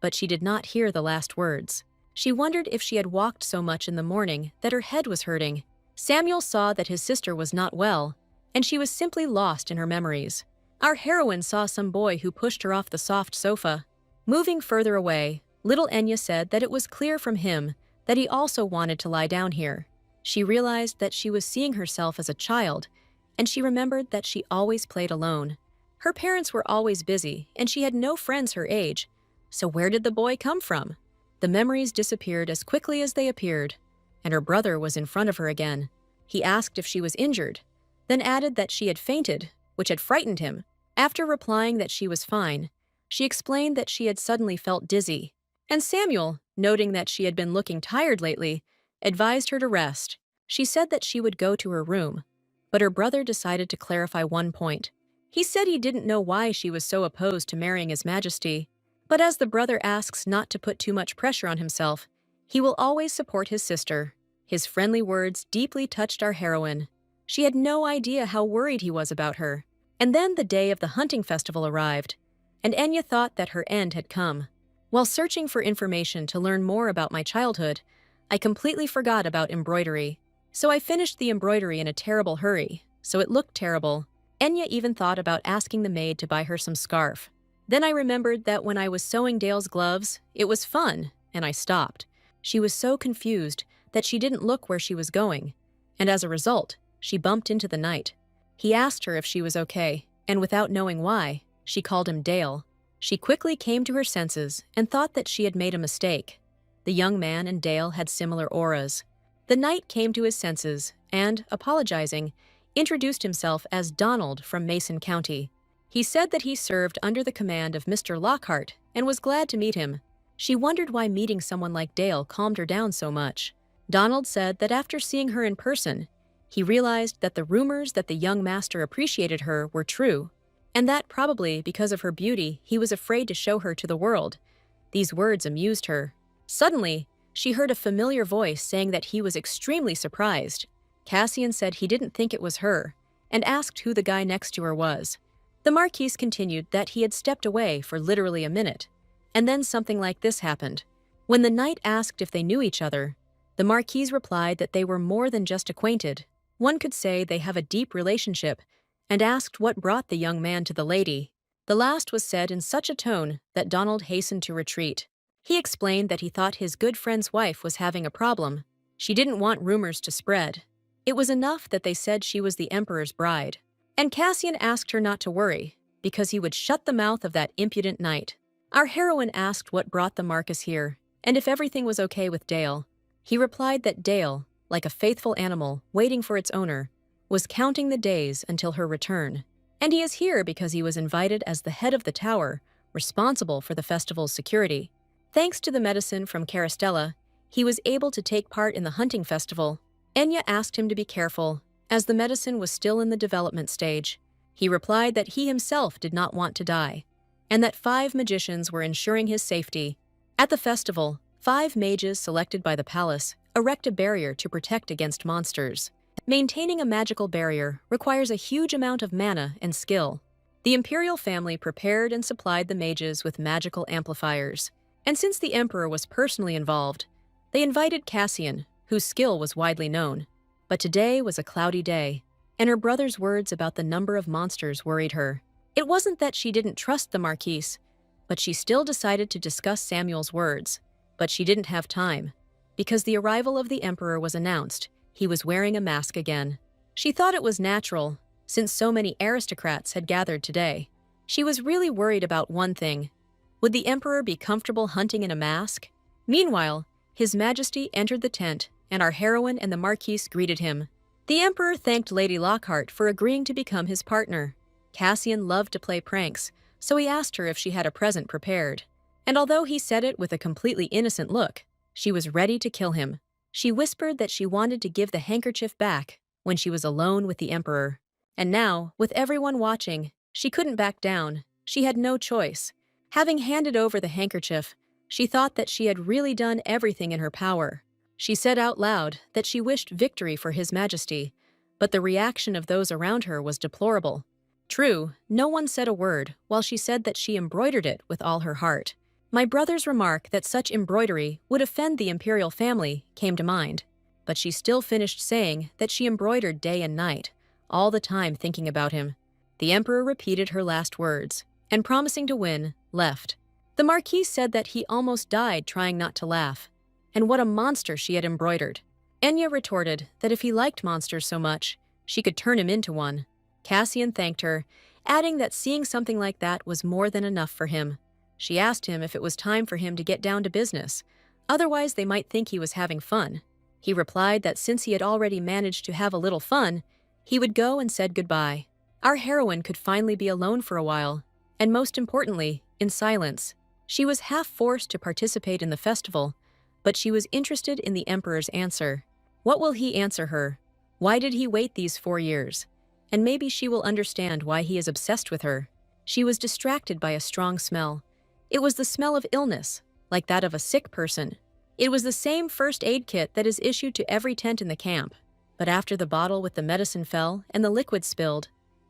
But she did not hear the last words. She wondered if she had walked so much in the morning that her head was hurting. Samuel saw that his sister was not well, and she was simply lost in her memories. Our heroine saw some boy who pushed her off the soft sofa. Moving further away, little Enya said that it was clear from him that he also wanted to lie down here. She realized that she was seeing herself as a child, and she remembered that she always played alone. Her parents were always busy, and she had no friends her age. So where did the boy come from? The memories disappeared as quickly as they appeared, and her brother was in front of her again. He asked if she was injured, then added that she had fainted, which had frightened him. After replying that she was fine, she explained that she had suddenly felt dizzy, and Samuel, noting that she had been looking tired lately, advised her to rest. She said that she would go to her room, but her brother decided to clarify one point. He said he didn't know why she was so opposed to marrying His Majesty, but as the brother asks not to put too much pressure on himself, he will always support his sister. His friendly words deeply touched our heroine. She had no idea how worried he was about her. And then the day of the hunting festival arrived, and Enya thought that her end had come. While searching for information to learn more about my childhood, I completely forgot about embroidery. So I finished the embroidery in a terrible hurry, so it looked terrible. Enya even thought about asking the maid to buy her some scarf. Then I remembered that when I was sewing Dale's gloves, it was fun, and I stopped. She was so confused that she didn't look where she was going, and as a result, she bumped into the knight. He asked her if she was okay, and without knowing why, she called him Dale. She quickly came to her senses and thought that she had made a mistake. The young man and Dale had similar auras. The knight came to his senses and, apologizing, introduced himself as Donald from Mason County. He said that he served under the command of Mr. Lockhart and was glad to meet him. She wondered why meeting someone like Dale calmed her down so much. Donald said that after seeing her in person, he realized that the rumors that the young master appreciated her were true, and that probably because of her beauty he was afraid to show her to the world. These words amused her. Suddenly, she heard a familiar voice saying that he was extremely surprised. Cassian said he didn't think it was her, and asked who the guy next to her was. The Marquise continued that he had stepped away for literally a minute, and then something like this happened. When the knight asked if they knew each other, the Marquise replied that they were more than just acquainted. One could say they have a deep relationship, and asked what brought the young man to the lady. The last was said in such a tone that Donald hastened to retreat. He explained that he thought his good friend's wife was having a problem. She didn't want rumors to spread. It was enough that they said she was the emperor's bride. And Cassian asked her not to worry, because he would shut the mouth of that impudent knight. Our heroine asked what brought the Marquis here, and if everything was okay with Dale. He replied that Dale, like a faithful animal waiting for its owner, was counting the days until her return. And he is here because he was invited as the head of the tower, responsible for the festival's security. Thanks to the medicine from Caristella, he was able to take part in the hunting festival. Enya asked him to be careful, as the medicine was still in the development stage. He replied that he himself did not want to die, and that 5 magicians were ensuring his safety. At the festival, 5 mages selected by the palace erect a barrier to protect against monsters. Maintaining a magical barrier requires a huge amount of mana and skill. The imperial family prepared and supplied the mages with magical amplifiers, and since the emperor was personally involved, they invited Cassian, whose skill was widely known. But today was a cloudy day, and her brother's words about the number of monsters worried her. It wasn't that she didn't trust the Marquise, but she still decided to discuss Samuel's words. But she didn't have time. Because the arrival of the emperor was announced, he was wearing a mask again. She thought it was natural, since so many aristocrats had gathered today. She was really worried about one thing. Would the emperor be comfortable hunting in a mask? Meanwhile, His Majesty entered the tent, and our heroine and the Marquise greeted him. The emperor thanked Lady Lockhart for agreeing to become his partner. Cassian loved to play pranks, so he asked her if she had a present prepared. And although he said it with a completely innocent look, she was ready to kill him. She whispered that she wanted to give the handkerchief back when she was alone with the emperor. And now, with everyone watching, she couldn't back down. She had no choice. Having handed over the handkerchief, she thought that she had really done everything in her power. She said out loud that she wished victory for His Majesty, but the reaction of those around her was deplorable. True, no one said a word, while she said that she embroidered it with all her heart. My brother's remark that such embroidery would offend the imperial family came to mind, but she still finished saying that she embroidered day and night, all the time thinking about him. The emperor repeated her last words, and promising to win, left. The marquise said that he almost died trying not to laugh, and what a monster she had embroidered. Enya retorted that if he liked monsters so much, she could turn him into one. Cassian thanked her, adding that seeing something like that was more than enough for him. She asked him if it was time for him to get down to business, otherwise they might think he was having fun. He replied that since he had already managed to have a little fun, he would go and said goodbye. Our heroine could finally be alone for a while, and most importantly, in silence. She was half forced to participate in the festival, but she was interested in the emperor's answer. What will he answer her? Why did he wait these 4 years? And maybe she will understand why he is obsessed with her. She was distracted by a strong smell. It was the smell of illness, like that of a sick person. It was the same first aid kit that is issued to every tent in the camp. But after the bottle with the medicine fell and the liquid spilled,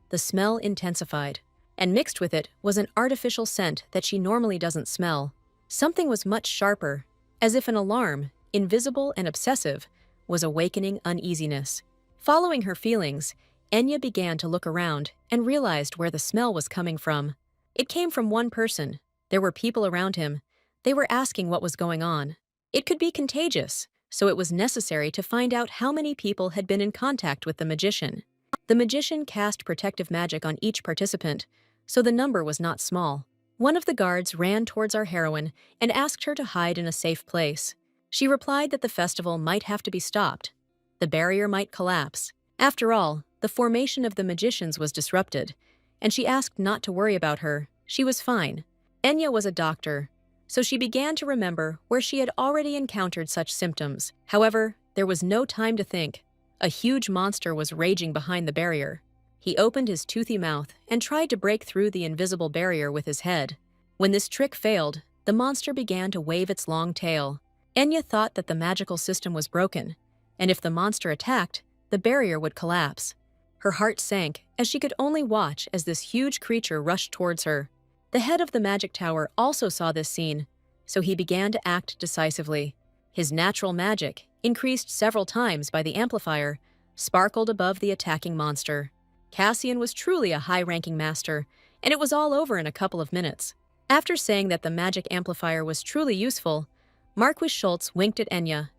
the smell intensified. And mixed with it was an artificial scent that she normally doesn't smell. Something was much sharper, as if an alarm, invisible and obsessive, was awakening uneasiness. Following her feelings, Enya began to look around and realized where the smell was coming from. It came from one person. There were people around him. They were asking what was going on. It could be contagious, so it was necessary to find out how many people had been in contact with the magician. The magician cast protective magic on each participant, so the number was not small. One of the guards ran towards our heroine and asked her to hide in a safe place. She replied that the festival might have to be stopped. The barrier might collapse. After all, the formation of the magicians was disrupted, and she asked not to worry about her. She was fine. Enya was a doctor, so she began to remember where she had already encountered such symptoms. However, there was no time to think. A huge monster was raging behind the barrier. He opened his toothy mouth and tried to break through the invisible barrier with his head. When this trick failed, the monster began to wave its long tail. Enya thought that the magical system was broken, and if the monster attacked, the barrier would collapse. Her heart sank as she could only watch as this huge creature rushed towards her. The head of the magic tower also saw this scene, so he began to act decisively. His natural magic, increased several times by the amplifier, sparkled above the attacking monster. Cassian was truly a high-ranking master, and it was all over in a couple of minutes. After saying that the magic amplifier was truly useful, Marquis Schultz winked at Enya